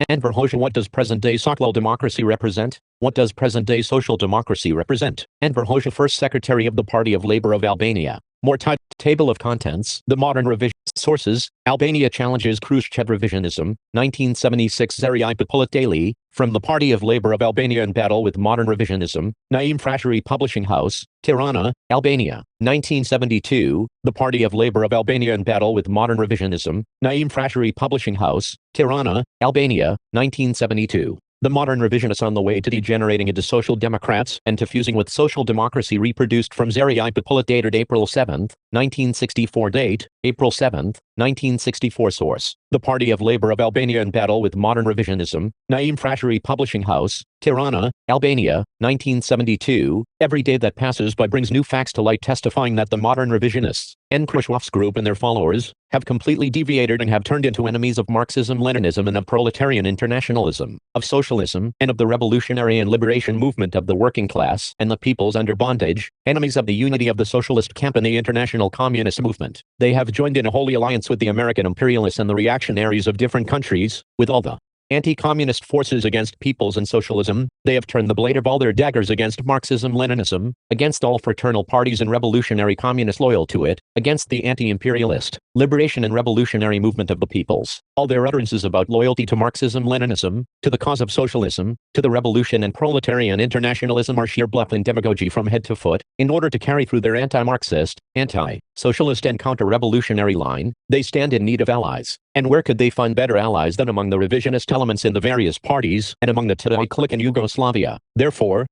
Enver Hoxha. What does present-day social democracy represent? What does present-day social democracy represent? Enver Hoxha, first Secretary of the Party of Labour of Albania. More table of contents. The modern revision. Sources: Albania challenges Khrushchev revisionism. 1976. Zeri Populit Daily. From the Party of Labour of Albania in battle with modern revisionism. Naim Frashëri Publishing House, Tirana, Albania. 1972. The Party of Labour of Albania in battle with modern revisionism. Naim Frashëri Publishing House, Tirana, Albania. 1972. The modern revisionists on the way to degenerating into social democrats and to fusing with social democracy, reproduced from Zeri Populit, dated April 7, 1964. Date, April 7, 1964. Source: The Party of Labour of Albania in battle with modern revisionism. Naim Frashëri Publishing House, Tirana, Albania. 1972. Every day that passes by brings new facts to light, testifying that the modern revisionists, Khrushchev's group and their followers, have completely deviated and have turned into enemies of Marxism-Leninism and of proletarian internationalism, of socialism, and of the revolutionary and liberation movement of the working class and the peoples under bondage, enemies of the unity of the socialist camp and the international communist movement. They have joined in a holy alliance with the American imperialists and the reactionaries of different countries, with all the anti-communist forces against peoples and socialism. They have turned the blade of all their daggers against Marxism-Leninism, against all fraternal parties and revolutionary communists loyal to it, against the anti-imperialist, liberation and revolutionary movement of the peoples. All their utterances about loyalty to Marxism-Leninism, to the cause of socialism, to the revolution and proletarian internationalism are sheer bluff and demagogy from head to foot. In order to carry through their anti-Marxist, anti-socialist and counter-revolutionary line, they stand in need of allies. And where could they find better allies than among the revisionist elements in the various parties and among the Tadai clique in Yugoslavia? Therefore,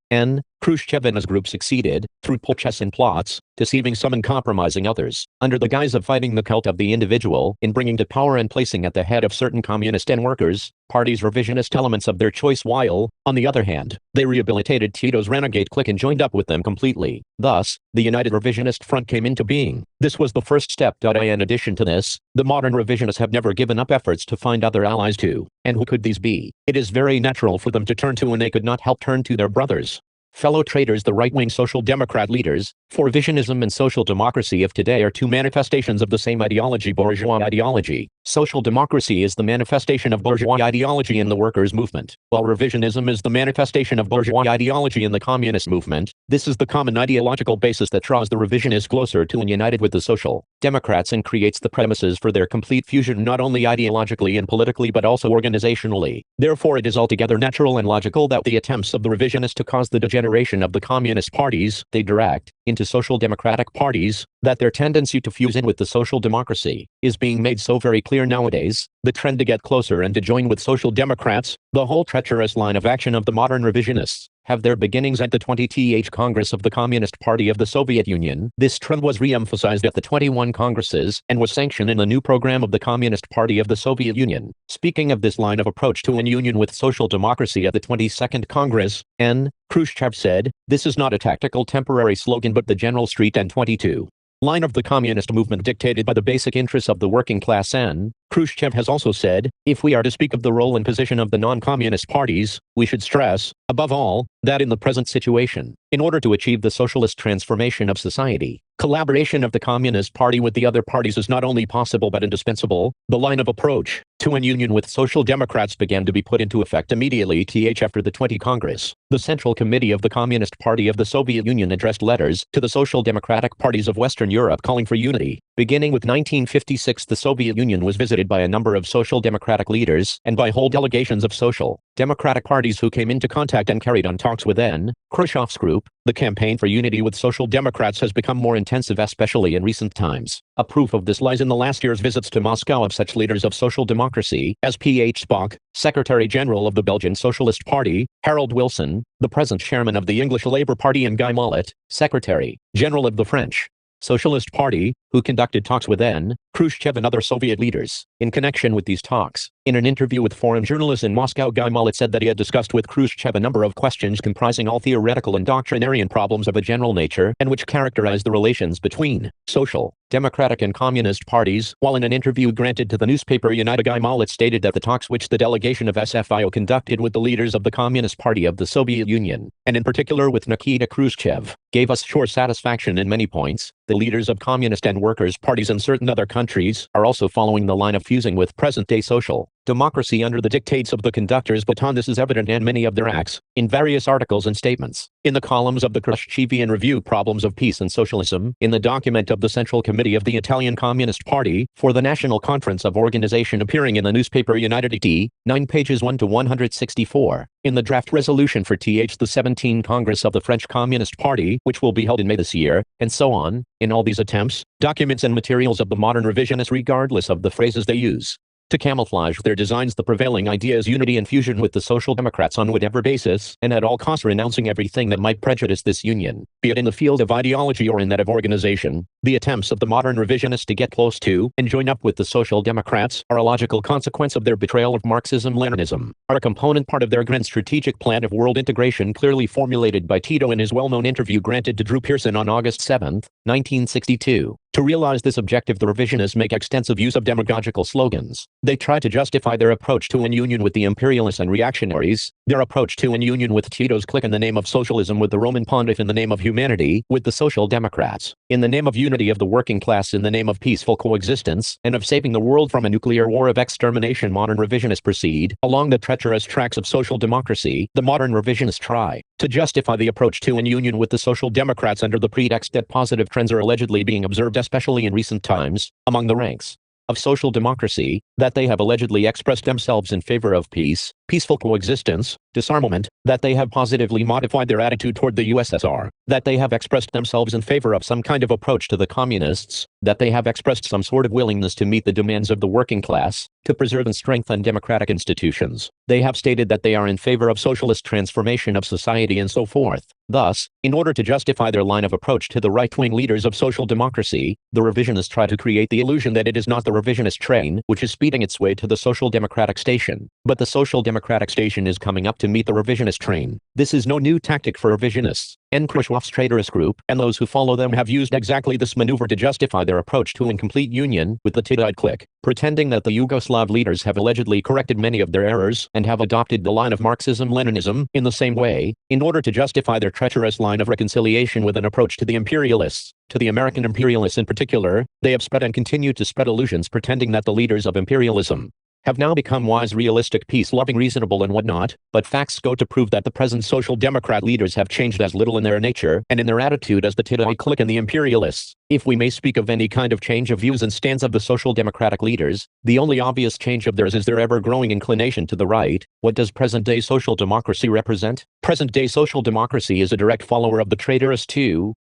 Khrushchev and his group succeeded, through plots and plots, deceiving some and compromising others, under the guise of fighting the cult of the individual, in bringing to power and placing at the head of certain communist and workers' parties revisionist elements of their choice, while, on the other hand, they rehabilitated Tito's renegade clique and joined up with them completely. Thus, the United Revisionist Front came into being. This was the first step. In addition to this, the modern revisionists have never given up efforts to find other allies too. And who could these be? It is very natural for them to turn to, and they could not help turn to, their brothers, fellow traitors, the right-wing social democrat leaders. For revisionism and social democracy of today are two manifestations of the same ideology, bourgeois ideology. Social democracy is the manifestation of bourgeois ideology in the workers' movement, while revisionism is the manifestation of bourgeois ideology in the communist movement. This is the common ideological basis that draws the revisionists closer to and united with the social democrats and creates the premises for their complete fusion, not only ideologically and politically but also organizationally. Therefore, it is altogether natural and logical that the attempts of the revisionists to cause the degeneration of the communist parties they direct into social democratic parties, that their tendency to fuse in with the social democracy is being made so very clear nowadays. The trend to get closer and to join with social democrats, the whole treacherous line of action of the modern revisionists, have their beginnings at the 20th Congress of the Communist Party of the Soviet Union. This trend was re-emphasized at the 21 Congresses and was sanctioned in the new program of the Communist Party of the Soviet Union. Speaking of this line of approach to an union with social democracy at the 22nd Congress, Khrushchev said, "This is not a tactical temporary slogan but the general street and 22 line of the communist movement dictated by the basic interests of the working class." Khrushchev has also said, "If we are to speak of the role and position of the non-communist parties, we should stress, above all, that in the present situation, in order to achieve the socialist transformation of society, collaboration of the Communist Party with the other parties is not only possible but indispensable." The line of approach to an union with social democrats began to be put into effect immediately after the 20th Congress. The Central Committee of the Communist Party of the Soviet Union addressed letters to the social democratic parties of Western Europe calling for unity. Beginning with 1956, the Soviet Union was visited by a number of social democratic leaders and by whole delegations of social democratic parties who came into contact and carried on talks with Khrushchev's group. The campaign for unity with social democrats has become more intensive, especially in recent times. A proof of this lies in the last year's visits to Moscow of such leaders of social democracy as P.H. Spock, Secretary General of the Belgian Socialist Party, Harold Wilson, the present chairman of the English Labour Party, and Guy Mollet, Secretary General of the French Socialist Party, who conducted talks with Khrushchev and other Soviet leaders. In connection with these talks, in an interview with foreign journalists in Moscow, Guy Mollet said that he had discussed with Khrushchev a number of questions comprising all theoretical and doctrinarian problems of a general nature and which characterize the relations between social democratic and communist parties. While in an interview granted to the newspaper United, Guy Mollet stated that the talks which the delegation of SFIO conducted with the leaders of the Communist Party of the Soviet Union, and in particular with Nikita Khrushchev, gave us sure satisfaction in many points. The leaders of communist and workers' parties in certain other countries are also following the line of fusing with present-day social democracy under the dictates of the conductor's baton. This is evident in many of their acts, in various articles and statements, in the columns of the Khrushchevian Review Problems of Peace and Socialism, in the document of the Central Committee of the Italian Communist Party for the National Conference of Organization appearing in the newspaper United ET, 9 pages 1 to 164, in the draft resolution for the 17th Congress of the French Communist Party, which will be held in May this year, and so on, in all these attempts, documents and materials of the modern revisionists regardless of the phrases they use to camouflage their designs. The prevailing idea is unity and fusion with the Social Democrats on whatever basis, and at all costs renouncing everything that might prejudice this union, be it in the field of ideology or in that of organization. The attempts of the modern revisionists to get close to and join up with the Social Democrats are a logical consequence of their betrayal of Marxism-Leninism, are a component part of their grand strategic plan of world integration clearly formulated by Tito in his well-known interview granted to Drew Pearson on August 7, 1962. To realize this objective, the revisionists make extensive use of demagogical slogans. They try to justify their approach to an union with the imperialists and reactionaries, their approach to an union with Tito's clique in the name of socialism, with the Roman Pontiff in the name of humanity, with the Social Democrats, in the name of unity of the working class, in the name of peaceful coexistence, and of saving the world from a nuclear war of extermination. Modern revisionists proceed along the treacherous tracks of social democracy. The modern revisionists try to justify the approach to an union with the Social Democrats under the pretext that positive trends are allegedly being observed, especially in recent times, among the ranks of social democracy, that they have allegedly expressed themselves in favor of peace, peaceful coexistence, disarmament, that they have positively modified their attitude toward the USSR, that they have expressed themselves in favor of some kind of approach to the communists, that they have expressed some sort of willingness to meet the demands of the working class, to preserve and strengthen democratic institutions. They have stated that they are in favor of socialist transformation of society and so forth. Thus, in order to justify their line of approach to the right-wing leaders of social democracy, the revisionists try to create the illusion that it is not the revisionist train which is speeding its way to the social democratic station, but the social democratic station is coming up to meet the revisionist train. This is no new tactic for revisionists. Khrushchev's traitorous group and those who follow them have used exactly this maneuver to justify their approach to incomplete union with the Titoid clique, pretending that the Yugoslav leaders have allegedly corrected many of their errors and have adopted the line of Marxism-Leninism in the same way, in order to justify their treacherous line of reconciliation with an approach to the imperialists. To the American imperialists in particular, they have spread and continue to spread illusions pretending that the leaders of imperialism have now become wise, realistic, peace-loving, reasonable, and whatnot, but facts go to prove that the present Social Democrat leaders have changed as little in their nature and in their attitude as the Titoid clique and the imperialists. If we may speak of any kind of change of views and stance of the Social Democratic leaders, the only obvious change of theirs is their ever-growing inclination to the right. What does present-day social democracy represent? Present-day social democracy is a direct follower of the traitorous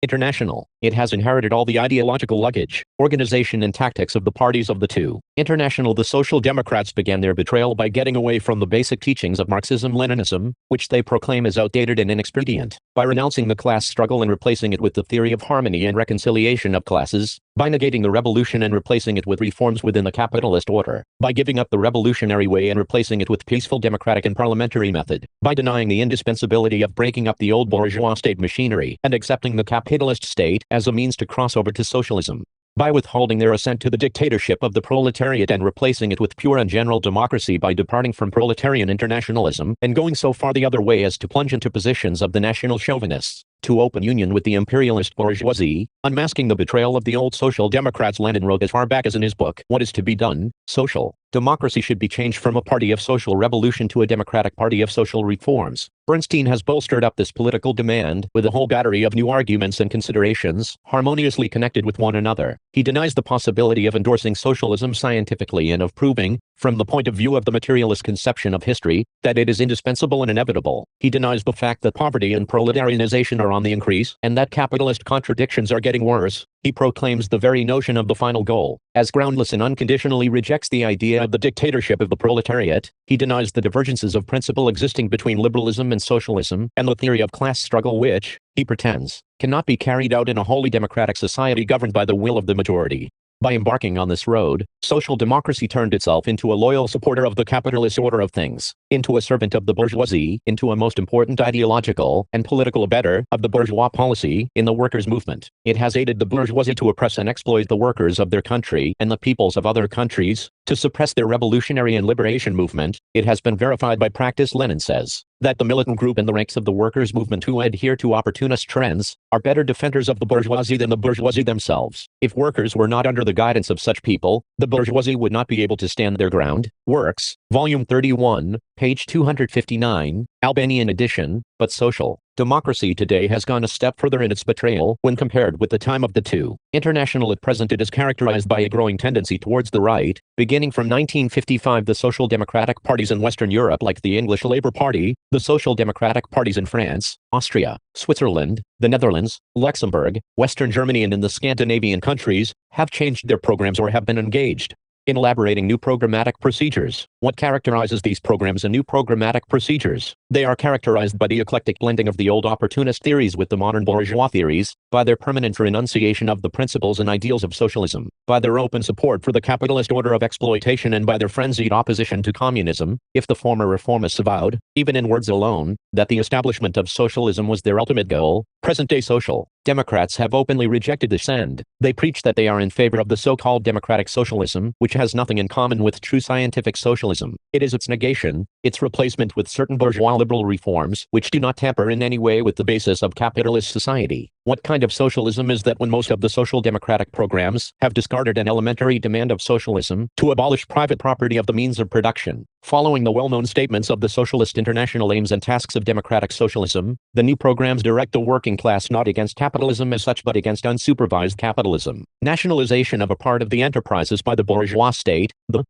International. It has inherited all the ideological luggage, organization, and tactics of the parties of the International. The Social Democrats began their betrayal by getting away from the basic teachings of Marxism-Leninism, which they proclaim as outdated and inexpedient, by renouncing the class struggle and replacing it with the theory of harmony and reconciliation of classes, by negating the revolution and replacing it with reforms within the capitalist order, by giving up the revolutionary way and replacing it with peaceful democratic and parliamentary method, by denying the indispensability of breaking up the old bourgeois state machinery and accepting the capitalist state as a means to cross over to socialism, by withholding their assent to the dictatorship of the proletariat and replacing it with pure and general democracy, by departing from proletarian internationalism and going so far the other way as to plunge into positions of the national chauvinists, to open union with the imperialist bourgeoisie, unmasking the betrayal of the old Social Democrats. Lenin wrote as far back as in his book, What is to be Done? Social democracy should be changed from a party of social revolution to a democratic party of social reforms. Bernstein has bolstered up this political demand with a whole battery of new arguments and considerations, harmoniously connected with one another. He denies the possibility of endorsing socialism scientifically and of proving, from the point of view of the materialist conception of history, that it is indispensable and inevitable. He denies the fact that poverty and proletarianization are on the increase, and that capitalist contradictions are getting worse. He proclaims the very notion of the final goal as groundless and unconditionally rejects the idea of the dictatorship of the proletariat. He denies the divergences of principle existing between liberalism and socialism, and the theory of class struggle which, he pretends, cannot be carried out in a wholly democratic society governed by the will of the majority. By embarking on this road, social democracy turned itself into a loyal supporter of the capitalist order of things. into a servant of the bourgeoisie, into a most important ideological and political abettor of the bourgeois policy in the workers' movement. It has aided the bourgeoisie to oppress and exploit the workers of their country and the peoples of other countries, to suppress their revolutionary and liberation movement. It has been verified by practice, Lenin says, that the militant group in the ranks of the workers' movement who adhere to opportunist trends are better defenders of the bourgeoisie than the bourgeoisie themselves. If workers were not under the guidance of such people, the bourgeoisie would not be able to stand their ground. Works, Volume 31, page 259, Albanian edition. But social democracy today has gone a step further in its betrayal when compared with the time of the two. International at present it is characterized by a growing tendency towards the right. Beginning from 1955, the social democratic parties in Western Europe, like the English Labour Party, the social democratic parties in France, Austria, Switzerland, the Netherlands, Luxembourg, Western Germany and in the Scandinavian countries, have changed their programs or have been engaged in elaborating new programmatic procedures. What characterizes these programs and new programmatic procedures? They are characterized by the eclectic blending of the old opportunist theories with the modern bourgeois theories, by their permanent renunciation of the principles and ideals of socialism, by their open support for the capitalist order of exploitation and by their frenzied opposition to communism. If the former reformists avowed, even in words alone, that the establishment of socialism was their ultimate goal, present-day social democrats have openly rejected this end. They preach that they are in favor of the so-called democratic socialism, which has nothing in common with true scientific socialism. It is its negation, its replacement with certain bourgeois liberal reforms, which do not tamper in any way with the basis of capitalist society. What kind of socialism is that when most of the social democratic programs have discarded an elementary demand of socialism to abolish private property of the means of production? Following the well-known statements of the Socialist International aims and tasks of democratic socialism, the new programs direct the working class not against capitalism as such but against unsupervised capitalism, nationalization of a part of the enterprises by the bourgeois state, the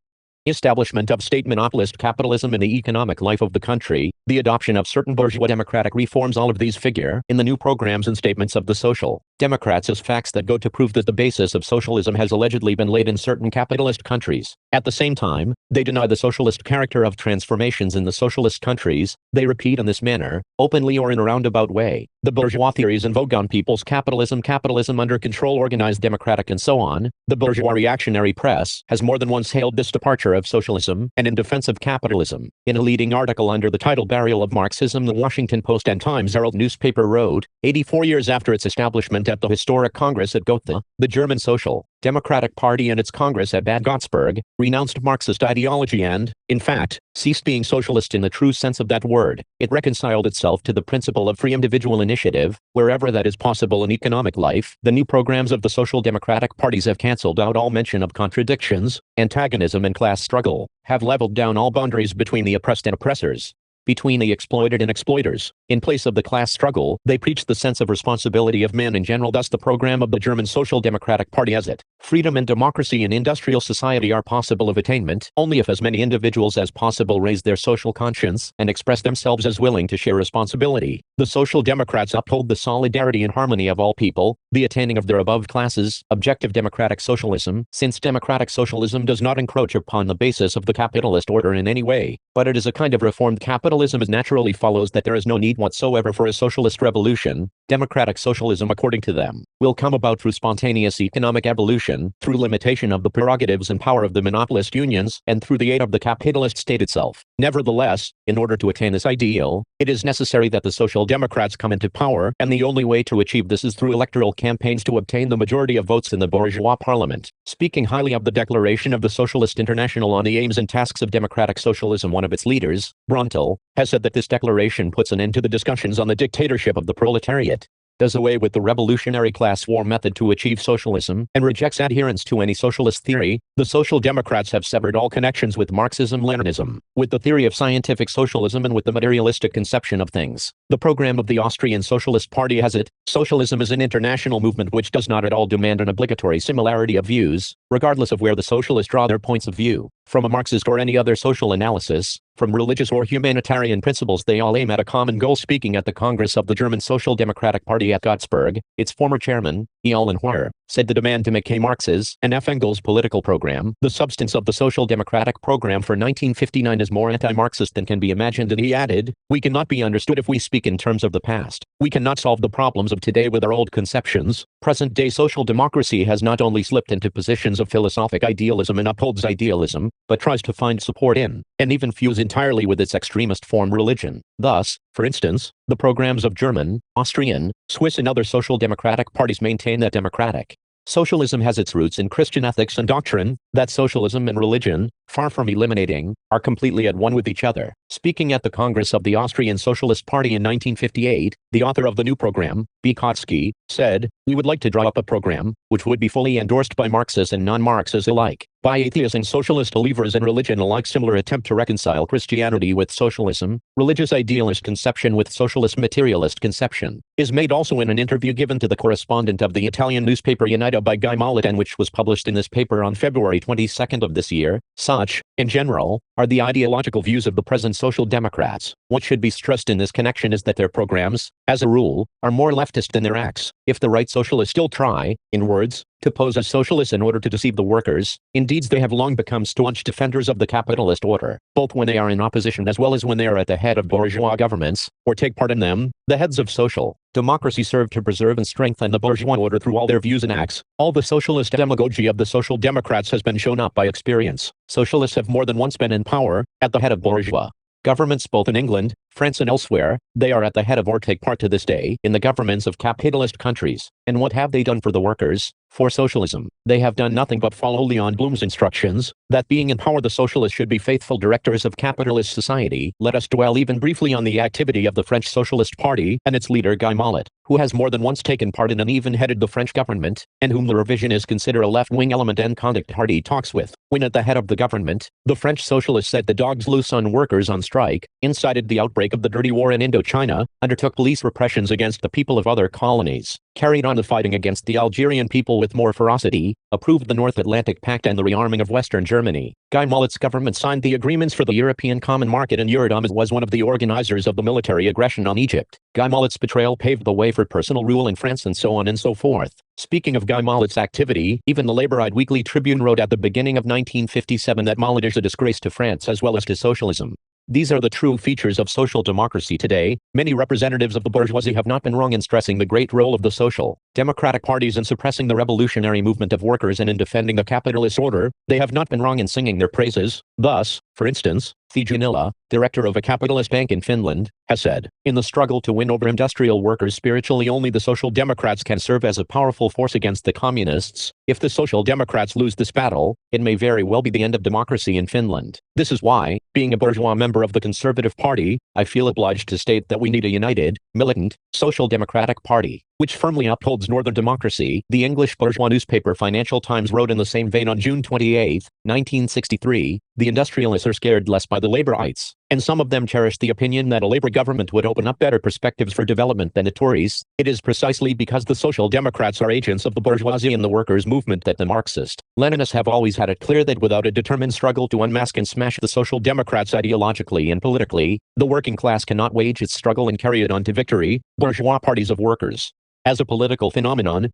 establishment of state monopolist capitalism in the economic life of the country, the adoption of certain bourgeois democratic reforms. All of these figure in the new programs and statements of the social democrats as facts that go to prove that the basis of socialism has allegedly been laid in certain capitalist countries. At the same time, they deny the socialist character of transformations in the socialist countries. They repeat in this manner, openly or in a roundabout way, the bourgeois theories in vogue on people's capitalism, capitalism under control, organized democratic and so on. The bourgeois reactionary press has more than once hailed this departure of socialism and in defense of capitalism. In a leading article under the title Burial of Marxism, the Washington Post and Times Herald newspaper wrote, 84 years after its establishment at the historic Congress at Gotha, the German Social Democratic Party and its Congress at Bad Godesberg renounced Marxist ideology and, in fact, ceased being socialist in the true sense of that word. It reconciled itself to the principle of free individual initiative, wherever that is possible in economic life. The new programs of the social democratic parties have cancelled out all mention of contradictions, antagonism and class struggle, have leveled down all boundaries between the oppressed and oppressors, between the exploited and exploiters. In place of the class struggle, they preach the sense of responsibility of men in general. Thus the program of the German Social Democratic Party has it: freedom and democracy in industrial society are possible of attainment only if as many individuals as possible raise their social conscience and express themselves as willing to share responsibility. The Social Democrats uphold the solidarity and harmony of all people, the attaining of their above classes, objective democratic socialism, since democratic socialism does not encroach upon the basis of the capitalist order in any way, but it is a kind of reformed capitalism. It naturally follows that there is no need whatsoever for a socialist revolution. Democratic socialism, according to them, will come about through spontaneous economic evolution, through limitation of the prerogatives and power of the monopolist unions, and through the aid of the capitalist state itself. Nevertheless, in order to attain this ideal, it is necessary that the Social Democrats come into power, and the only way to achieve this is through electoral campaigns to obtain the majority of votes in the bourgeois parliament. Speaking highly of the declaration of the Socialist International on the aims and tasks of democratic socialism, one of its leaders, Bruntel, has said that this declaration puts an end to the discussions on the dictatorship of the proletariat, does away with the revolutionary class war method to achieve socialism, and rejects adherence to any socialist theory. The Social Democrats have severed all connections with Marxism-Leninism, with the theory of scientific socialism and with the materialistic conception of things. The program of the Austrian Socialist Party has it: socialism is an international movement which does not at all demand an obligatory similarity of views, regardless of where the socialists draw their points of view, from a Marxist or any other social analysis, from religious or humanitarian principles. They all aim at a common goal. Speaking at the Congress of the German Social Democratic Party at Godesberg, its former chairman, Enver, said the demand to make K. Marx's and F. Engels' political program, the substance of the Social Democratic program for 1959, is more anti-Marxist than can be imagined, and he added, "We cannot be understood if we speak in terms of the past. We cannot solve the problems of today with our old conceptions. Present-day social democracy has not only slipped into positions of philosophic idealism and upholds idealism, but tries to find support in, and even fuse entirely with its extremist form, religion. Thus, for instance, the programs of German, Austrian, Swiss and other social democratic parties maintain that democratic socialism has its roots in Christian ethics and doctrine, that socialism and religion, far from eliminating, are completely at one with each other." Speaking at the Congress of the Austrian Socialist Party in 1958, the author of the new program, Bukowski, said, "We would like to draw up a program, which would be fully endorsed by Marxists and non-Marxists alike, by atheists and socialist believers in religion alike. Similar attempt to reconcile Christianity with socialism, religious idealist conception with socialist materialist conception, is made also in an interview given to the correspondent of the Italian newspaper Unita by Guy Mollet, and which was published in this paper on February 22 of this year. Such, in general, are the ideological views of the present social democrats. What should be stressed in this connection is that their programs, as a rule, are more leftist than their acts. If the right socialists still try, in words, to pose as socialists in order to deceive the workers, in deeds they have long become staunch defenders of the capitalist order, both when they are in opposition as well as when they are at the head of bourgeois governments, or take part in them. The heads of social democracy serve to preserve and strengthen the bourgeois order through all their views and acts. All the socialist demagogy of the social democrats has been shown up by experience. Socialists have more than once been in power, at the head of bourgeois governments both in England, France and elsewhere. They are at the head of or take part to this day in the governments of capitalist countries. And what have they done for the workers? For socialism, they have done nothing but follow Leon Blum's instructions, that being in power the socialists should be faithful directors of capitalist society. Let us dwell even briefly on the activity of the French Socialist Party and its leader Guy Mollet, who has more than once taken part in and even headed the French government, and whom the revisionists consider a left-wing element and conduct party talks with. When at the head of the government, the French socialists set the dogs loose on workers on strike, incited the outbreak of the dirty war in Indochina, undertook police repressions against the people of other colonies, carried on the fighting against the Algerian people with more ferocity, approved the North Atlantic Pact and the rearming of Western Germany. Guy Mollet's government signed the agreements for the European Common Market, and Eurodom was one of the organizers of the military aggression on Egypt. Guy Mollet's betrayal paved the way for personal rule in France, and so on and so forth. Speaking of Guy Mollet's activity, even the Labourite Weekly Tribune wrote at the beginning of 1957 that Mollet is a disgrace to France as well as to socialism. These are the true features of social democracy today. Many representatives of the bourgeoisie have not been wrong in stressing the great role of the social democratic parties in suppressing the revolutionary movement of workers and in defending the capitalist order. They have not been wrong in singing their praises. Thus, for instance, Janila, director of a capitalist bank in Finland, has said, "In the struggle to win over industrial workers spiritually, only the social democrats can serve as a powerful force against the communists. If the social democrats lose this battle, it may very well be the end of democracy in Finland. This is why, being a bourgeois member of the Conservative Party, I feel obliged to state that we need a united, militant, social democratic party, which firmly upholds northern democracy." The English bourgeois newspaper Financial Times wrote in the same vein on June 28, 1963, "The industrialists are scared less by the Labourites, and some of them cherish the opinion that a Labour government would open up better perspectives for development than the Tories. It is precisely because the Social Democrats are agents of the bourgeoisie and the workers' movement that the Marxist-Leninists have always had it clear that without a determined struggle to unmask and smash the Social Democrats ideologically and politically, the working class cannot wage its struggle and carry it on to victory. Bourgeois parties of workers, as a political phenomenon,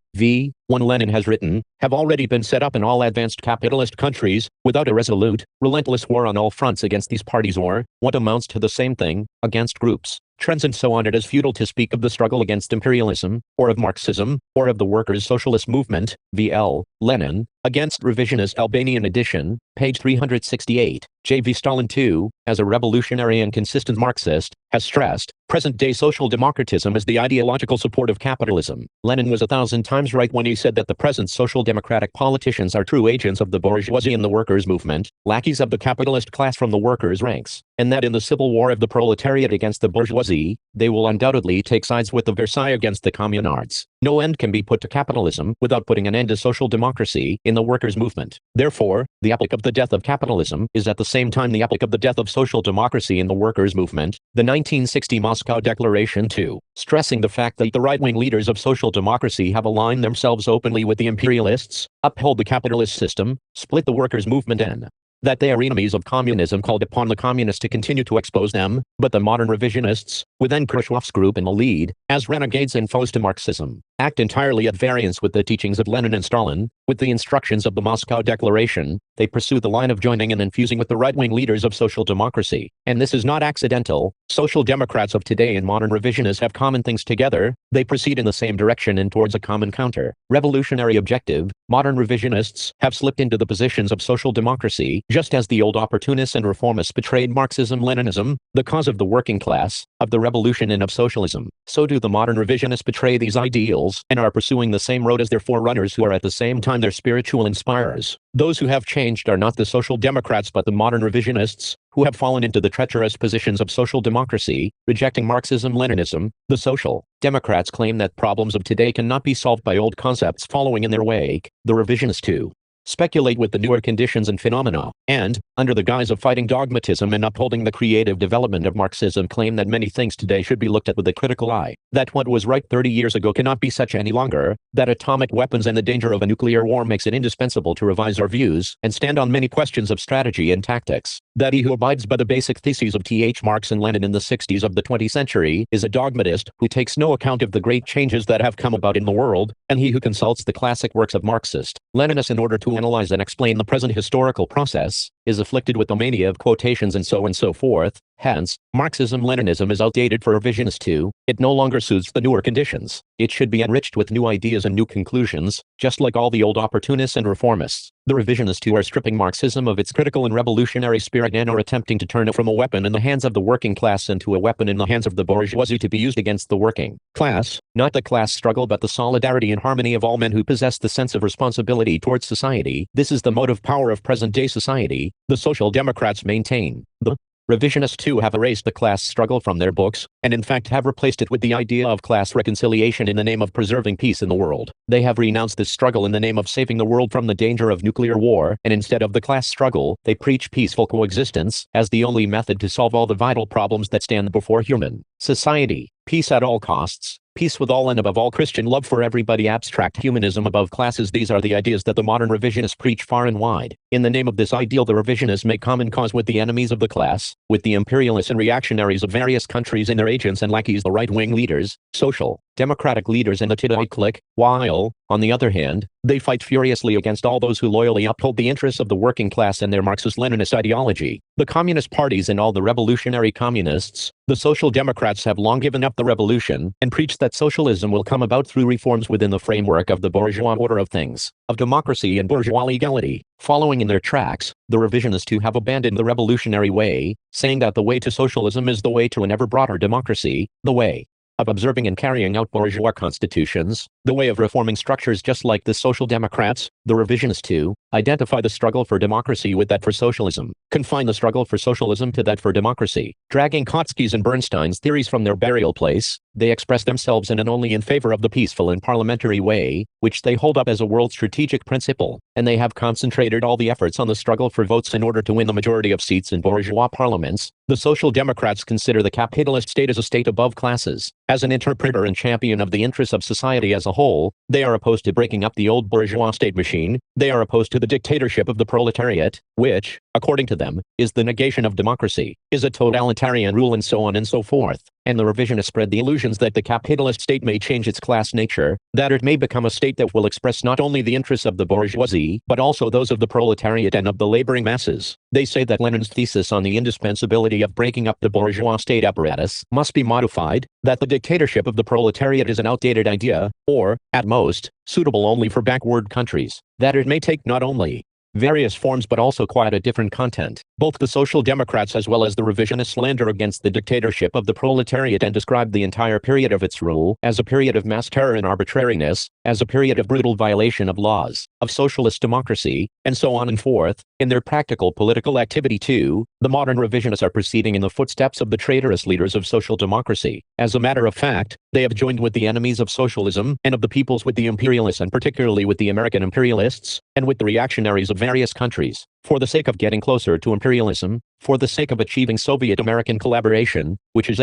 one Lenin has written, have already been set up in all advanced capitalist countries, without a resolute, relentless war on all fronts against these parties, or, what amounts to the same thing, against groups, trends and so on. It is futile to speak of the struggle against imperialism, or of Marxism, or of the workers' socialist movement. V.L. Lenin, Against Revisionist Albanian Edition, page 368. J.V. Stalin too, as a revolutionary and consistent Marxist, has stressed, present-day social democratism is the ideological support of capitalism. Lenin was 1,000 times right when he said that the present social democratic politicians are true agents of the bourgeoisie and the workers' movement, lackeys of the capitalist class from the workers' ranks, and that in the civil war of the proletariat against the bourgeoisie, they will undoubtedly take sides with the Versailles against the communards. No end can be put to capitalism without putting an end to social democracy in the workers' movement. Therefore, the epoch of the death of capitalism is at the same time the epoch of the death of social democracy in the workers' movement. The 1960 Moscow Declaration too, stressing the fact that the right-wing leaders of social democracy have aligned themselves openly with the imperialists, uphold the capitalist system, split the workers' movement, and that they are enemies of communism, called upon the communists to continue to expose them, but the modern revisionists, with Khrushchev's group in the lead, as renegades and foes to Marxism. act entirely at variance with the teachings of Lenin and Stalin, with the instructions of the Moscow Declaration. They pursue the line of joining and infusing with the right-wing leaders of social democracy. And this is not accidental. Social democrats of today and modern revisionists have common things together. They proceed in the same direction and towards a common counter-revolutionary objective. Modern revisionists have slipped into the positions of social democracy, just as the old opportunists and reformists betrayed Marxism-Leninism, the cause of the working class, of the revolution and of socialism. So do the modern revisionists betray these ideals, and are pursuing the same road as their forerunners, who are at the same time their spiritual inspirers. Those who have changed are not the social democrats but the modern revisionists, who have fallen into the treacherous positions of social democracy, rejecting Marxism-Leninism. The social democrats claim that problems of today cannot be solved by old concepts following in their wake. The revisionists too speculate with the newer conditions and phenomena, and, under the guise of fighting dogmatism and upholding the creative development of Marxism, claim that many things today should be looked at with a critical eye, that what was right 30 years ago cannot be such any longer, that atomic weapons and the danger of a nuclear war makes it indispensable to revise our views and stand on many questions of strategy and tactics, that he who abides by the basic theses of Th. Marx and Lenin in the 60s of the 20th century is a dogmatist who takes no account of the great changes that have come about in the world, and he who consults the classic works of Marxist-Leninists in order to analyze and explain the present historical process, is afflicted with the mania of quotations and so forth. Hence, Marxism-Leninism is outdated for revisionists too. It no longer suits the newer conditions. It should be enriched with new ideas and new conclusions, just like all the old opportunists and reformists. The revisionists too are stripping Marxism of its critical and revolutionary spirit and are attempting to turn it from a weapon in the hands of the working class into a weapon in the hands of the bourgeoisie to be used against the working class, not the class struggle but the solidarity and harmony of all men who possess the sense of responsibility towards society. This is the motive power of present-day society, the social democrats maintain. The revisionists too have erased the class struggle from their books, and in fact have replaced it with the idea of class reconciliation in the name of preserving peace in the world. They have renounced this struggle in the name of saving the world from the danger of nuclear war, and instead of the class struggle, they preach peaceful coexistence as the only method to solve all the vital problems that stand before human society. Peace at all costs, peace with all and above all, Christian love for everybody, abstract humanism above classes. These are the ideas that the modern revisionists preach far and wide. In the name of this ideal, the revisionists make common cause with the enemies of the class, with the imperialists and reactionaries of various countries and their agents and lackeys, the right-wing leaders, social democratic leaders and the Tidite clique, while, on the other hand, they fight furiously against all those who loyally uphold the interests of the working class and their Marxist-Leninist ideology. The communist parties and all the revolutionary communists, the social democrats, have long given up the revolution and preached that socialism will come about through reforms within the framework of the bourgeois order of things, of democracy and bourgeois legality. Following in their tracks, the revisionists too have abandoned the revolutionary way, saying that the way to socialism is the way to an ever broader democracy, the way of observing and carrying out bourgeois constitutions, the way of reforming structures. Just like the social democrats, the revisionists too identify the struggle for democracy with that for socialism, confine the struggle for socialism to that for democracy. Dragging Kautsky's and Bernstein's theories from their burial place, they express themselves in and only in favor of the peaceful and parliamentary way, which they hold up as a world strategic principle, and they have concentrated all the efforts on the struggle for votes in order to win the majority of seats in bourgeois parliaments. The social democrats consider the capitalist state as a state above classes. As an interpreter and champion of the interests of society as a whole, they are opposed to breaking up the old bourgeois state machine. They are opposed to the dictatorship of the proletariat, which, according to them, is the negation of democracy, is a totalitarian rule, and so on and so forth. And the revisionists spread the illusions that the capitalist state may change its class nature, that it may become a state that will express not only the interests of the bourgeoisie, but also those of the proletariat and of the laboring masses. They say that Lenin's thesis on the indispensability of breaking up the bourgeois state apparatus must be modified, that the dictatorship of the proletariat is an outdated idea, or, at most, suitable only for backward countries, that it may take not only various forms but also quite a different content. Both the social democrats as well as the revisionists slander against the dictatorship of the proletariat and describe the entire period of its rule as a period of mass terror and arbitrariness, as a period of brutal violation of laws, of socialist democracy, and so on and forth. In their practical political activity too, the modern revisionists are proceeding in the footsteps of the traitorous leaders of social democracy. As a matter of fact, they have joined with the enemies of socialism and of the peoples, with the imperialists and particularly with the American imperialists, and with the reactionaries of various countries, for the sake of getting closer to imperialism, For the sake of achieving Soviet-American collaboration, which is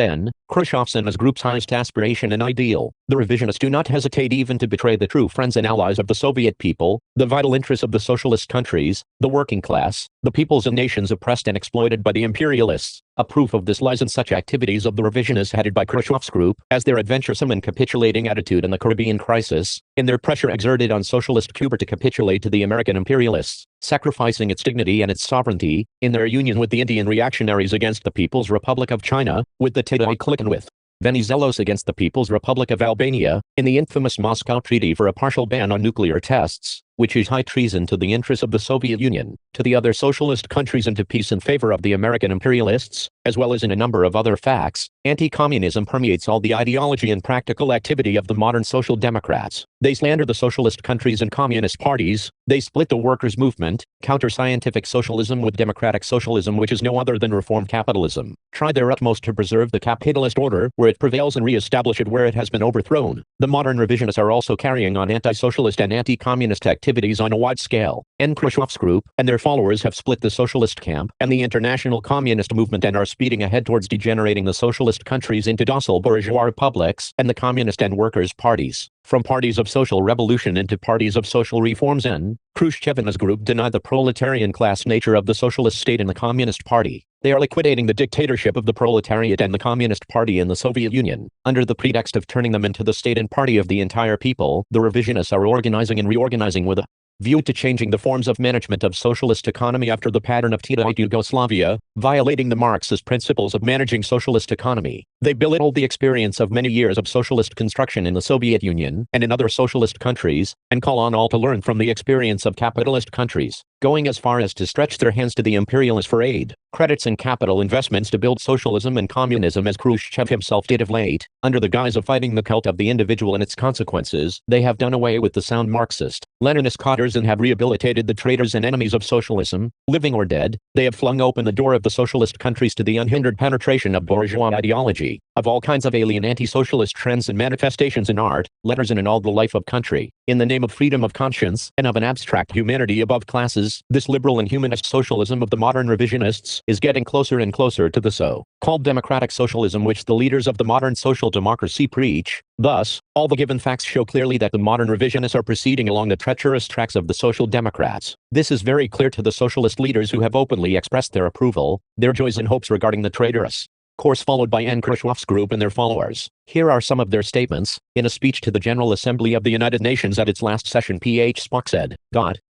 Khrushchev's and his group's highest aspiration and ideal, the revisionists do not hesitate even to betray the true friends and allies of the Soviet people, the vital interests of the socialist countries, the working class, the peoples and nations oppressed and exploited by the imperialists. A proof of this lies in such activities of the revisionists headed by Khrushchev's group, as their adventuresome and capitulating attitude in the Caribbean crisis, in their pressure exerted on socialist Cuba to capitulate to the American imperialists, sacrificing its dignity and its sovereignty, in their union with the Indian reactionaries against the People's Republic of China, with the Tedai clique and with Venizelos against the People's Republic of Albania, in the infamous Moscow Treaty for a partial ban on nuclear tests, which is high treason to the interests of the Soviet Union, to the other socialist countries and to peace in favor of the American imperialists, as well as in a number of other facts. Anti-communism permeates all the ideology and practical activity of the modern social democrats. They slander the socialist countries and communist parties. They split the workers' movement, counter scientific socialism with democratic socialism, which is no other than reform capitalism. Try their utmost to preserve the capitalist order where it prevails and re-establish it where it has been overthrown. The modern revisionists are also carrying on anti-socialist and anti-communist activities on a wide scale. Khrushchev's group and their followers have split the socialist camp and the international communist movement and are speeding ahead towards degenerating the socialist countries into docile bourgeois republics and the communist and workers' parties. From parties of social revolution into parties of social reforms. Khrushchev and his group deny the proletarian class nature of the socialist state and the Communist Party. They are liquidating the dictatorship of the proletariat and the Communist Party in the Soviet Union. Under the pretext of turning them into the state and party of the entire people, the revisionists are organizing and reorganizing with a view to changing the forms of management of socialist economy after the pattern of Tito Yugoslavia, violating the Marxist principles of managing socialist economy. They belittle the experience of many years of socialist construction in the Soviet Union and in other socialist countries, and call on all to learn from the experience of capitalist countries, going as far as to stretch their hands to the imperialists for aid, credits and capital investments to build socialism and communism as Khrushchev himself did of late. Under the guise of fighting the cult of the individual and its consequences, they have done away with the sound Marxist, Leninist cadres and have rehabilitated the traitors and enemies of socialism, living or dead. They have flung open the door of the socialist countries to the unhindered penetration of bourgeois ideology, of all kinds of alien anti-socialist trends and manifestations in art, letters and in all the life of country. In the name of freedom of conscience and of an abstract humanity above classes, this liberal and humanist socialism of the modern revisionists is getting closer and closer to the so-called democratic socialism which the leaders of the modern social democracy preach. Thus, all the given facts show clearly that the modern revisionists are proceeding along the treacherous tracks of the social democrats. This is very clear to the socialist leaders who have openly expressed their approval, their joys and hopes regarding the traitorous course followed by Khrushchev's group and their followers. Here are some of their statements. In a speech to the General Assembly of the United Nations at its last session, P.H. Spock said,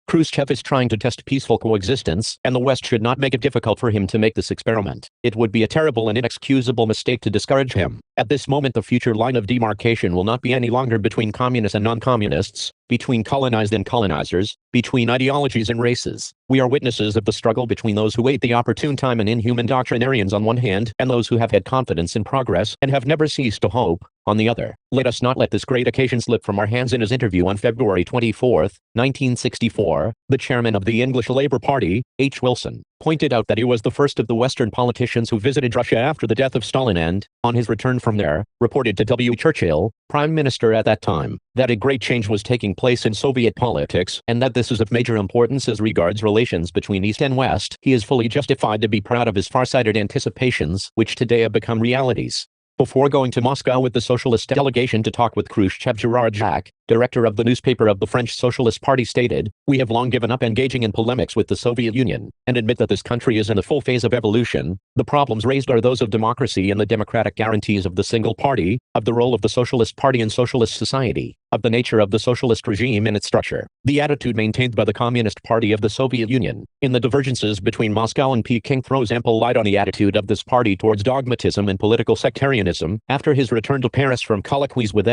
Khrushchev is trying to test peaceful coexistence, and the West should not make it difficult for him to make this experiment. It would be a terrible and inexcusable mistake to discourage him. At this moment, the future line of demarcation will not be any longer between communists and non-communists, between colonized and colonizers, between ideologies and races. We are witnesses of the struggle between those who wait the opportune time and inhuman doctrinarians on one hand, and those who have had confidence in progress and have never ceased to hope, on the other. Let us not let this great occasion slip from our hands. In his interview on February 24, 1964, the chairman of the English Labour Party, H. Wilson, pointed out that he was the first of the Western politicians who visited Russia after the death of Stalin and, on his return from there, reported to W. Churchill, Prime Minister at that time, that a great change was taking place in Soviet politics and that this is of major importance as regards relations between East and West. He is fully justified to be proud of his far-sighted anticipations, which today have become realities. Before going to Moscow with the socialist delegation to talk with Khrushchev, Gerard Jacques, director of the newspaper of the French Socialist Party, stated, "We have long given up engaging in polemics with the Soviet Union, and admit that this country is in the full phase of evolution. The problems raised are those of democracy and the democratic guarantees of the single party, of the role of the Socialist Party in socialist society, of the nature of the socialist regime and its structure, the attitude maintained by the Communist Party of the Soviet Union in the divergences between Moscow and Peking throws ample light on the attitude of this party towards dogmatism and political sectarianism." After his return to Paris from colloquies with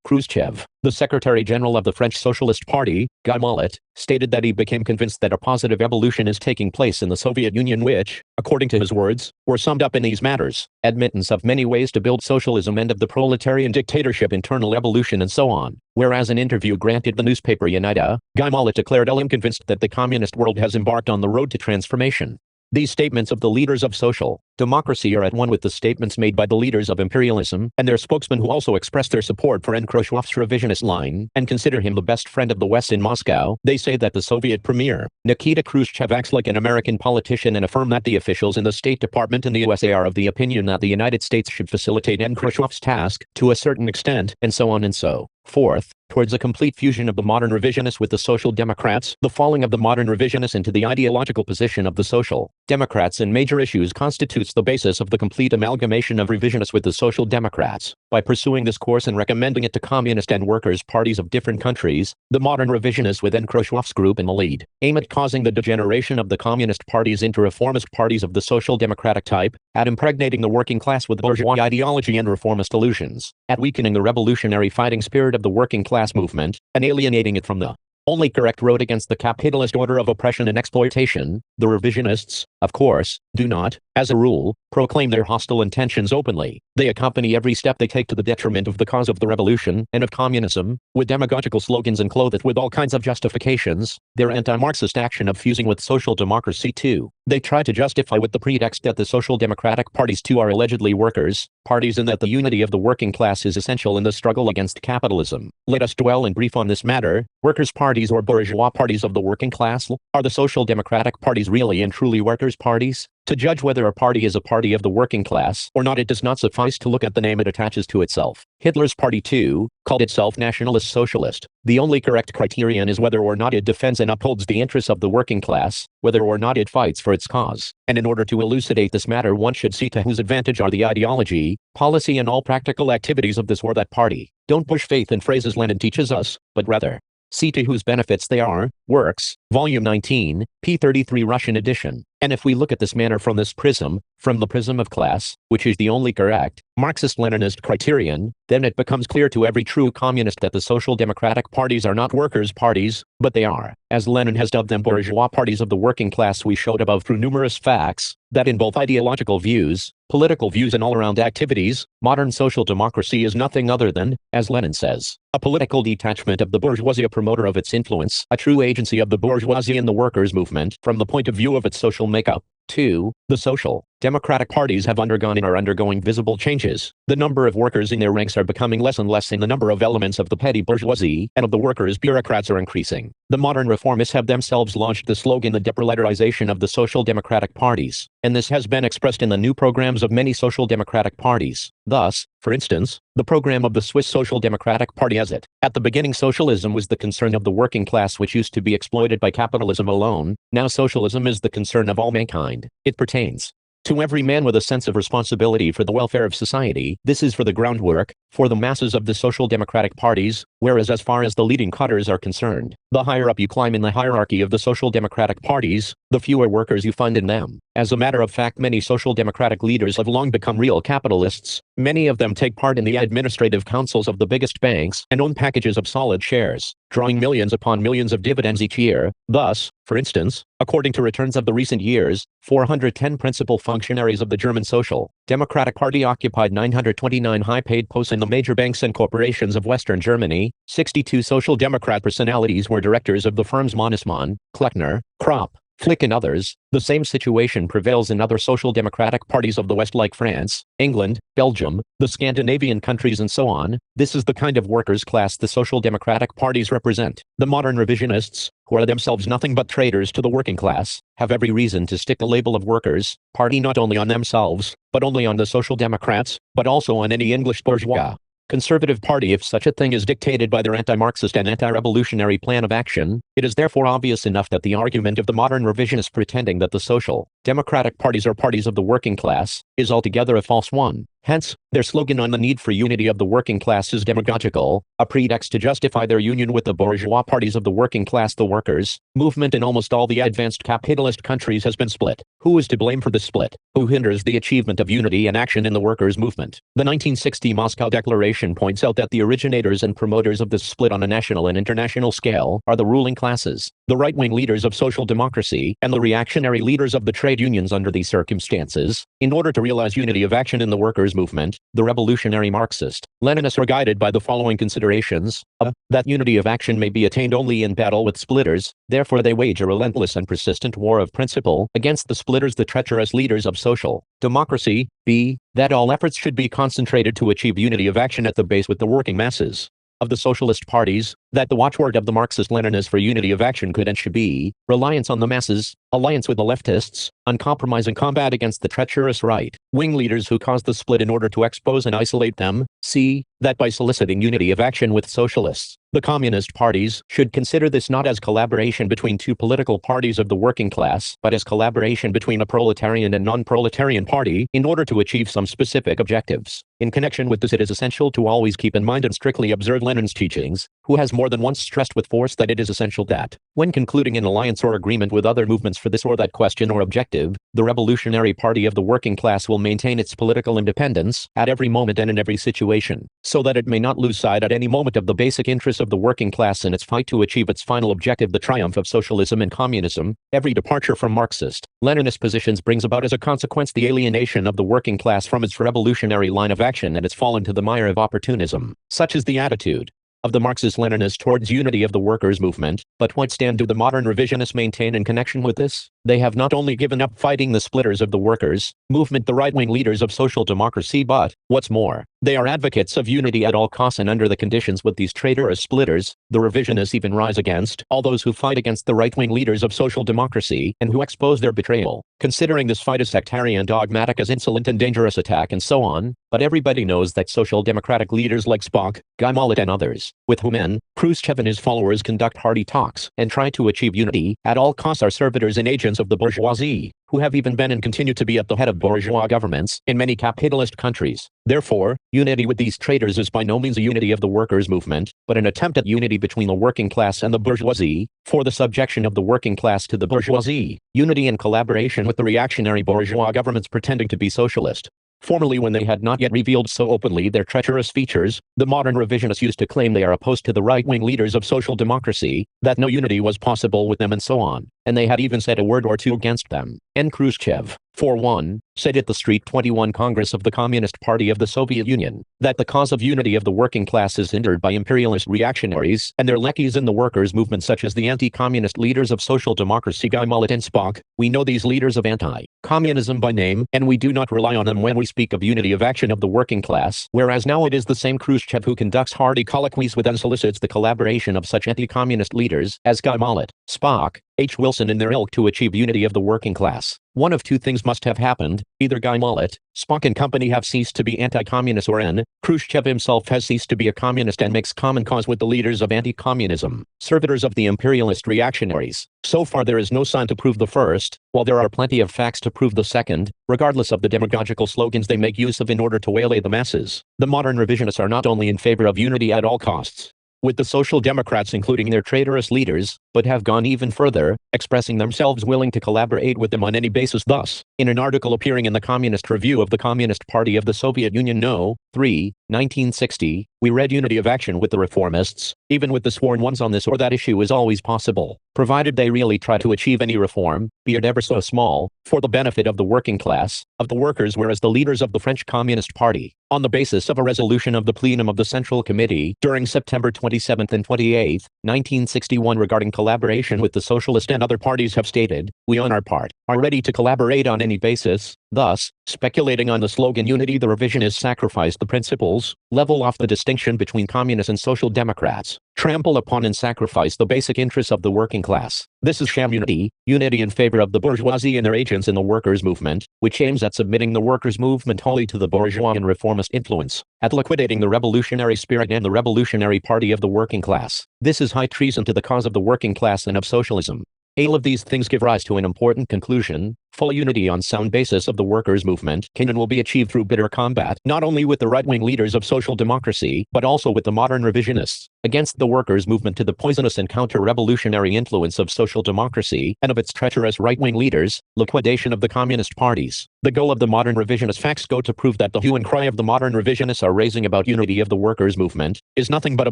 Khrushchev, the Secretary General of the French Socialist Party, Guy Mollet, stated that he became convinced that a positive evolution is taking place in the Soviet Union which, according to his words, were summed up in these matters: admittance of many ways to build socialism and of the proletarian dictatorship, internal evolution and so on. Whereas in interview granted the newspaper Unida, Guy Mollet declared, "I am convinced that the communist world has embarked on the road to transformation. These statements of the leaders of social democracy are at one with the statements made by the leaders of imperialism and their spokesmen, who also express their support for Khrushchev's revisionist line and consider him the best friend of the West in Moscow. They say that the Soviet premier, Nikita Khrushchev, acts like an American politician and affirm that the officials in the State Department in the USA are of the opinion that the United States should facilitate Khrushchev's task to a certain extent, and so on and so forth, towards a complete fusion of the modern revisionists with the Social Democrats. The falling of the modern revisionists into the ideological position of the Social Democrats in major issues constitutes the basis of the complete amalgamation of revisionists with the Social Democrats. By pursuing this course and recommending it to communist and workers' parties of different countries, the modern revisionists within Khrushchev's group in the lead aim at causing the degeneration of the communist parties into reformist parties of the social democratic type, at impregnating the working class with bourgeois ideology and reformist illusions, at weakening the revolutionary fighting spirit of the working class movement, and alienating it from the only correct road against the capitalist order of oppression and exploitation. The revisionists, of course, do not, as a rule, proclaim their hostile intentions openly. They accompany every step they take to the detriment of the cause of the revolution and of communism, with demagogical slogans and clothe it with all kinds of justifications, their anti-Marxist action of fusing with social democracy too. They try to justify with the pretext that the social democratic parties too are allegedly workers' parties and that the unity of the working class is essential in the struggle against capitalism. Let us dwell in brief on this matter. Workers' parties or bourgeois parties of the working class? Are the social democratic parties really and truly workers' parties? To judge whether a party is a party of the working class or not, it does not suffice to look at the name it attaches to itself. Hitler's party too called itself Nationalist Socialist. The only correct criterion is whether or not it defends and upholds the interests of the working class, whether or not it fights for its cause. And in order to elucidate this matter, one should see to whose advantage are the ideology, policy and all practical activities of this or that party. Don't push faith in phrases Lenin teaches us, but rather see to whose benefits they are. Works, Volume 19, p. 33, Russian edition. And if we look at this matter from this prism, from the prism of class, which is the only correct Marxist-Leninist criterion, then it becomes clear to every true communist that the social democratic parties are not workers' parties, but they are, as Lenin has dubbed them, bourgeois parties of the working class. We showed above through numerous facts that in both ideological views, political views and all-around activities, modern social democracy is nothing other than, as Lenin says, a political detachment of the bourgeoisie, a promoter of its influence, a true agency of the bourgeoisie in the workers' movement from the point of view of its social makeup. 2. The social democratic parties have undergone and are undergoing visible changes. The number of workers in their ranks are becoming less and less, and the number of elements of the petty bourgeoisie and of the workers' bureaucrats are increasing. The modern reformists have themselves launched the slogan, the deproletarization of the social democratic parties, and this has been expressed in the new programs of many social democratic parties. Thus, for instance, the program of the Swiss Social Democratic Party has it: at the beginning socialism was the concern of the working class, which used to be exploited by capitalism alone. Now socialism is the concern of all mankind. It pertains to every man with a sense of responsibility for the welfare of society. This is for the groundwork, for the masses of the social democratic parties, whereas as far as the leading cadres are concerned, the higher up you climb in the hierarchy of the social democratic parties, the fewer workers you find in them. As a matter of fact, many social democratic leaders have long become real capitalists. Many of them take part in the administrative councils of the biggest banks and own packages of solid shares, drawing millions upon millions of dividends each year. Thus, for instance, according to returns of the recent years, 410 principal functionaries of the German Social Democratic Party occupied 929 high-paid posts in the major banks and corporations of Western Germany. 62 Social Democrat personalities were directors of the firms Mannesmann, Kleckner, Kropp, Flick and others. The same situation prevails in other social democratic parties of the West like France, England, Belgium, the Scandinavian countries and so on. This is the kind of workers' class the social democratic parties represent. The modern revisionists, who are themselves nothing but traitors to the working class, have every reason to stick the label of workers' party not only on themselves, but only on the social democrats, but also on any English bourgeois conservative party if such a thing is dictated by their anti-Marxist and anti-revolutionary plan of action. It is therefore obvious enough that the argument of the modern revisionists pretending that the social democratic parties are parties of the working class is altogether a false one. Hence, their slogan on the need for unity of the working class is demagogical, a pretext to justify their union with the bourgeois parties of the working class. The workers' movement in almost all the advanced capitalist countries has been split. Who is to blame for this split? Who hinders the achievement of unity and action in the workers' movement? The 1960 Moscow Declaration points out that the originators and promoters of this split on a national and international scale are the ruling classes, the right-wing leaders of social democracy, and the reactionary leaders of the trade unions. Under these circumstances, in order to realize unity of action in the workers' workers' movement, the revolutionary Marxist Leninists are guided by the following considerations: that unity of action may be attained only in battle with splitters, therefore they wage a relentless and persistent war of principle against the splitters, the treacherous leaders of social democracy. B. That all efforts should be concentrated to achieve unity of action at the base with the working masses of the socialist parties, that the watchword of the Marxist-Leninists for unity of action could and should be reliance on the masses, alliance with the leftists, uncompromising combat against the treacherous right-wing leaders who caused the split in order to expose and isolate them. C. That by soliciting unity of action with socialists, the communist parties should consider this not as collaboration between two political parties of the working class, but as collaboration between a proletarian and non-proletarian party in order to achieve some specific objectives. In connection with this, it is essential to always keep in mind and strictly observe Lenin's teachings, who has more than once stressed with force that it is essential that, when concluding an alliance or agreement with other movements for this or that question or objective, the revolutionary party of the working class will maintain its political independence at every moment and in every situation, so that it may not lose sight at any moment of the basic interests of the working class in its fight to achieve its final objective, the triumph of socialism and communism. Every departure from Marxist-Leninist positions brings about as a consequence the alienation of the working class from its revolutionary line of action and its fall into the mire of opportunism. Such is the attitude of the Marxist-Leninists towards unity of the workers' movement. But what stand do the modern revisionists maintain in connection with this? They have not only given up fighting the splitters of the workers' movement, the right-wing leaders of social democracy, but, what's more, they are advocates of unity at all costs, and under the conditions with these traitorous splitters, the revisionists even rise against all those who fight against the right-wing leaders of social democracy and who expose their betrayal, considering this fight as sectarian, dogmatic, as insolent and dangerous attack, and so on. But everybody knows that social democratic leaders like Spock, Guy Mollet and others, with whom N. Khrushchev and his followers conduct hearty talks and try to achieve unity at all costs, are servitors and agents of the bourgeoisie, who have even been and continue to be at the head of bourgeois governments in many capitalist countries. Therefore, unity with these traitors is by no means a unity of the workers' movement, but an attempt at unity between the working class and the bourgeoisie, for the subjection of the working class to the bourgeoisie, unity and collaboration with the reactionary bourgeois governments pretending to be socialist. Formerly, when they had not yet revealed so openly their treacherous features, the modern revisionists used to claim they are opposed to the right-wing leaders of social democracy, that no unity was possible with them, and so on, and they had even said a word or two against them. N. Khrushchev, for one, said at the Street 21 Congress of the Communist Party of the Soviet Union, that the cause of unity of the working class is hindered by imperialist reactionaries and their lackeys in the workers' movement, such as the anti-communist leaders of social democracy, Guy Mollet and Spock. We know these leaders of anti-communism by name, and we do not rely on them when we speak of unity of action of the working class, whereas now it is the same Khrushchev who conducts hearty colloquies with and solicits the collaboration of such anti-communist leaders as Guy Mollet, Spock, H. Wilson and their ilk to achieve unity of the working class. One of two things must have happened: either Guy Mollet, Spock and company have ceased to be anti-communist, or N. Khrushchev himself has ceased to be a communist and makes common cause with the leaders of anti-communism, servitors of the imperialist reactionaries. So far there is no sign to prove the first, while there are plenty of facts to prove the second, regardless of the demagogical slogans they make use of in order to waylay the masses. The modern revisionists are not only in favor of unity at all costs with the social democrats, including their traitorous leaders, but have gone even further, expressing themselves willing to collaborate with them on any basis. Thus, in an article appearing in the Communist Review of the Communist Party of the Soviet Union No. 3, 1960, we read: unity of action with the reformists, even with the sworn ones on this or that issue, is always possible, provided they really try to achieve any reform, be it ever so small, for the benefit of the working class, of the workers. Whereas the leaders of the French Communist Party, on the basis of a resolution of the plenum of the Central Committee during September 27 and 28, 1961, regarding collaboration with the socialist and other parties, have stated, we on our part are ready to collaborate on any basis. Thus, speculating on the slogan unity, the revisionists sacrifice the principles, level off the distinction between communists and social democrats, trample upon and sacrifice the basic interests of the working class. This is sham unity, unity in favor of the bourgeoisie and their agents in the workers' movement, which aims at submitting the workers' movement wholly to the bourgeois and reformist influence, at liquidating the revolutionary spirit and the revolutionary party of the working class. This is high treason to the cause of the working class and of socialism. All of these things give rise to an important conclusion: full unity on sound basis of the workers' movement can and will be achieved through bitter combat, not only with the right-wing leaders of social democracy, but also with the modern revisionists, against the workers' movement, to the poisonous and counter-revolutionary influence of social democracy and of its treacherous right-wing leaders, liquidation of the communist parties. The goal of the modern revisionist facts go to prove that the hue and cry of the modern revisionists are raising about unity of the workers' movement is nothing but a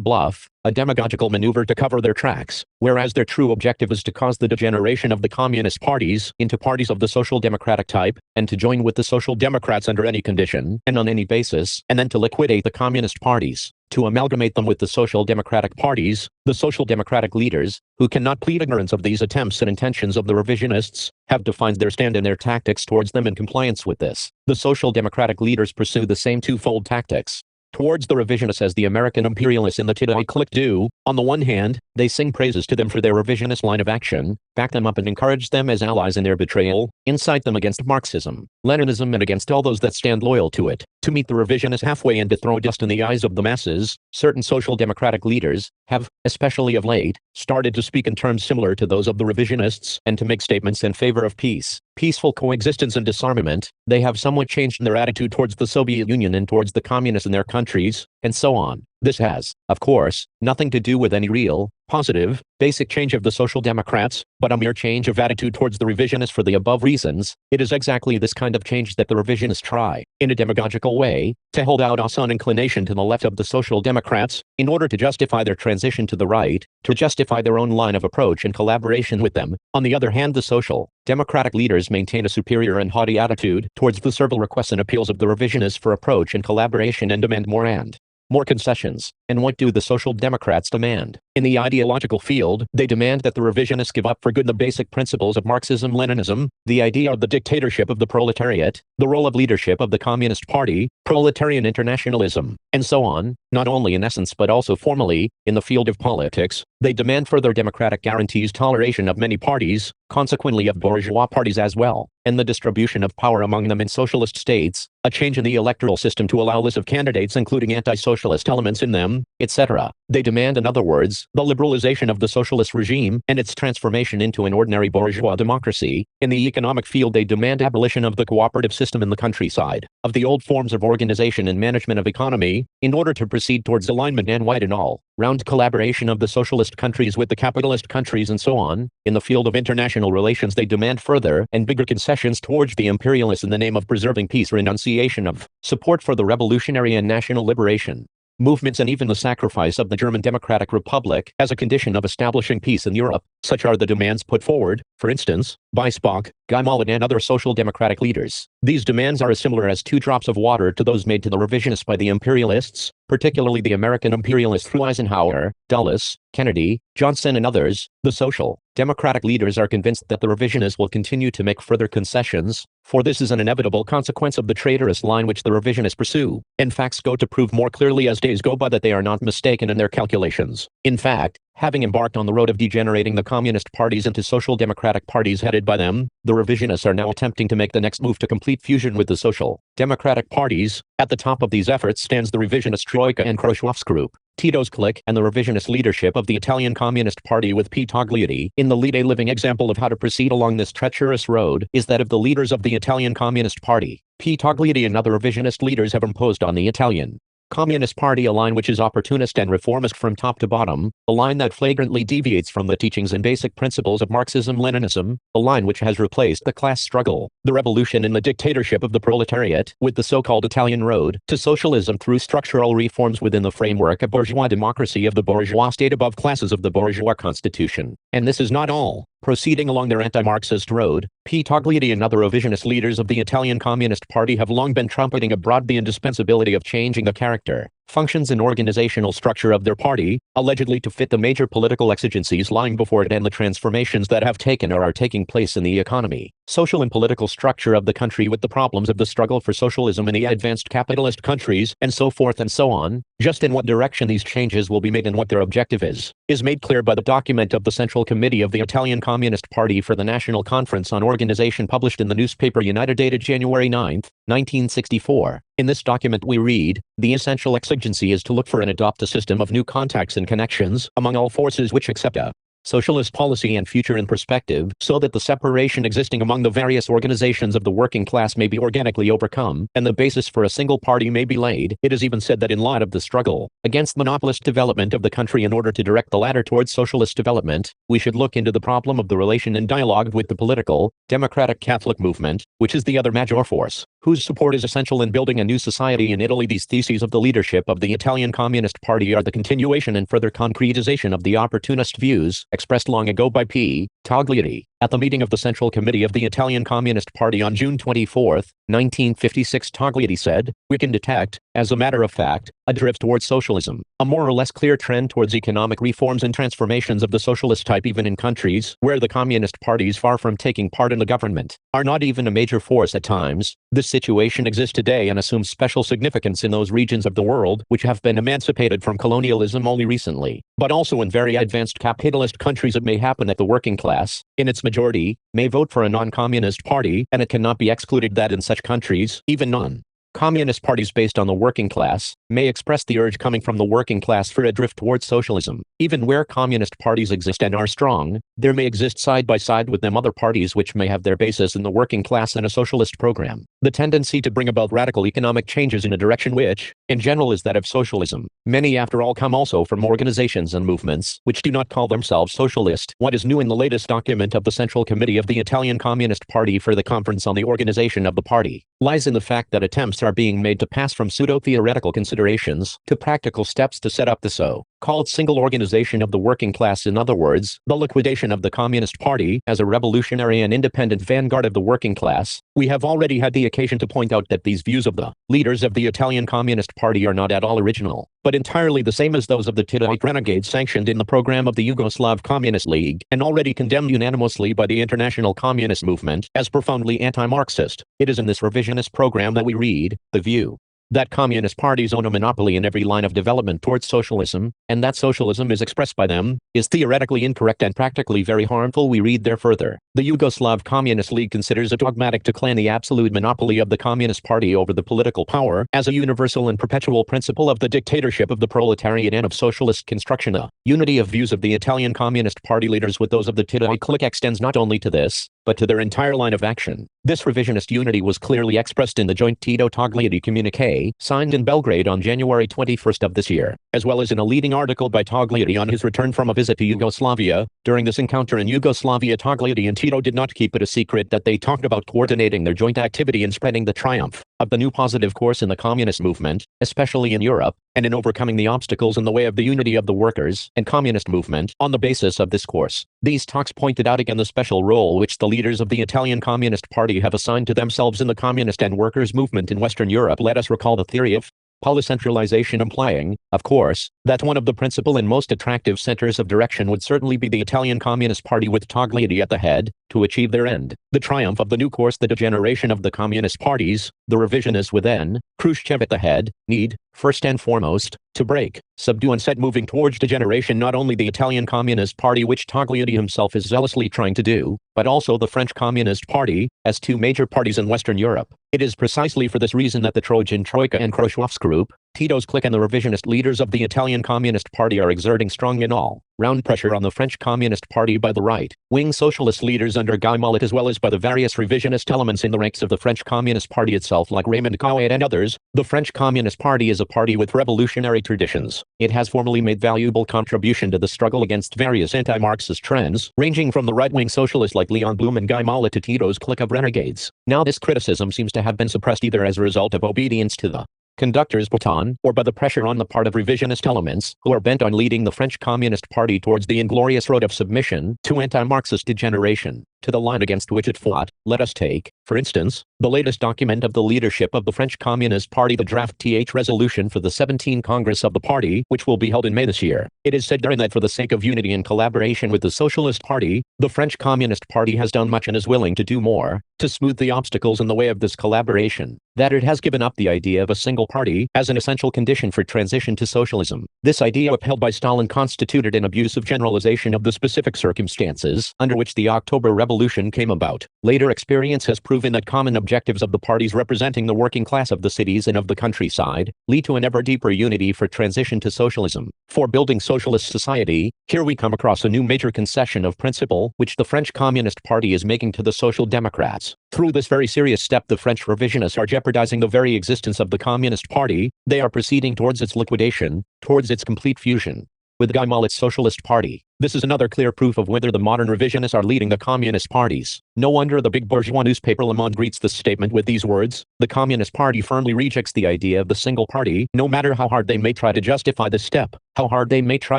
bluff, a demagogical maneuver to cover their tracks, whereas their true objective is to cause the degeneration of the communist parties into parties of the social democratic type, and to join with the social democrats under any condition and on any basis, and then to liquidate the communist parties, to amalgamate them with the social democratic parties. The social democratic leaders, who cannot plead ignorance of these attempts and intentions of the revisionists, have defined their stand and their tactics towards them in compliance with this. The social democratic leaders pursue the same twofold tactics towards the revisionists as the American imperialists in the Today clique do. On the one hand, they sing praises to them for their revisionist line of action, back them up and encourage them as allies in their betrayal, incite them against Marxism, Leninism and against all those that stand loyal to it. To meet the revisionists halfway and to throw dust in the eyes of the masses, certain social democratic leaders have, especially of late, started to speak in terms similar to those of the revisionists and to make statements in favor of peace, peaceful coexistence and disarmament. They have somewhat changed in their attitude towards the Soviet Union and towards the communists in their countries, and so on. This has, of course, nothing to do with any real, positive, basic change of the social democrats, but a mere change of attitude towards the revisionists for the above reasons. It is exactly this kind of change that the revisionists try, in a demagogical way, to hold out us on inclination to the left of the social democrats, in order to justify their transition to the right, to justify their own line of approach and collaboration with them. On the other hand, the social democratic leaders maintain a superior and haughty attitude towards the servile requests and appeals of the revisionists for approach and collaboration and demand more concessions. And what do the social democrats demand? In the ideological field, they demand that the revisionists give up for good the basic principles of Marxism-Leninism, the idea of the dictatorship of the proletariat, the role of leadership of the Communist Party, proletarian internationalism, and so on. Not only in essence but also formally, in the field of politics, they demand further democratic guarantees, toleration of many parties, consequently of bourgeois parties as well, and the distribution of power among them in socialist states, a change in the electoral system to allow lists of candidates including anti-socialist elements in them, etc. They demand, in other words, the liberalization of the socialist regime and its transformation into an ordinary bourgeois democracy. In the economic field, they demand abolition of the cooperative system in the countryside, of the old forms of organization and management of economy, in order to proceed towards alignment and wide and all-round collaboration of the socialist countries with the capitalist countries and so on. In the field of international relations, they demand further and bigger concessions towards the imperialists in the name of preserving peace, renunciation of support for the revolutionary and national liberation movements, and even the sacrifice of the German Democratic Republic as a condition of establishing peace in Europe. Such are the demands put forward, for instance, by Spock, Guy Mollet and other social democratic leaders. These demands are as similar as 2 drops of water to those made to the revisionists by the imperialists, particularly the American imperialists through Eisenhower, Dulles, Kennedy, Johnson and others. The social democratic leaders are convinced that the revisionists will continue to make further concessions, for this is an inevitable consequence of the traitorous line which the revisionists pursue, and facts go to prove more clearly as days go by that they are not mistaken in their calculations. In fact, having embarked on the road of degenerating the communist parties into social democratic parties headed by them, the revisionists are now attempting to make the next move to complete fusion with the social democratic parties. At the top of these efforts stands the revisionist Troika and Khrushchev's group, Tito's clique, and the revisionist leadership of the Italian Communist Party with P. Togliatti in the lead. A living example of how to proceed along this treacherous road is that of the leaders of the Italian Communist Party. P. Togliatti and other revisionist leaders have imposed on the Italian Communist Party a line which is opportunist and reformist from top to bottom, a line that flagrantly deviates from the teachings and basic principles of Marxism-Leninism, a line which has replaced the class struggle, the revolution and the dictatorship of the proletariat with the so-called Italian road to socialism through structural reforms within the framework of bourgeois democracy, of the bourgeois state above classes, of the bourgeois constitution. And this is not all. Proceeding along their anti-Marxist road, P. Togliatti and other revisionist leaders of the Italian Communist Party have long been trumpeting abroad the indispensability of changing the character, functions and organizational structure of their party, allegedly to fit the major political exigencies lying before it and the transformations that have taken or are taking place in the economy, social and political structure of the country, with the problems of the struggle for socialism in the advanced capitalist countries, and so forth and so on. Just in what direction these changes will be made and what their objective is made clear by the document of the Central Committee of the Italian Communist Party for the National Conference on Organization, published in the newspaper United, dated January 9, 1964. In this document we read, "The essential exigency is to look for and adopt a system of new contacts and connections among all forces which accept a socialist policy and future in perspective, so that the separation existing among the various organizations of the working class may be organically overcome, and the basis for a single party may be laid." It is even said that in light of the struggle against monopolist development of the country, in order to direct the latter towards socialist development, we should look into the problem of the relation and dialogue with the political, democratic Catholic movement, which is the other major force, whose support is essential in building a new society in Italy. These theses of the leadership of the Italian Communist Party are the continuation and further concretization of the opportunist views expressed long ago by P. Togliatti at the meeting of the Central Committee of the Italian Communist Party on June 24, 1956. Togliatti said, "We can detect, as a matter of fact, a drift towards socialism, a more or less clear trend towards economic reforms and transformations of the socialist type even in countries where the communist parties, far from taking part in the government, are not even a major force at times. This situation exists today and assumes special significance in those regions of the world which have been emancipated from colonialism only recently, but also in very advanced capitalist countries. It may happen that the working class, in its majority, may vote for a non-communist party, and it cannot be excluded that in such countries, even non-communist parties based on the working class, may express the urge coming from the working class for a drift towards socialism. Even where communist parties exist and are strong, there may exist side by side with them other parties which may have their basis in the working class and a socialist program. The tendency to bring about radical economic changes in a direction which, in general, is that of socialism. Many, after all, come also from organizations and movements which do not call themselves socialist. What is new in the latest document of the Central Committee of the Italian Communist Party for the Conference on the Organization of the Party lies in the fact that attempts are being made to pass from pseudo-theoretical considerations to practical steps to set up the so-called single organization of the working class. In other words, the liquidation of the Communist Party as a revolutionary and independent vanguard of the working class. We have already had the occasion to point out that these views of the leaders of the Italian Communist Party are not at all original, but entirely the same as those of the Titoite renegades sanctioned in the program of the Yugoslav Communist League and already condemned unanimously by the international communist movement as profoundly anti-Marxist. It is in this revisionist program that we read the view that communist parties own a monopoly in every line of development towards socialism, and that socialism is expressed by them, is theoretically incorrect and practically very harmful. We read there further, the Yugoslav Communist League considers it dogmatic to claim the absolute monopoly of the Communist Party over the political power as a universal and perpetual principle of the dictatorship of the proletariat and of socialist construction. The unity of views of the Italian Communist Party leaders with those of the Titoite clique extends not only to this, but to their entire line of action. This revisionist unity was clearly expressed in the joint Tito-Togliatti communique, signed in Belgrade on January 21 of this year, as well as in a leading article by Togliatti on his return from a visit to Yugoslavia. During this encounter in Yugoslavia, Togliatti and Tito did not keep it a secret that they talked about coordinating their joint activity in spreading the triumph of the new positive course in the communist movement, especially in Europe, and in overcoming the obstacles in the way of the unity of the workers and communist movement on the basis of this course. These talks pointed out again the special role which the leaders of the Italian Communist Party have assigned to themselves in the communist and workers' movement in Western Europe. Let us recall the theory of polycentralization, implying, of course, that one of the principal and most attractive centers of direction would certainly be the Italian Communist Party with Togliatti at the head, to achieve their end, the triumph of the new course, the degeneration of the communist parties. The revisionists with N. Khrushchev at the head, need, first and foremost, to break, subdue and set moving towards degeneration not only the Italian Communist Party, which Togliatti himself is zealously trying to do, but also the French Communist Party, as two major parties in Western Europe. It is precisely for this reason that the Trojan Troika and Khrushchev's group, Tito's clique and the revisionist leaders of the Italian Communist Party are exerting strong and all-round pressure on the French Communist Party by the right-wing socialist leaders under Guy Mollet, as well as by the various revisionist elements in the ranks of the French Communist Party itself like Raymond Quenet and others. The French Communist Party is a party with revolutionary traditions. It has formally made valuable contribution to the struggle against various anti-Marxist trends, ranging from the right-wing socialists like Leon Blum and Guy Mollet to Tito's clique of renegades. Now this criticism seems to have been suppressed either as a result of obedience to the conductor's baton, or by the pressure on the part of revisionist elements, who are bent on leading the French Communist Party towards the inglorious road of submission to anti-Marxist degeneration, to the line against which it fought. Let us take, for instance, the latest document of the leadership of the French Communist Party, the draft resolution for the 17th Congress of the party, which will be held in May this year. It is said therein that for the sake of unity and collaboration with the Socialist Party, the French Communist Party has done much and is willing to do more, to smooth the obstacles in the way of this collaboration, that it has given up the idea of a single party as an essential condition for transition to socialism. This idea, upheld by Stalin, constituted an abusive generalization of the specific circumstances under which the October Revolution came about. Later experience has proven that common objectives of the parties representing the working class of the cities and of the countryside lead to an ever deeper unity for transition to socialism. For building socialist society, here we come across a new major concession of principle which the French Communist Party is making to the Social Democrats. Through this very serious step, the French revisionists are jeopardizing the very existence of the Communist Party. They are proceeding towards its liquidation, towards its complete fusion with Guy Mollet's Socialist Party. This is another clear proof of whether the modern revisionists are leading the communist parties. No wonder the big bourgeois newspaper Le Monde greets this statement with these words: "The Communist Party firmly rejects the idea of the single party, no matter how hard they may try to justify this step, how hard they may try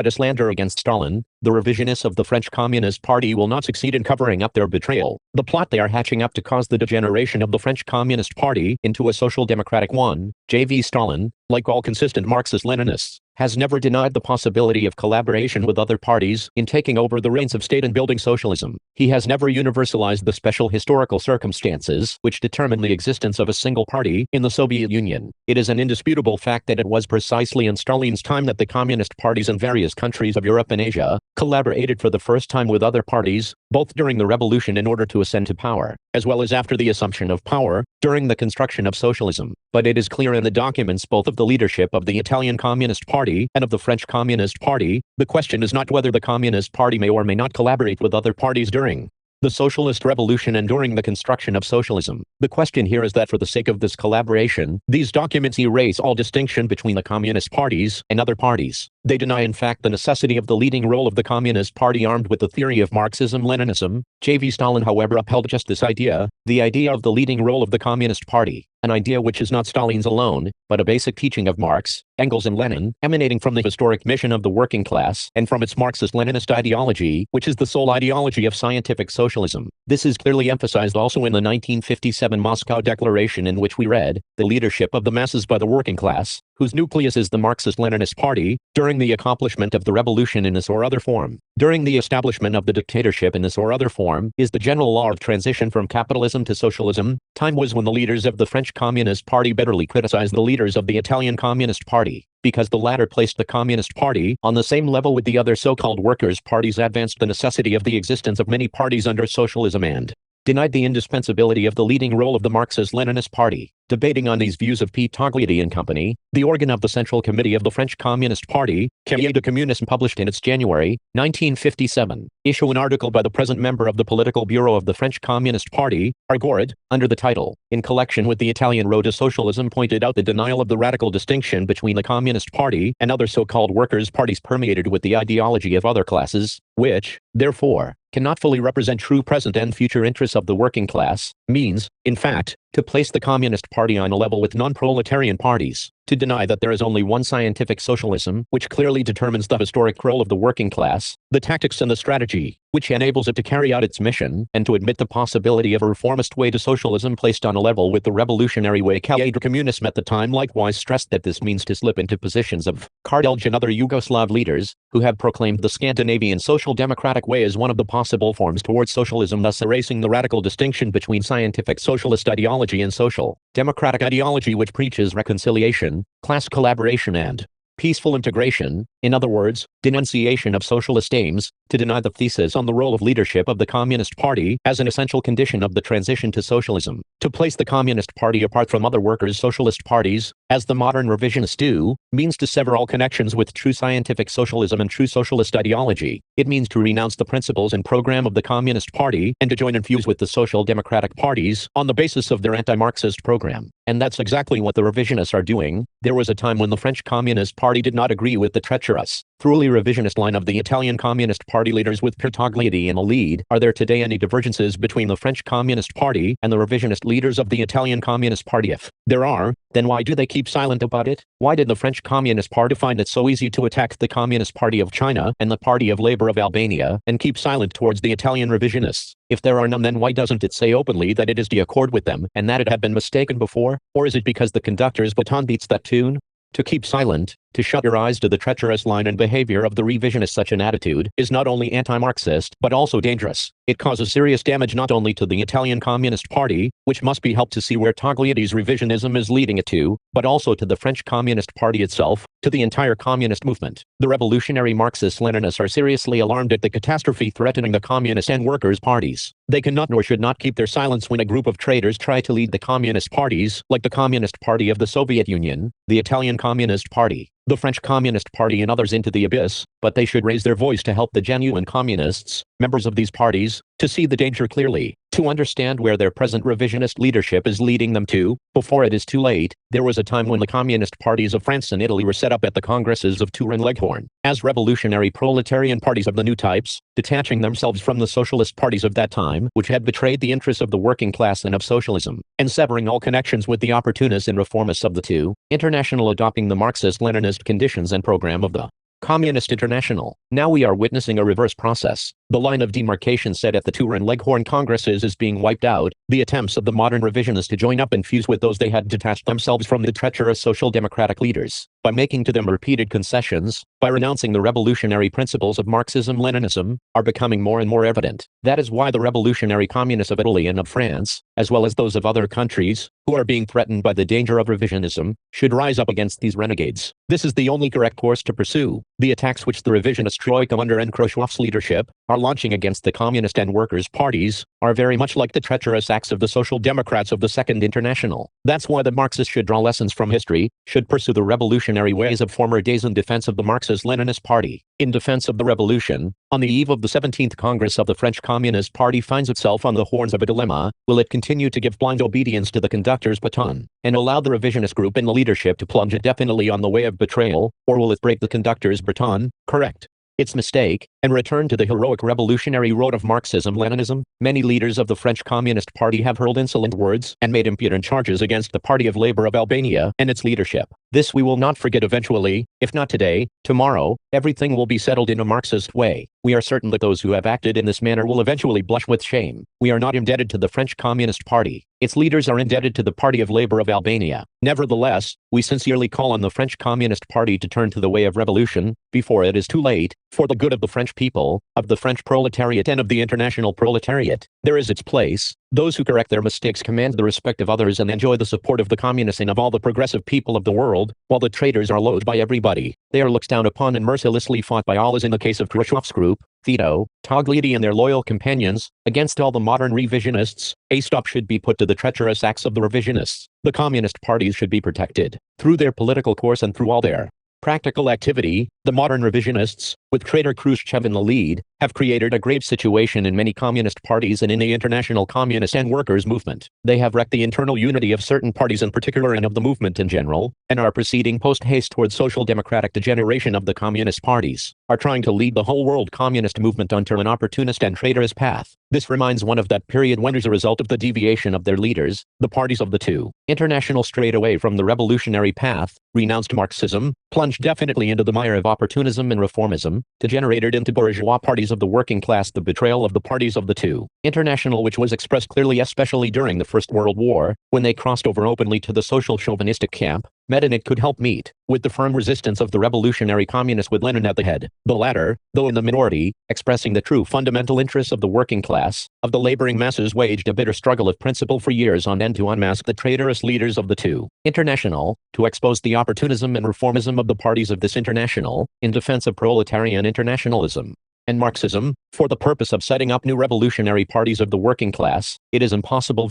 to slander against Stalin. The revisionists of the French Communist Party will not succeed in covering up their betrayal. The plot they are hatching up to cause the degeneration of the French Communist Party into a social democratic one. J.V. Stalin, like all consistent Marxist-Leninists, has never denied the possibility of collaboration with other parties in taking over the reins of state and building socialism. He has never universalized the special historical circumstances which determine the existence of a single party in the Soviet Union. It is an indisputable fact that it was precisely in Stalin's time that the communist parties in various countries of Europe and Asia collaborated for the first time with other parties, both during the revolution in order to ascend to power, as well as after the assumption of power, during the construction of socialism. But it is clear in the documents both of the leadership of the Italian Communist Party and of the French Communist Party, the question is not whether the Communist Party may or may not collaborate with other parties during the socialist revolution and during the construction of socialism. The question here is that for the sake of this collaboration, these documents erase all distinction between the communist parties and other parties. They deny in fact the necessity of the leading role of the Communist Party armed with the theory of Marxism-Leninism. J.V. Stalin however upheld just this idea, the idea of the leading role of the Communist Party, an idea which is not Stalin's alone, but a basic teaching of Marx, Engels and Lenin, emanating from the historic mission of the working class and from its Marxist-Leninist ideology, which is the sole ideology of scientific socialism. This is clearly emphasized also in the 1957 Moscow Declaration, in which we read, "The leadership of the masses by the working class, whose nucleus is the Marxist-Leninist Party, during the accomplishment of the revolution in this or other form, during the establishment of the dictatorship in this or other form, is the general law of transition from capitalism to socialism." Time was when the leaders of the French Communist Party bitterly criticized the leaders of the Italian Communist Party, because the latter placed the Communist Party on the same level with the other so-called workers' parties, advanced the necessity of the existence of many parties under socialism, and denied the indispensability of the leading role of the Marxist-Leninist Party. Debating on these views of P. Togliatti and Company, the organ of the Central Committee of the French Communist Party, Cahiers de Communisme, published in its January 1957 issue an article by the present member of the Political Bureau of the French Communist Party, Argorid, under the title, "In Collection with the Italian Road to Socialism," pointed out the denial of the radical distinction between the Communist Party and other so-called workers' parties permeated with the ideology of other classes, which, therefore, cannot fully represent true present and future interests of the working class, means, in fact, to place the Communist Party on a level with non-proletarian parties, to deny that there is only one scientific socialism, which clearly determines the historic role of the working class, the tactics and the strategy, which enables it to carry out its mission, and to admit the possibility of a reformist way to socialism placed on a level with the revolutionary way. Cahiers de Communisme at the time likewise stressed that this means to slip into positions of Kardelj and other Yugoslav leaders, who have proclaimed the Scandinavian social democratic way as one of the possible forms towards socialism, thus erasing the radical distinction between scientific socialist ideology and social democratic ideology, which preaches reconciliation, class collaboration and peaceful integration, in other words, denunciation of socialist aims, to deny the thesis on the role of leadership of the Communist Party as an essential condition of the transition to socialism, to place the Communist Party apart from other workers' socialist parties, as the modern revisionists do, means to sever all connections with true scientific socialism and true socialist ideology. It means to renounce the principles and program of the Communist Party and to join and fuse with the social democratic parties on the basis of their anti-Marxist program. And that's exactly what the revisionists are doing. There was a time when the French Communist Party did not agree with the treacherous, thoroughly revisionist line of the Italian Communist Party leaders with Togliatti in the lead. Are there today any divergences between the French Communist Party and the revisionist leaders of the Italian Communist Party? If there are, then why do they keep silent about it? Why did the French Communist Party find it so easy to attack the Communist Party of China and the Party of Labour of Albania and keep silent towards the Italian revisionists? If there are none, then why doesn't it say openly that it is de accord with them and that it had been mistaken before? Or is it because the conductor's baton beats that tune? To keep silent, to shut your eyes to the treacherous line and behavior of the revisionists, such an attitude is not only anti-Marxist but also dangerous. It causes serious damage not only to the Italian Communist Party, which must be helped to see where Togliatti's revisionism is leading it to, but also to the French Communist Party itself, to the entire communist movement. The revolutionary Marxist-Leninists are seriously alarmed at the catastrophe threatening the communist and workers' parties. They cannot nor should not keep their silence when a group of traitors try to lead the communist parties, like the Communist Party of the Soviet Union, the Italian Communist Party, the French Communist Party and others, into the abyss, but they should raise their voice to help the genuine communists, members of these parties, to see the danger clearly, to understand where their present revisionist leadership is leading them to, before it is too late. There was a time when the communist parties of France and Italy were set up at the congresses of Tours and Leghorn, as revolutionary proletarian parties of the new types, detaching themselves from the socialist parties of that time, which had betrayed the interests of the working class and of socialism, and severing all connections with the opportunists and reformists of the two, International, adopting the Marxist-Leninist conditions and program of the Communist International. Now we are witnessing a reverse process. The line of demarcation set at the Tours and Leghorn congresses is being wiped out. The attempts of the modern revisionists to join up and fuse with those they had detached themselves from the treacherous social democratic leaders, by making to them repeated concessions, by renouncing the revolutionary principles of Marxism-Leninism, are becoming more and more evident. That is why the revolutionary communists of Italy and of France, as well as those of other countries, who are being threatened by the danger of revisionism, should rise up against these renegades. This is the only correct course to pursue. The attacks which the revisionist troika under Khrushchev's leadership are launching against the Communist and Workers' parties are very much like the treacherous acts of the Social Democrats of the Second International. That's why the Marxists should draw lessons from history, should pursue the revolutionary ways of former days in defense of the Marxist-Leninist Party. In defense of the revolution, on the eve of the 17th Congress of the French Communist Party finds itself on the horns of a dilemma. Will it continue to give blind obedience to the conductor's baton, and allow the revisionist group in the leadership to plunge definitely on the way of betrayal, or will it break the conductor's baton, correct its mistake, and return to the heroic revolutionary road of Marxism-Leninism? Many leaders of the French Communist Party have hurled insolent words and made impudent charges against the Party of Labor of Albania and its leadership. This we will not forget eventually. If not today, tomorrow, everything will be settled in a Marxist way. We are certain that those who have acted in this manner will eventually blush with shame. We are not indebted to the French Communist Party. Its leaders are indebted to the Party of Labor of Albania. Nevertheless, we sincerely call on the French Communist Party to turn to the way of revolution, before it is too late, for the good of the French people, of the French proletariat and of the international proletariat. There is its place. Those who correct their mistakes command the respect of others and enjoy the support of the communists and of all the progressive people of the world, while the traitors are loathed by everybody. They are looked down upon and mercilessly fought by all, as in the case of Khrushchev's group, Tito, Togliatti and their loyal companions. Against all the modern revisionists, a stop should be put to the treacherous acts of the revisionists. The communist parties should be protected. Through their political course and through all their practical activity, the modern revisionists, with traitor Khrushchev in the lead, have created a grave situation in many communist parties and in the international communist and workers' movement. They have wrecked the internal unity of certain parties in particular and of the movement in general, and are proceeding post-haste towards social democratic degeneration of the communist parties, are trying to lead the whole world communist movement onto an opportunist and traitorous path. This reminds one of that period when, as a result of the deviation of their leaders, the parties of the two international strayed away from the revolutionary path, renounced Marxism, plunged definitely into the mire of opportunism and reformism, degenerated into bourgeois parties of the working class. The betrayal of the parties of the two international, which was expressed clearly especially during the First World War, when they crossed over openly to the social chauvinistic camp, met and it could help meet with the firm resistance of the revolutionary communists with Lenin at the head. The latter, though in the minority, expressing the true fundamental interests of the working class, of the laboring masses, waged a bitter struggle of principle for years on end to unmask the traitorous leaders of the two international, to expose the opportunism and reformism of the parties of this international, in defense of proletarian internationalism and Marxism, for the purpose of setting up new revolutionary parties of the working class. It is impossible,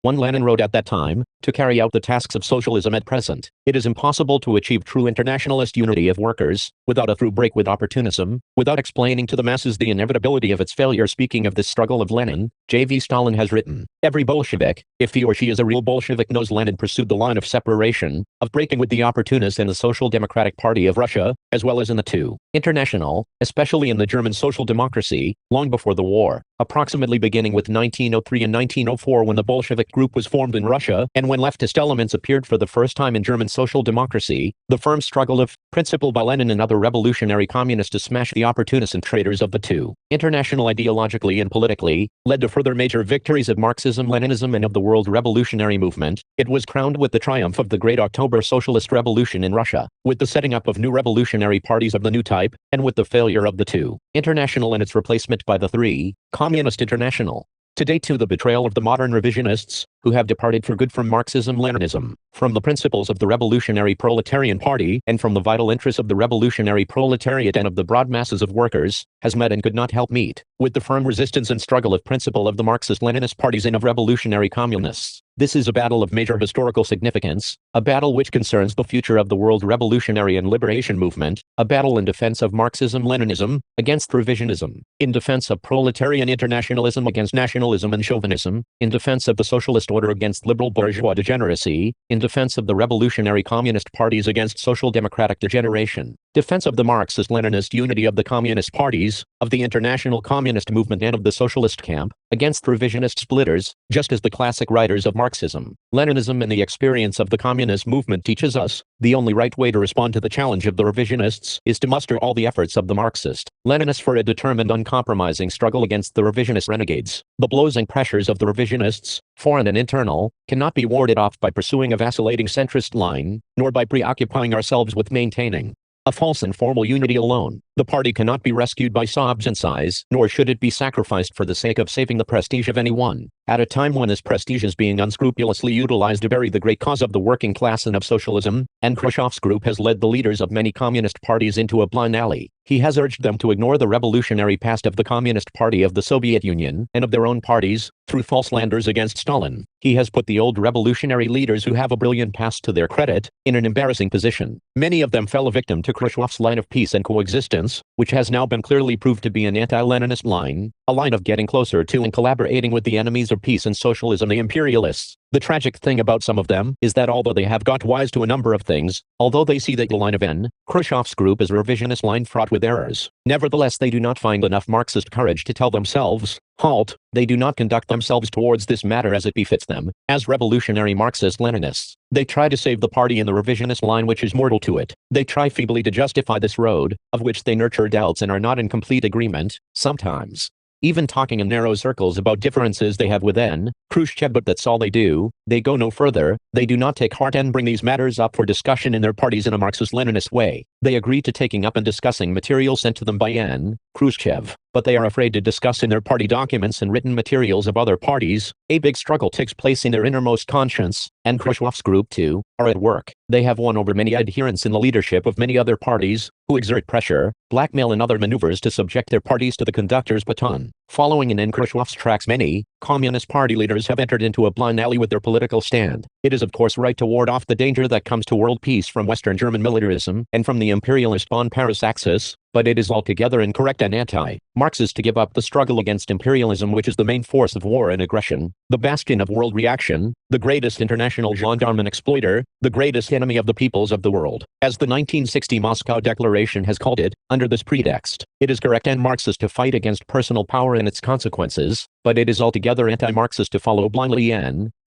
one Lenin wrote at that time, to carry out the tasks of socialism at present. It is impossible to achieve true internationalist unity of workers, without a through break with opportunism, without explaining to the masses the inevitability of its failure. Speaking of this struggle of Lenin, J.V. Stalin has written, "Every Bolshevik, if he or she is a real Bolshevik, knows Lenin pursued the line of separation, of breaking with the opportunists in the Social Democratic Party of Russia, as well as in the two international, especially in the German social democracy, long before the war, approximately beginning with 1903 and 1904, when the Bolshevik group was formed in Russia, and when leftist elements appeared for the first time in German social democracy. The firm struggle of principle by Lenin and other revolutionary communists to smash the opportunists and traitors of the two international ideologically and politically, led to further major victories of Marxism-Leninism and of the world revolutionary movement. It was crowned with the triumph of the Great October Socialist Revolution in Russia, with the setting up of new revolutionary parties of the new type, and with the failure of the two international and its replacement by the three Communist International. To date, to the betrayal of the modern revisionists, who have departed for good from Marxism-Leninism, from the principles of the Revolutionary Proletarian Party, and from the vital interests of the revolutionary proletariat and of the broad masses of workers, has met and could not help meet, with the firm resistance and struggle of principle of the Marxist-Leninist parties and of revolutionary communists. This is a battle of major historical significance, a battle which concerns the future of the world revolutionary and liberation movement, a battle in defense of Marxism-Leninism, against revisionism, in defense of proletarian internationalism against nationalism and chauvinism, in defense of the socialist order against liberal bourgeois degeneracy, in defense of the revolutionary communist parties against social democratic degeneration, defense of the Marxist-Leninist unity of the communist parties, of the international communist movement and of the socialist camp, against revisionist splitters, just as the classic writers of Marxism, Leninism and the experience of the communist movement teaches us, the only right way to respond to the challenge of the revisionists is to muster all the efforts of the Marxist-Leninists for a determined uncompromising struggle against the revisionist renegades. The blows and pressures of the revisionists, foreign and internal, cannot be warded off by pursuing a vacillating centrist line, nor by preoccupying ourselves with maintaining a false and formal unity alone. The party cannot be rescued by sobs and sighs, nor should it be sacrificed for the sake of saving the prestige of anyone, at a time when this prestige is being unscrupulously utilized to bury the great cause of the working class and of socialism, and Khrushchev's group has led the leaders of many communist parties into a blind alley. He has urged them to ignore the revolutionary past of the Communist Party of the Soviet Union and of their own parties, through false slanders against Stalin. He has put the old revolutionary leaders who have a brilliant past to their credit, in an embarrassing position. Many of them fell a victim to Khrushchev's line of peace and coexistence, which has now been clearly proved to be an anti-Leninist line, a line of getting closer to and collaborating with the enemies of peace and socialism, the imperialists. The tragic thing about some of them is that although they have got wise to a number of things, although they see that the line of Khrushchev's group is a revisionist line fraught with errors, nevertheless they do not find enough Marxist courage to tell themselves, halt. They do not conduct themselves towards this matter as it befits them, as revolutionary Marxist-Leninists. They try to save the party in the revisionist line which is mortal to it. They try feebly to justify this road, of which they nurture doubts and are not in complete agreement, sometimes even talking in narrow circles about differences they have with Khrushchev, but that's all they do. They go no further. They do not take heart and bring these matters up for discussion in their parties in a Marxist-Leninist way. They agree to taking up and discussing material sent to them by Khrushchev, but they are afraid to discuss in their party documents and written materials of other parties. A big struggle takes place in their innermost conscience, and Khrushchev's group too are at work. They have won over many adherents in the leadership of many other parties, who exert pressure, blackmail and other maneuvers to subject their parties to the conductor's baton. Following in Khrushchev's tracks, many Communist Party leaders have entered into a blind alley with their political stand. It is of course right to ward off the danger that comes to world peace from Western German militarism and from the imperialist Bonn-Paris axis, but it is altogether incorrect and anti-Marxist to give up the struggle against imperialism, which is the main force of war and aggression, the bastion of world reaction, the greatest international gendarme and exploiter, the greatest enemy of the peoples of the world, as the 1960 Moscow Declaration has called it. Under this pretext, it is correct and Marxist to fight against personal power and its consequences, but it is altogether anti-Marxist to follow blindly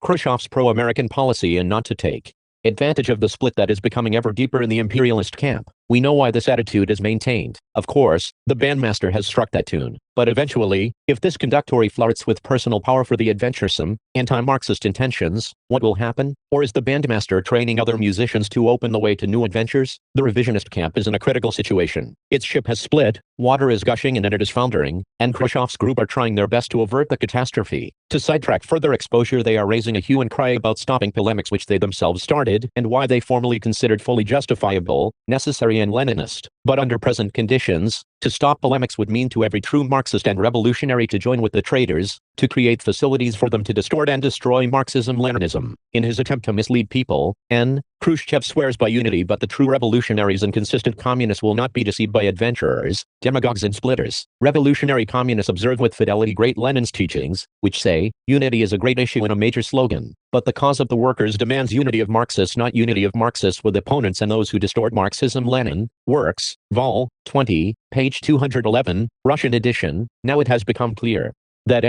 Khrushchev's pro-American policy and not to take advantage of the split that is becoming ever deeper in the imperialist camp. We know why this attitude is maintained. Of course, the bandmaster has struck that tune. But eventually, if this conductor flirts with personal power for the adventuresome, anti-Marxist intentions, what will happen? Or is the bandmaster training other musicians to open the way to new adventures? The revisionist camp is in a critical situation. Its ship has split, water is gushing and it is foundering, and Khrushchev's group are trying their best to avert the catastrophe. To sidetrack further exposure, they are raising a hue and cry about stopping polemics which they themselves started, and why they formerly considered fully justifiable, necessary and Leninist. But under present conditions, to stop polemics would mean to every true Marxist and revolutionary to join with the traitors, to create facilities for them to distort and destroy Marxism-Leninism. In his attempt to mislead people, Khrushchev swears by unity, but the true revolutionaries and consistent communists will not be deceived by adventurers, demagogues and splitters. Revolutionary communists observe with fidelity great Lenin's teachings, which say, unity is a great issue and a major slogan. But the cause of the workers demands unity of Marxists, not unity of Marxists with opponents and those who distort Marxism-Lenin. Works, Vol. 20, page 211, Russian edition. Now it has become clear that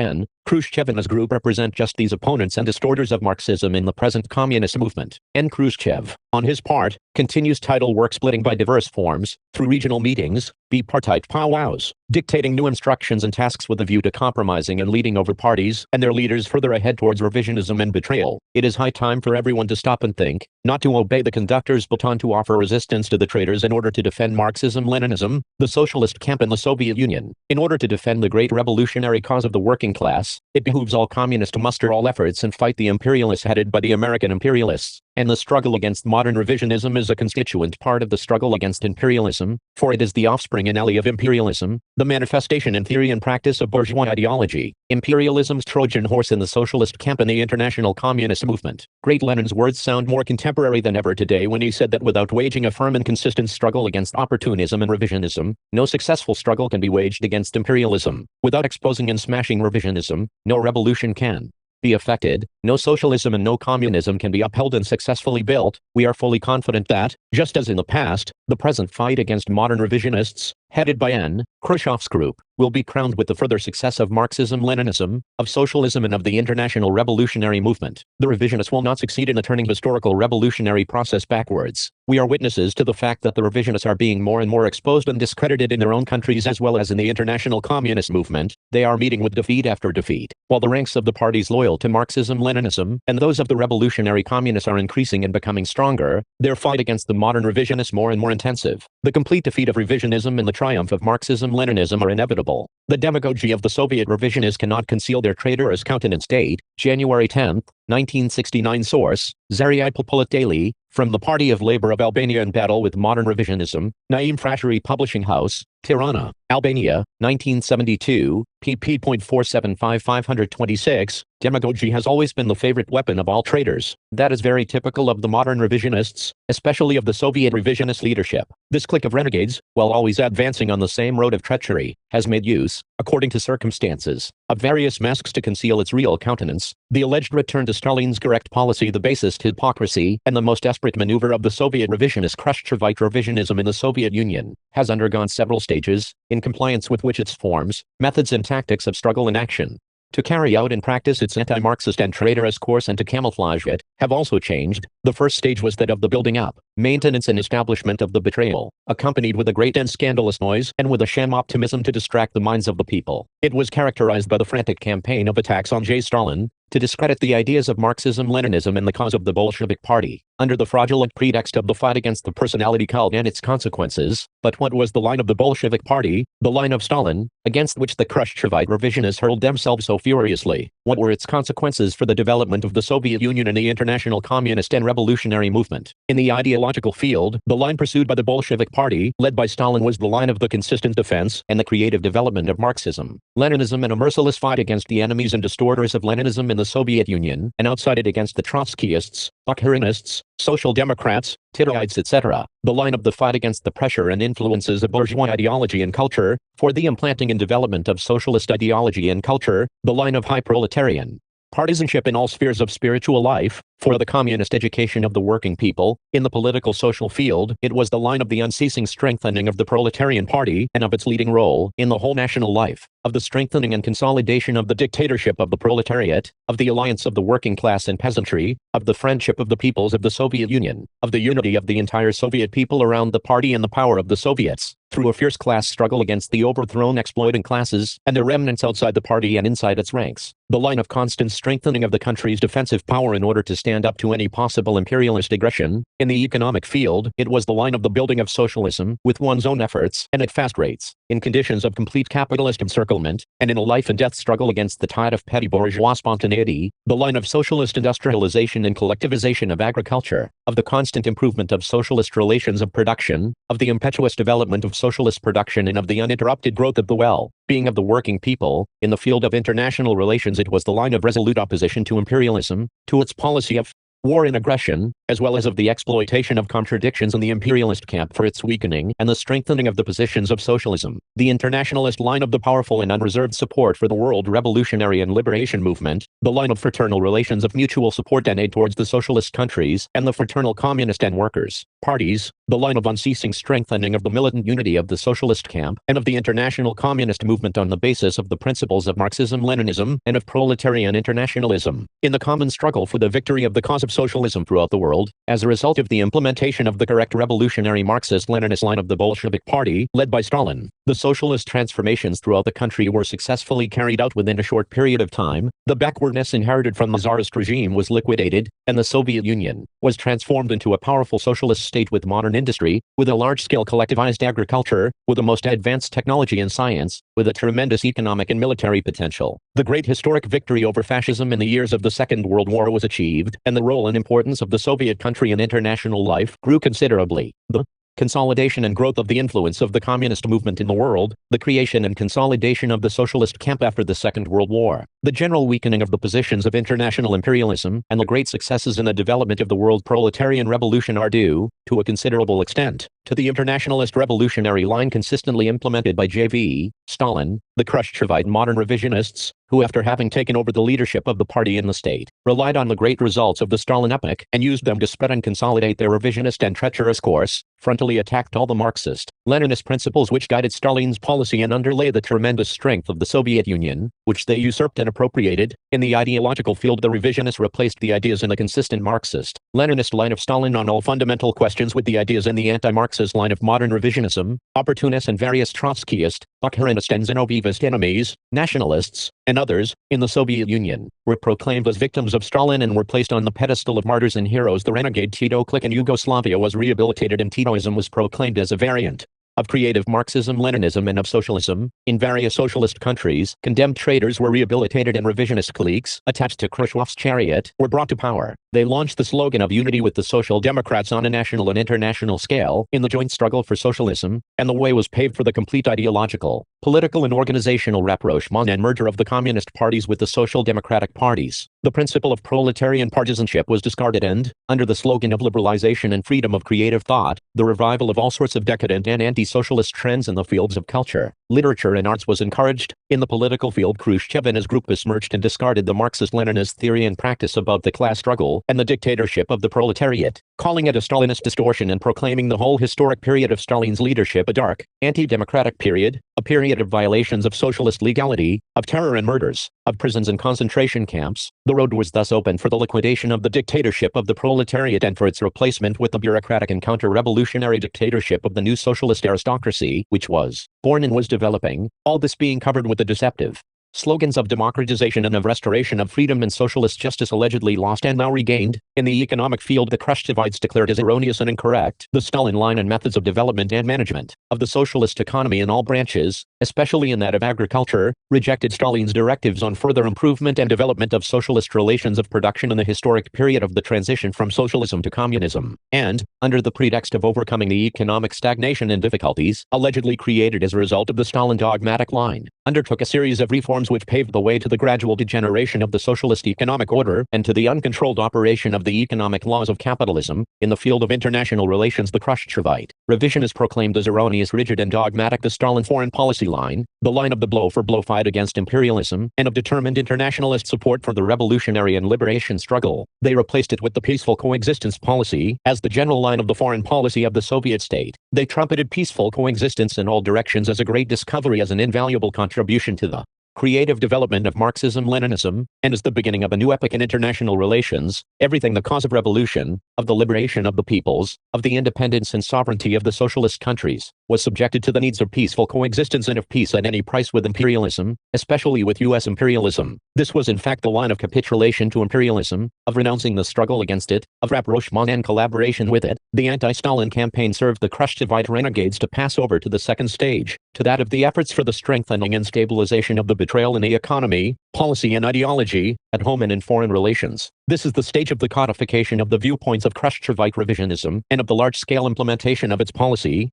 Khrushchev and his group represent just these opponents and distorters of Marxism in the present communist movement. Khrushchev, on his part, continues title work splitting by diverse forms, through regional meetings, bipartite powwows, dictating new instructions and tasks with a view to compromising and leading over parties and their leaders further ahead towards revisionism and betrayal. It is high time for everyone to stop and think, not to obey the conductor's baton, to offer resistance to the traitors in order to defend Marxism-Leninism, the socialist camp in the Soviet Union. In order to defend the great revolutionary cause of the working class, it behooves all communists to muster all efforts and fight the imperialists headed by the American imperialists. And the struggle against modern revisionism is a constituent part of the struggle against imperialism, for it is the offspring and ally of imperialism, the manifestation in theory and practice of bourgeois ideology, imperialism's Trojan horse in the socialist camp and the international communist movement. Great Lenin's words sound more contemporary than ever today when he said that without waging a firm and consistent struggle against opportunism and revisionism, no successful struggle can be waged against imperialism. Without exposing and smashing revisionism, no revolution can be effected, no socialism and no communism can be upheld and successfully built. We are fully confident that, just as in the past, the present fight against modern revisionists, headed by N. Khrushchev's group, will be crowned with the further success of Marxism-Leninism, of socialism and of the international revolutionary movement. The revisionists will not succeed in turning historical revolutionary process backwards. We are witnesses to the fact that the revisionists are being more and more exposed and discredited in their own countries as well as in the international communist movement. They are meeting with defeat after defeat, while the ranks of the parties loyal to Marxism-Leninism and those of the revolutionary communists are increasing and becoming stronger, their fight against the modern revisionists more and more intensive. The complete defeat of revisionism and the triumph of Marxism-Leninism are inevitable. The demagogy of the Soviet revisionists cannot conceal their traitorous countenance. Date, January 10, 1969. Source, Zaria Popolit Daily, from the Party of Labor of Albania in Battle with Modern Revisionism, Naim Frasheri Publishing House, Tirana, Albania, 1972, pp.475 526. Demagogy has always been the favorite weapon of all traitors. That is very typical of the modern revisionists, especially of the Soviet revisionist leadership. This clique of renegades, while always advancing on the same road of treachery, has made use, according to circumstances, of various masks to conceal its real countenance. The alleged return to Stalin's correct policy, the basest hypocrisy, and the most desperate maneuver of the Soviet revisionist Khrushchevite revisionism in the Soviet Union, has undergone several stages, in compliance with which its forms, methods and tactics of struggle and action, to carry out in practice its anti-Marxist and traitorous course and to camouflage it, have also changed. The first stage was that of the building up, maintenance and establishment of the betrayal, accompanied with a great and scandalous noise and with a sham optimism to distract the minds of the people. It was characterized by the frantic campaign of attacks on J. Stalin, to discredit the ideas of Marxism-Leninism and the cause of the Bolshevik Party, under the fraudulent pretext of the fight against the personality cult and its consequences. But what was the line of the Bolshevik Party, the line of Stalin, against which the Khrushchevite revisionists hurled themselves so furiously? What were its consequences for the development of the Soviet Union and the international communist and revolutionary movement? In the ideological field, the line pursued by the Bolshevik Party, led by Stalin, was the line of the consistent defense and the creative development of Marxism, Leninism, and a merciless fight against the enemies and distorters of Leninism in the Soviet Union, and outside it against the Trotskyists, Bukharinists, Social Democrats, Titoites, etc. The line of the fight against the pressure and influences of bourgeois ideology and culture, for the implanting and development of socialist ideology and culture, the line of high proletarian partisanship in all spheres of spiritual life, for the communist education of the working people. In the political social field, it was the line of the unceasing strengthening of the proletarian party and of its leading role in the whole national life, of the strengthening and consolidation of the dictatorship of the proletariat, of the alliance of the working class and peasantry, of the friendship of the peoples of the Soviet Union, of the unity of the entire Soviet people around the party and the power of the Soviets, through a fierce class struggle against the overthrown exploiting classes and their remnants outside the party and inside its ranks. The line of constant strengthening of the country's defensive power in order to stand up to any possible imperialist aggression. In the economic field, it was the line of the building of socialism with one's own efforts and at fast rates, in conditions of complete capitalist encirclement, and in a life and death struggle against the tide of petty bourgeois spontaneity. The line of socialist industrialization and collectivization of agriculture, of the constant improvement of socialist relations of production, of the impetuous development of socialist production, and of the uninterrupted growth of the well-being of the working people. In the field of international relations, it was the line of resolute opposition to imperialism, to its policy of war and aggression, as well as of the exploitation of contradictions in the imperialist camp for its weakening and the strengthening of the positions of socialism. The internationalist line of the powerful and unreserved support for the world revolutionary and liberation movement, the line of fraternal relations of mutual support and aid towards the socialist countries and the fraternal communist and workers' parties, the line of unceasing strengthening of the militant unity of the socialist camp and of the international communist movement on the basis of the principles of Marxism-Leninism and of proletarian internationalism, in the common struggle for the victory of the cause of socialism throughout the world. world, as a result of the implementation of the correct revolutionary Marxist-Leninist line of the Bolshevik Party, led by Stalin. The socialist transformations throughout the country were successfully carried out within a short period of time, the backwardness inherited from the Tsarist regime was liquidated, and the Soviet Union was transformed into a powerful socialist state with modern industry, with a large-scale collectivized agriculture, with the most advanced technology and science, with a tremendous economic and military potential. The great historic victory over fascism in the years of the Second World War was achieved, and the role and importance of the Soviet country in international life grew considerably. The consolidation and growth of the influence of the communist movement in the world, the creation and consolidation of the socialist camp after the Second World War, the general weakening of the positions of international imperialism, and the great successes in the development of the world proletarian revolution are due, to a considerable extent, to the internationalist revolutionary line consistently implemented by J.V. Stalin, the Khrushchevite modern revisionists, who after having taken over the leadership of the party in the state, relied on the great results of the Stalin epoch and used them to spread and consolidate their revisionist and treacherous course, frontally attacked all the Marxist-Leninist principles which guided Stalin's policy and underlay the tremendous strength of the Soviet Union, which they usurped and appropriated. In the ideological field, the revisionists replaced the ideas in the consistent Marxist-Leninist line of Stalin on all fundamental questions with the ideas in the anti-Marxist line of modern revisionism. Opportunists and various Trotskyist, Bukharinist and Zinoviyevist enemies, nationalists, and others, in the Soviet Union, were proclaimed as victims of Stalin and were placed on the pedestal of martyrs and heroes. The renegade Tito clique in Yugoslavia was rehabilitated and Titoism was proclaimed as a variant of creative Marxism-Leninism and of socialism. In various socialist countries, condemned traitors were rehabilitated and revisionist cliques, attached to Khrushchev's chariot, were brought to power. They launched the slogan of unity with the Social Democrats on a national and international scale in the joint struggle for socialism, and the way was paved for the complete ideological, political and organizational rapprochement and merger of the communist parties with the social democratic parties. The principle of proletarian partisanship was discarded and, under the slogan of liberalization and freedom of creative thought, the revival of all sorts of decadent and anti-socialist trends in the fields of culture, literature and arts was encouraged. In the political field, Khrushchev and his group besmirched and discarded the Marxist-Leninist theory and practice above the class struggle and the dictatorship of the proletariat, calling it a Stalinist distortion and proclaiming the whole historic period of Stalin's leadership a dark, anti-democratic period, a period of violations of socialist legality, of terror and murders, of prisons and concentration camps. The road was thus open for the liquidation of the dictatorship of the proletariat and for its replacement with the bureaucratic and counter-revolutionary dictatorship of the new socialist aristocracy, which was born and was developing, all this being covered with the deceptive slogans of democratization and of restoration of freedom and socialist justice allegedly lost and now regained. In the economic field, the Khrushchevites declared as erroneous and incorrect the Stalin line and methods of development and management of the socialist economy in all branches, especially in that of agriculture, rejected Stalin's directives on further improvement and development of socialist relations of production in the historic period of the transition from socialism to communism, and, under the pretext of overcoming the economic stagnation and difficulties allegedly created as a result of the Stalin dogmatic line, undertook a series of reforms which paved the way to the gradual degeneration of the socialist economic order and to the uncontrolled operation of the economic laws of capitalism. In the field of international relations, the Khrushchevite revision is proclaimed as erroneous, rigid and dogmatic. The Stalin foreign policy line, the line of the blow-for-blow fight against imperialism and of determined internationalist support for the revolutionary and liberation struggle. They replaced it with the peaceful coexistence policy as the general line of the foreign policy of the Soviet state. They trumpeted peaceful coexistence in all directions as a great discovery, as an invaluable contribution to the creative development of Marxism-Leninism, and as the beginning of a new epoch in international relations. Everything the cause of revolution, of the liberation of the peoples, of the independence and sovereignty of the socialist countries, was subjected to the needs of peaceful coexistence and of peace at any price with imperialism, especially with U.S. imperialism. This was in fact the line of capitulation to imperialism, of renouncing the struggle against it, of rapprochement and collaboration with it. The anti-Stalin campaign served the Khrushchevite renegades to pass over to the second stage, to that of the efforts for the strengthening and stabilization of the betrayal in the economy, policy and ideology, at home and in foreign relations. This is the stage of the codification of the viewpoints of Khrushchevite revisionism and of the large-scale implementation of its policy.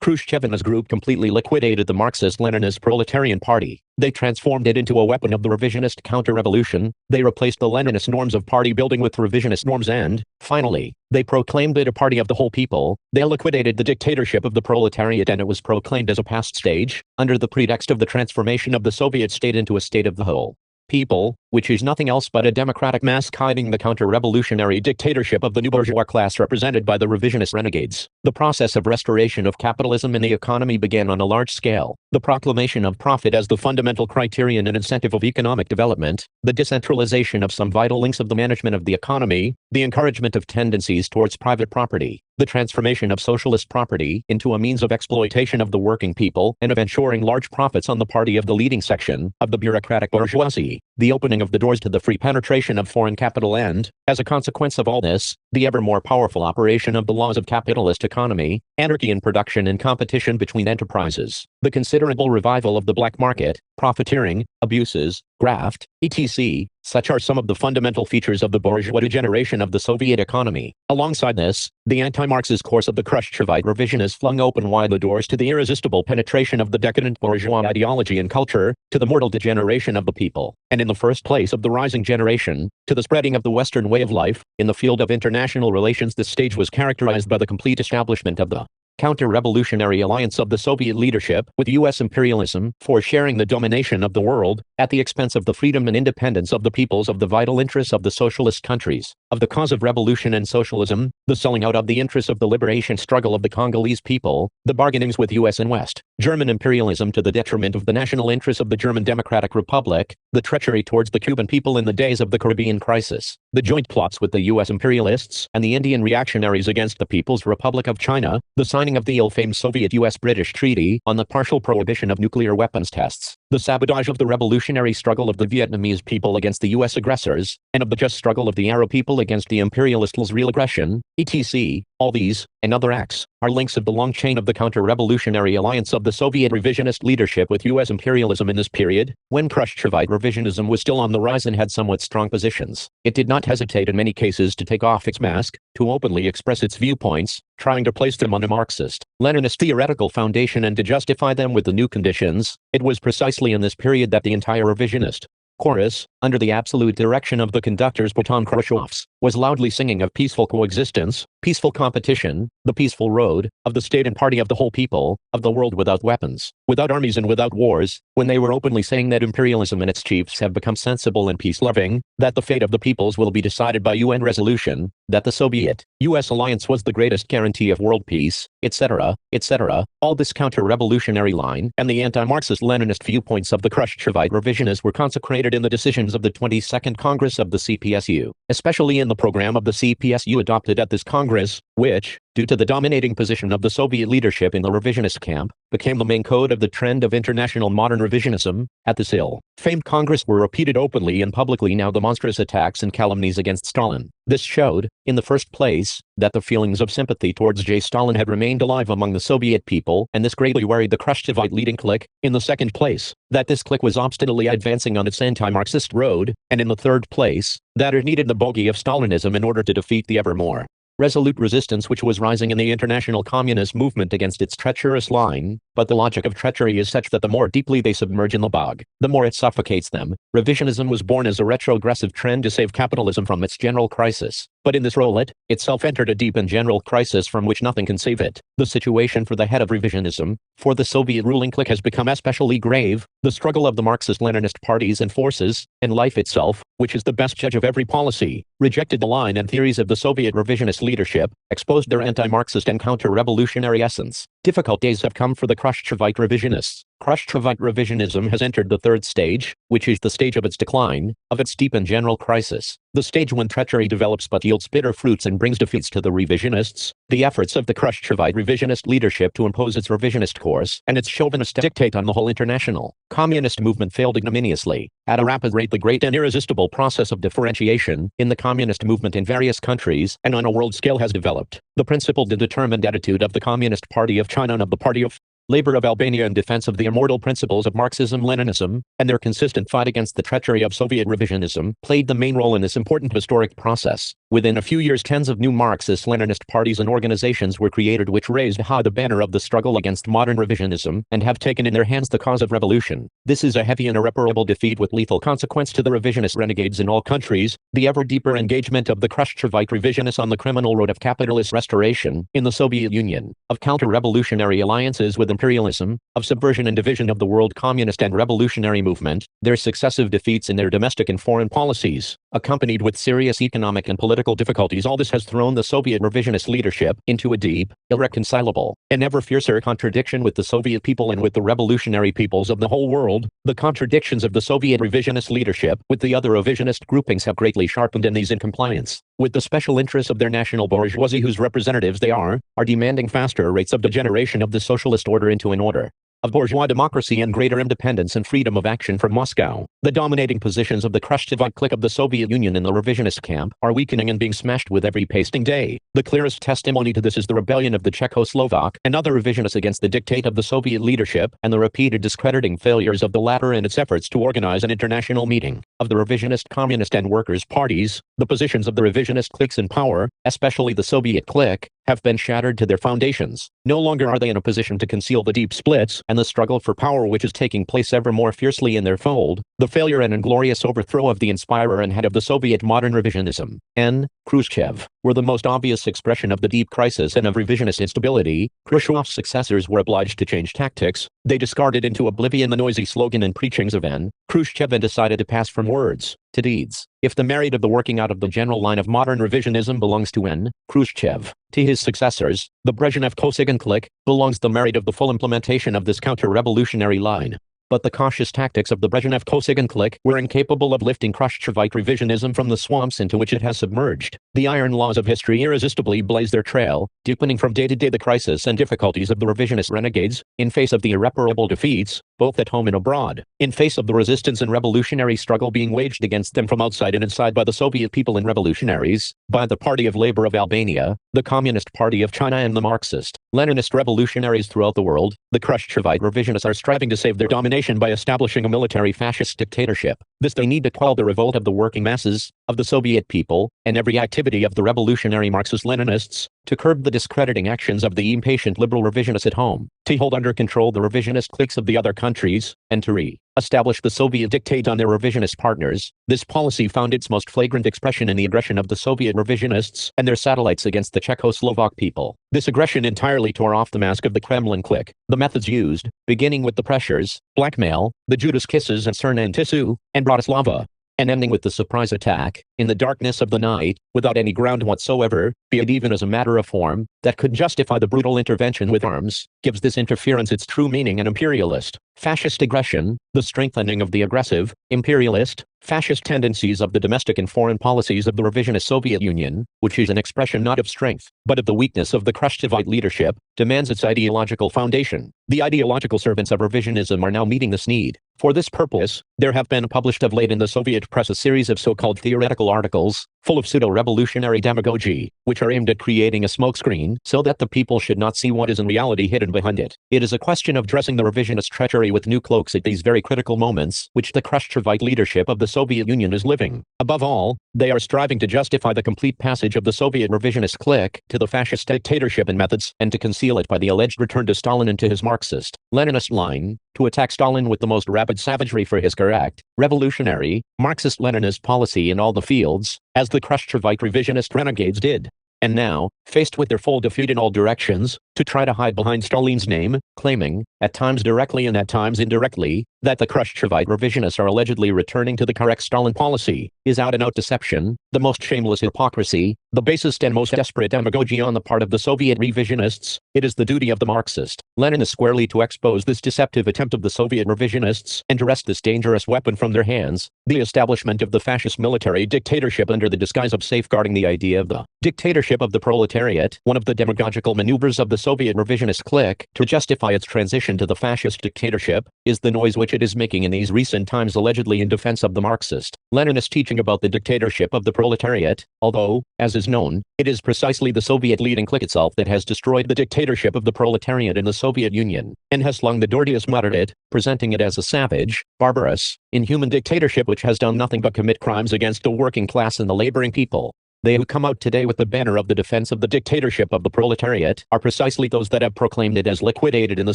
Khrushchev and his group completely liquidated the Marxist-Leninist proletarian party. They transformed it into a weapon of the revisionist counter-revolution. They replaced the Leninist norms of party building with revisionist norms and, finally, they proclaimed it a party of the whole people. They liquidated the dictatorship of the proletariat and it was proclaimed as a past stage, under the pretext of the transformation of the Soviet state into a state of the whole people, which is nothing else but a democratic mask hiding the counter-revolutionary dictatorship of the new bourgeois class represented by the revisionist renegades. The process of restoration of capitalism in the economy began on a large scale. The proclamation of profit as the fundamental criterion and incentive of economic development, the decentralization of some vital links of the management of the economy, the encouragement of tendencies towards private property, the transformation of socialist property into a means of exploitation of the working people and of ensuring large profits on the party of the leading section of the bureaucratic bourgeoisie, the opening of the doors to the free penetration of foreign capital and, as a consequence of all this, the ever more powerful operation of the laws of capitalist economy, anarchy in production and competition between enterprises, the considerable revival of the black market, profiteering, abuses, graft, etc. Such are some of the fundamental features of the bourgeois degeneration of the Soviet economy. Alongside this, the anti-Marxist course of the Khrushchevite revisionists flung open wide the doors to the irresistible penetration of the decadent bourgeois ideology and culture, to the mortal degeneration of the people, and in the first place of the rising generation, to the spreading of the Western way of life. In the field of international relations, this stage was characterized by the complete establishment of the counter-revolutionary alliance of the Soviet leadership with U.S. imperialism for sharing the domination of the world at the expense of the freedom and independence of the peoples, of the vital interests of the socialist countries, of the cause of revolution and socialism, the selling out of the interests of the liberation struggle of the Congolese people, the bargainings with U.S. and West German imperialism to the detriment of the national interests of the German Democratic Republic, the treachery towards the Cuban people in the days of the Caribbean crisis, the joint plots with the U.S. imperialists and the Indian reactionaries against the People's Republic of China, the signing of the ill-famed Soviet-US-British Treaty on the partial prohibition of nuclear weapons tests, the sabotage of the revolutionary struggle of the Vietnamese people against the U.S. aggressors, and of the just struggle of the Arab people against the imperialists' real aggression, etc. All these, and other acts, are links of the long chain of the counter-revolutionary alliance of the Soviet revisionist leadership with U.S. imperialism in this period, when Khrushchevite revisionism was still on the rise and had somewhat strong positions. It did not hesitate in many cases to take off its mask, to openly express its viewpoints, trying to place them on a Marxist, Leninist theoretical foundation and to justify them with the new conditions. It was precisely in this period that the entire revisionist chorus, under the absolute direction of the conductors Baton Khrushchevs, was loudly singing of peaceful coexistence, peaceful competition, the peaceful road, of the state and party of the whole people, of the world without weapons, without armies and without wars, when they were openly saying that imperialism and its chiefs have become sensible and peace-loving, that the fate of the peoples will be decided by UN resolution, that the Soviet-US alliance was the greatest guarantee of world peace, etc., etc. All this counter-revolutionary line and the anti-Marxist Leninist viewpoints of the Khrushchevite revisionists were consecrated in the decisions of the 22nd Congress of the CPSU, especially in the program of the CPSU adopted at this Congress, which, due to the dominating position of the Soviet leadership in the revisionist camp, became the main code of the trend of international modern revisionism. At this ill-famed Congress were repeated openly and publicly now the monstrous attacks and calumnies against Stalin. This showed, in the first place, that the feelings of sympathy towards J. Stalin had remained alive among the Soviet people, and this greatly worried the Khrushchevite leading clique. In the second place, that this clique was obstinately advancing on its anti-Marxist road, and in the third place, that it needed the bogey of Stalinism in order to defeat the ever more resolute resistance which was rising in the international communist movement against its treacherous line. But the logic of treachery is such that the more deeply they submerge in the bog, the more it suffocates them. Revisionism was born as a retrogressive trend to save capitalism from its general crisis. But in this role it itself entered a deep and general crisis from which nothing can save it. The situation for the head of revisionism, for the Soviet ruling clique, has become especially grave. The struggle of the Marxist-Leninist parties and forces, and life itself, which is the best judge of every policy, rejected the line and theories of the Soviet revisionist leadership, exposed their anti-Marxist and counter-revolutionary essence. Difficult days have come for the Khrushchevite revisionists. Khrushchevite revisionism has entered the third stage, which is the stage of its decline, of its deep and general crisis. The stage when treachery develops but yields bitter fruits and brings defeats to the revisionists. The efforts of the Khrushchevite revisionist leadership to impose its revisionist course and its chauvinist dictate on the whole international communist movement failed ignominiously. At a rapid rate, the great and irresistible process of differentiation in the communist movement in various countries and on a world scale has developed. The principled and determined attitude of the Communist Party of China and of the Party of Labor of Albania in defense of the immortal principles of Marxism-Leninism, and their consistent fight against the treachery of Soviet revisionism, played the main role in this important historic process. Within a few years, tens of new Marxist-Leninist parties and organizations were created which raised high the banner of the struggle against modern revisionism and have taken in their hands the cause of revolution. This is a heavy and irreparable defeat with lethal consequence to the revisionist renegades in all countries, the ever deeper engagement of the Khrushchevite revisionists on the criminal road of capitalist restoration in the Soviet Union, of counter-revolutionary alliances with imperialism, of subversion and division of the world communist and revolutionary movement, their successive defeats in their domestic and foreign policies, accompanied with serious economic and political difficulties. All this has thrown the Soviet revisionist leadership into a deep, irreconcilable, and ever fiercer contradiction with the Soviet people and with the revolutionary peoples of the whole world. The contradictions of the Soviet revisionist leadership with the other revisionist groupings have greatly sharpened, and these in compliance with the special interests of their national bourgeoisie whose representatives they are demanding faster rates of degeneration of the socialist order into an order of bourgeois democracy and greater independence and freedom of action from Moscow. The dominating positions of the Khrushchevite clique of the Soviet Union in the revisionist camp are weakening and being smashed with every passing day. The clearest testimony to this is the rebellion of the Czechoslovak and other revisionists against the dictate of the Soviet leadership and the repeated discrediting failures of the latter in its efforts to organize an international meeting of the revisionist communist and workers' parties. The positions of the revisionist cliques in power, especially the Soviet clique, have been shattered to their foundations. No longer are they in a position to conceal the deep splits and the struggle for power which is taking place ever more fiercely in their fold. The failure and inglorious overthrow of the inspirer and head of the Soviet modern revisionism, N. Khrushchev, were the most obvious expression of the deep crisis and of revisionist instability. Khrushchev's successors were obliged to change tactics. They discarded into oblivion the noisy slogan and preachings of N. Khrushchev and decided to pass from words to deeds. If the merit of the working out of the general line of modern revisionism belongs to N. Khrushchev, to his successors, the Brezhnev-Kosygin clique, belongs the merit of the full implementation of this counter-revolutionary line. But the cautious tactics of the Brezhnev-Kosygin clique were incapable of lifting Khrushchevite revisionism from the swamps into which it has submerged. The iron laws of history irresistibly blaze their trail, deepening from day to day the crisis and difficulties of the revisionist renegades, in face of the irreparable defeats, both at home and abroad, in face of the resistance and revolutionary struggle being waged against them from outside and inside by the Soviet people and revolutionaries, by the Party of Labor of Albania, the Communist Party of China and the Marxist-Leninist revolutionaries throughout the world. The Khrushchevite revisionists are striving to save their domination by establishing a military fascist dictatorship. This they need to quell the revolt of the working masses, of the Soviet people, and every activity of the revolutionary Marxist-Leninists, to curb the discrediting actions of the impatient liberal revisionists at home, to hold under control the revisionist cliques of the other countries, and to re-establish the Soviet dictate on their revisionist partners. This policy found its most flagrant expression in the aggression of the Soviet revisionists and their satellites against the Czechoslovak people. This aggression entirely tore off the mask of the Kremlin clique. The methods used, beginning with the pressures, blackmail, the Judas kisses and Cernan Tissu, and Bratislava, and ending with the surprise attack, in the darkness of the night, without any ground whatsoever, be it even as a matter of form, that could justify the brutal intervention with arms, gives this interference its true meaning: an imperialist, fascist aggression, the strengthening of the aggressive, imperialist, fascist tendencies of the domestic and foreign policies of the revisionist Soviet Union, which is an expression not of strength, but of the weakness of the Khrushchevite leadership, demands its ideological foundation. The ideological servants of revisionism are now meeting this need. For this purpose, there have been published of late in the Soviet press a series of so-called theoretical articles, full of pseudo-revolutionary demagogy, which are aimed at creating a smokescreen so that the people should not see what is in reality hidden behind it. It is a question of dressing the revisionist treachery with new cloaks at these very critical moments, which the Khrushchevite leadership of the Soviet Union is living. Above all, they are striving to justify the complete passage of the Soviet revisionist clique to the fascist dictatorship and methods, and to conceal it by the alleged return to Stalin and to his Marxist-Leninist line, to attack Stalin with the most rapid savagery for his correct, revolutionary, Marxist-Leninist policy in all the fields, as the Khrushchevite revisionist renegades did. And now, faced with their full defeat in all directions, to try to hide behind Stalin's name, claiming, at times directly and at times indirectly, that the Khrushchevite revisionists are allegedly returning to the correct Stalin policy, is out-and-out deception, the most shameless hypocrisy, the basest and most desperate demagogy on the part of the Soviet revisionists. It is the duty of the Marxist-Leninists squarely to expose this deceptive attempt of the Soviet revisionists and to wrest this dangerous weapon from their hands, the establishment of the fascist military dictatorship under the disguise of safeguarding the idea of the dictatorship of the proletariat, one of the demagogical maneuvers of the Soviet revisionist clique to justify its transition to the fascist dictatorship, is the noise which it is making in these recent times allegedly in defense of the Marxist-Leninist teaching about the dictatorship of the proletariat, although, as is known, it is precisely the Soviet leading clique itself that has destroyed the dictatorship of the proletariat in the Soviet Union, and has slung the door to moderate it, presenting it as a savage, barbarous, inhuman dictatorship which has done nothing but commit crimes against the working class and the laboring people. They who come out today with the banner of the defense of the dictatorship of the proletariat are precisely those that have proclaimed it as liquidated in the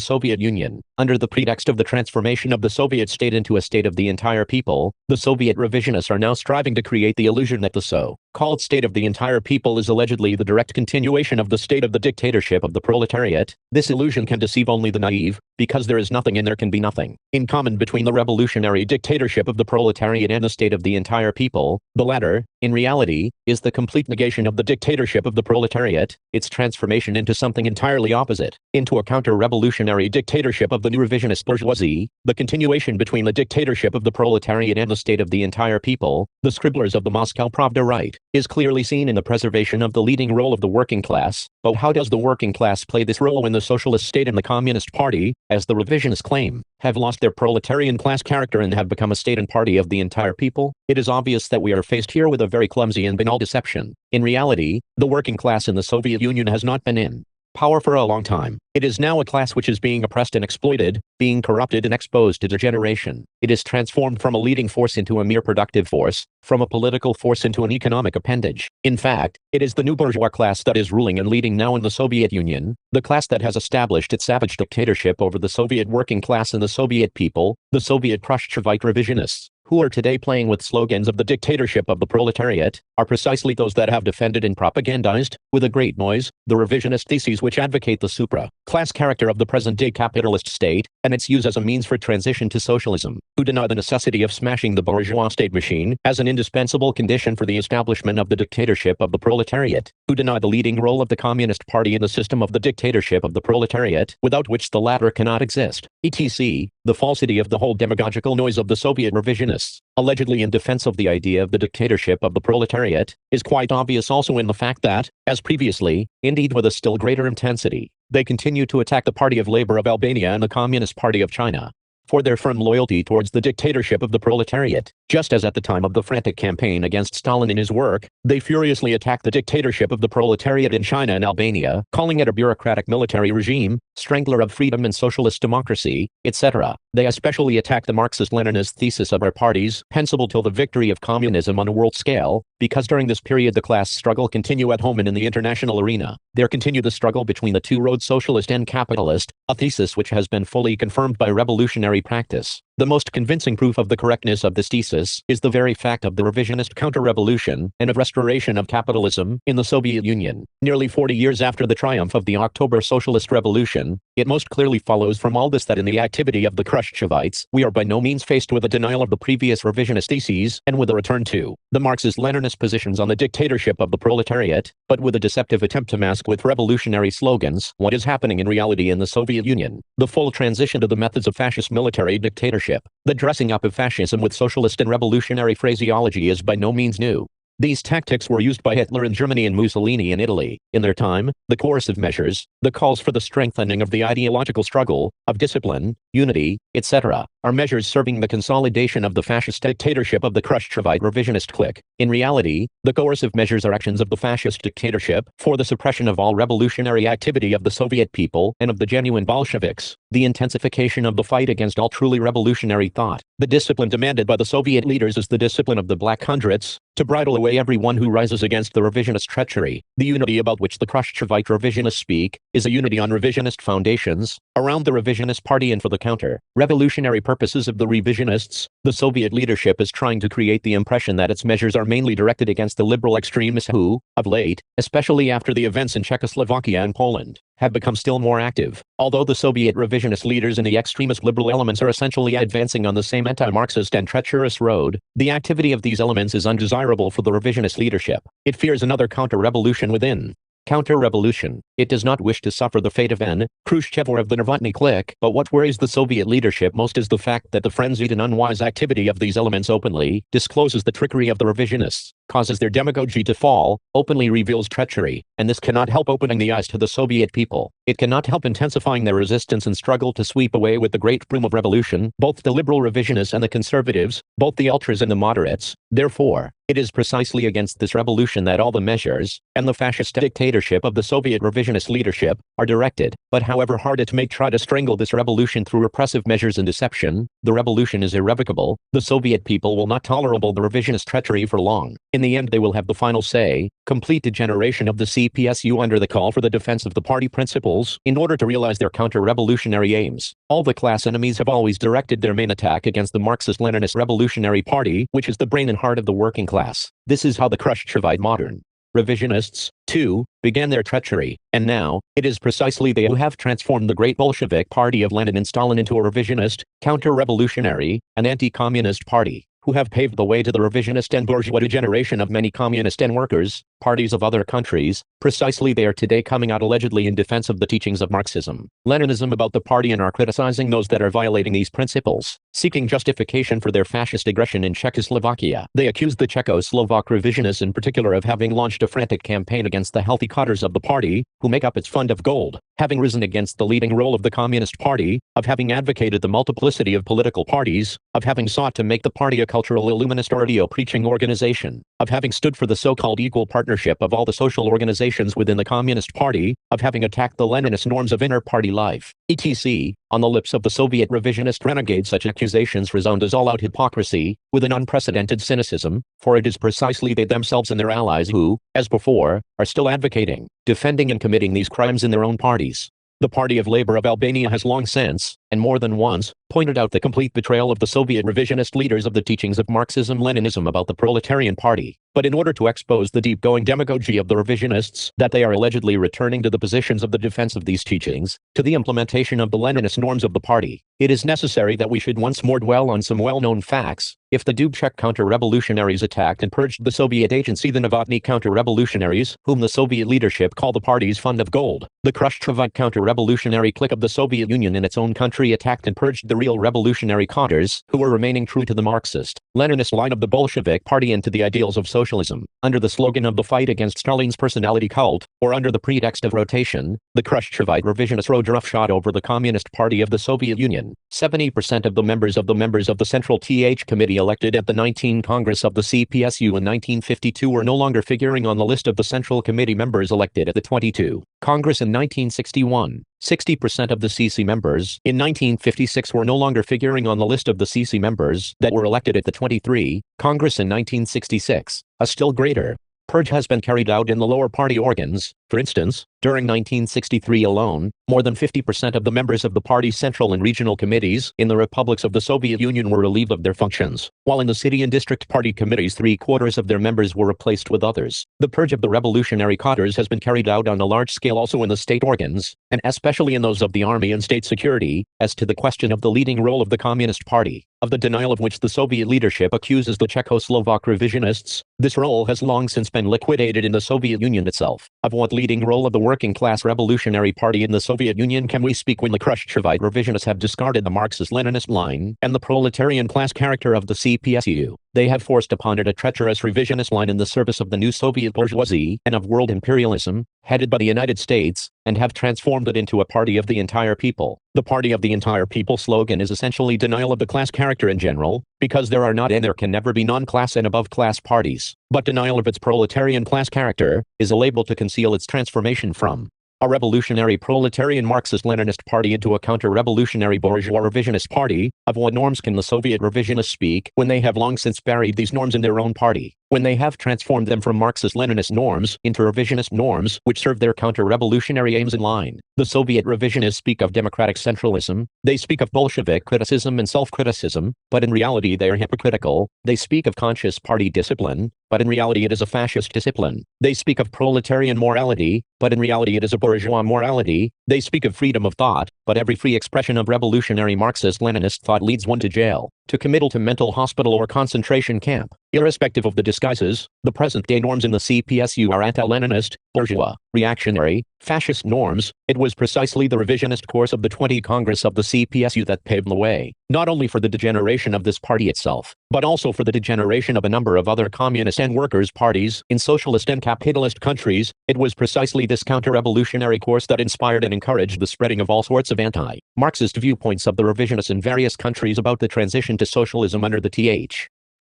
Soviet Union. Under the pretext of the transformation of the Soviet state into a state of the entire people, the Soviet revisionists are now striving to create the illusion that the so-called state of the entire people is allegedly the direct continuation of the state of the dictatorship of the proletariat. This illusion can deceive only the naive, because there is nothing and there can be nothing in common between the revolutionary dictatorship of the proletariat and the state of the entire people. The latter, in reality, is the complete negation of the dictatorship of the proletariat, its transformation into something entirely opposite, into a counter-revolutionary dictatorship of the new revisionist bourgeoisie. The continuation between the dictatorship of the proletariat and the state of the entire people, the scribblers of the Moscow Pravda write, is clearly seen in the preservation of the leading role of the working class. But how does the working class play this role when the socialist state and the Communist Party, as the revisionists claim, have lost their proletarian class character and have become a state and party of the entire people? It is obvious that we are faced here with a very clumsy and banal deception. In reality, the working class in the Soviet Union has not been in power for a long time. It is now a class which is being oppressed and exploited, being corrupted and exposed to degeneration. It is transformed from a leading force into a mere productive force, from a political force into an economic appendage. In fact, it is the new bourgeois class that is ruling and leading now in the Soviet Union, the class that has established its savage dictatorship over the Soviet working class and the Soviet people, the Soviet Khrushchevite revisionists, who are today playing with slogans of the dictatorship of the proletariat, are precisely those that have defended and propagandized, with a great noise, the revisionist theses which advocate the supra-class character of the present-day capitalist state, and its use as a means for transition to socialism, who deny the necessity of smashing the bourgeois state machine as an indispensable condition for the establishment of the dictatorship of the proletariat, who deny the leading role of the Communist Party in the system of the dictatorship of the proletariat, without which the latter cannot exist, etc. The falsity of the whole demagogical noise of the Soviet revisionists, allegedly in defense of the idea of the dictatorship of the proletariat, is quite obvious also in the fact that, as previously, indeed with a still greater intensity, they continue to attack the Party of Labor of Albania and the Communist Party of China for their firm loyalty towards the dictatorship of the proletariat. Just as at the time of the frantic campaign against Stalin in his work, they furiously attacked the dictatorship of the proletariat in China and Albania, calling it a bureaucratic military regime, strangler of freedom and socialist democracy, etc. They especially attacked the Marxist-Leninist thesis of our parties, pensible till the victory of communism on a world scale, because during this period the class struggle continue at home and in the international arena. There continue the struggle between the two roads, socialist and capitalist, a thesis which has been fully confirmed by revolutionary practice. The most convincing proof of the correctness of this thesis is the very fact of the revisionist counter-revolution and of restoration of capitalism in the Soviet Union. Nearly 40 years after the triumph of the October Socialist Revolution, it most clearly follows from all this that in the activity of the Khrushchevites, we are by no means faced with a denial of the previous revisionist theses and with a return to the Marxist-Leninist positions on the dictatorship of the proletariat, but with a deceptive attempt to mask with revolutionary slogans what is happening in reality in the Soviet Union. The full transition to the methods of fascist military dictatorship, the dressing up of fascism with socialist and revolutionary phraseology, is by no means new. These tactics were used by Hitler in Germany and Mussolini in Italy. In their time, the coercive measures, the calls for the strengthening of the ideological struggle, of discipline, unity, etc., are measures serving the consolidation of the fascist dictatorship of the Khrushchevite revisionist clique. In reality, the coercive measures are actions of the fascist dictatorship for the suppression of all revolutionary activity of the Soviet people and of the genuine Bolsheviks, the intensification of the fight against all truly revolutionary thought. The discipline demanded by the Soviet leaders is the discipline of the Black Hundreds, to bridle away everyone who rises against the revisionist treachery. The unity about which the Khrushchevite revisionists speak is a unity on revisionist foundations, around the revisionist party and for the counter-revolutionary purposes of the revisionists. The Soviet leadership is trying to create the impression that its measures are mainly directed against the liberal extremists who, of late, especially after the events in Czechoslovakia and Poland, have become still more active. Although the Soviet revisionist leaders and the extremist liberal elements are essentially advancing on the same anti-Marxist and treacherous road, the activity of these elements is undesirable for the revisionist leadership. It fears another counter-revolution within. Counter-revolution. It does not wish to suffer the fate of N. Khrushchev or of the Novotny clique, but what worries the Soviet leadership most is the fact that the frenzied and unwise activity of these elements openly discloses the trickery of the revisionists, causes their demagogy to fall, openly reveals treachery, and this cannot help opening the eyes to the Soviet people. it cannot help intensifying their resistance and struggle to sweep away with the great broom of revolution both the liberal revisionists and the conservatives, both the ultras and the moderates. Therefore, it is precisely against this revolution that all the measures, and the fascist dictatorship of the Soviet revisionist leadership, are directed. But however hard it may try to strangle this revolution through repressive measures and deception, the revolution is irrevocable. The Soviet people will not tolerate the revisionist treachery for long. In the end they will have the final say. Complete degeneration of the CPSU under the call for the defense of the party principles in order to realize their counter-revolutionary aims. All the class enemies have always directed their main attack against the Marxist-Leninist Revolutionary Party, which is the brain and heart of the working class. This is how the Khrushchevite modern revisionists, too, began their treachery, and now, it is precisely they who have transformed the great Bolshevik party of Lenin and Stalin into a revisionist, counter-revolutionary, and anti-communist party, who have paved the way to the revisionist and bourgeois degeneration of many communist and workers' parties of other countries. Precisely they are today coming out allegedly in defense of the teachings of Marxism, Leninism about the party and are criticizing those that are violating these principles, seeking justification for their fascist aggression in Czechoslovakia. They accuse the Czechoslovak revisionists in particular of having launched a frantic campaign against the healthy cadres of the party, who make up its fund of gold, having risen against the leading role of the Communist Party, of having advocated the multiplicity of political parties, of having sought to make the party a cultural illuminist radio-preaching organization, of having stood for the so-called equal partnership of all the social organizations within the Communist Party, of having attacked the Leninist norms of inter-party life, etc. On the lips of the Soviet revisionist renegade such accusations resound as all-out hypocrisy, with an unprecedented cynicism, for it is precisely they themselves and their allies who, as before, are still advocating, defending and committing these crimes in their own parties. The Party of Labor of Albania has long since, and more than once, pointed out the complete betrayal of the Soviet revisionist leaders of the teachings of Marxism-Leninism about the proletarian party. But in order to expose the deep-going demagogy of the revisionists, that they are allegedly returning to the positions of the defense of these teachings, to the implementation of the Leninist norms of the party, it is necessary that we should once more dwell on some well-known facts. If the Dubček counter-revolutionaries attacked and purged the Soviet agency, the Novotny counter-revolutionaries, whom the Soviet leadership call the party's fund of gold, the Khrushchevite counter-revolutionary clique of the Soviet Union in its own country attacked and purged the real revolutionary cadres, who were remaining true to the Marxist-Leninist line of the Bolshevik party and to the ideals of socialism, under the slogan of the fight against Stalin's personality cult, or under the pretext of rotation, the Khrushchevite revisionists rode roughshod over the Communist Party of the Soviet Union. 70% of the members of the Central Th Committee elected at the 19 Congress of the CPSU in 1952 were no longer figuring on the list of the Central Committee members elected at the 22 Congress in 1961. 60% of the CC members in 1956 were no longer figuring on the list of the CC members that were elected at the 23 Congress in 1966. A still greater purge has been carried out in the lower party organs. For instance, during 1963 alone, more than 50% of the members of the party's central and regional committees in the republics of the Soviet Union were relieved of their functions, while in the city and district party committees 3/4 of their members were replaced with others. The purge of the revolutionary cadres has been carried out on a large scale also in the state organs, and especially in those of the army and state security. As to the question of the leading role of the Communist Party, of the denial of which the Soviet leadership accuses the Czechoslovak revisionists, this role has long since been liquidated in the Soviet Union itself. Of what leading role of the working class revolutionary party in the Soviet Union can we speak when the Khrushchevite revisionists have discarded the Marxist-Leninist line and the proletarian class character of the CPSU? They have forced upon it a treacherous revisionist line in the service of the new Soviet bourgeoisie and of world imperialism, headed by the United States, and have transformed it into a party of the entire people. The party of the entire people slogan is essentially denial of the class character in general, because there are not and there can never be non-class and above-class parties, but denial of its proletarian class character is a label to conceal its transformation from a revolutionary proletarian Marxist-Leninist party into a counter-revolutionary bourgeois revisionist party. Of what norms can the Soviet revisionists speak when they have long since buried these norms in their own party, when they have transformed them from Marxist-Leninist norms into revisionist norms which serve their counter-revolutionary aims in line? The Soviet revisionists speak of democratic centralism, they speak of Bolshevik criticism and self-criticism, but in reality they are hypocritical. They speak of conscious party discipline, but in reality it is a fascist discipline. They speak of proletarian morality, but in reality it is a bourgeois morality. They speak of freedom of thought, but every free expression of revolutionary Marxist-Leninist thought leads one to jail, to committal, to mental hospital or concentration camp. Irrespective of the disguises, the present-day norms in the CPSU are anti-Leninist, bourgeois, reactionary, fascist norms. It was precisely the revisionist course of the 20th Congress of the CPSU that paved the way, not only for the degeneration of this party itself, but also for the degeneration of a number of other communist and workers' parties in socialist and capitalist countries. It was precisely this counter-revolutionary course that inspired and encouraged the spreading of all sorts of anti-Marxist viewpoints of the revisionists in various countries about the transition to socialism under the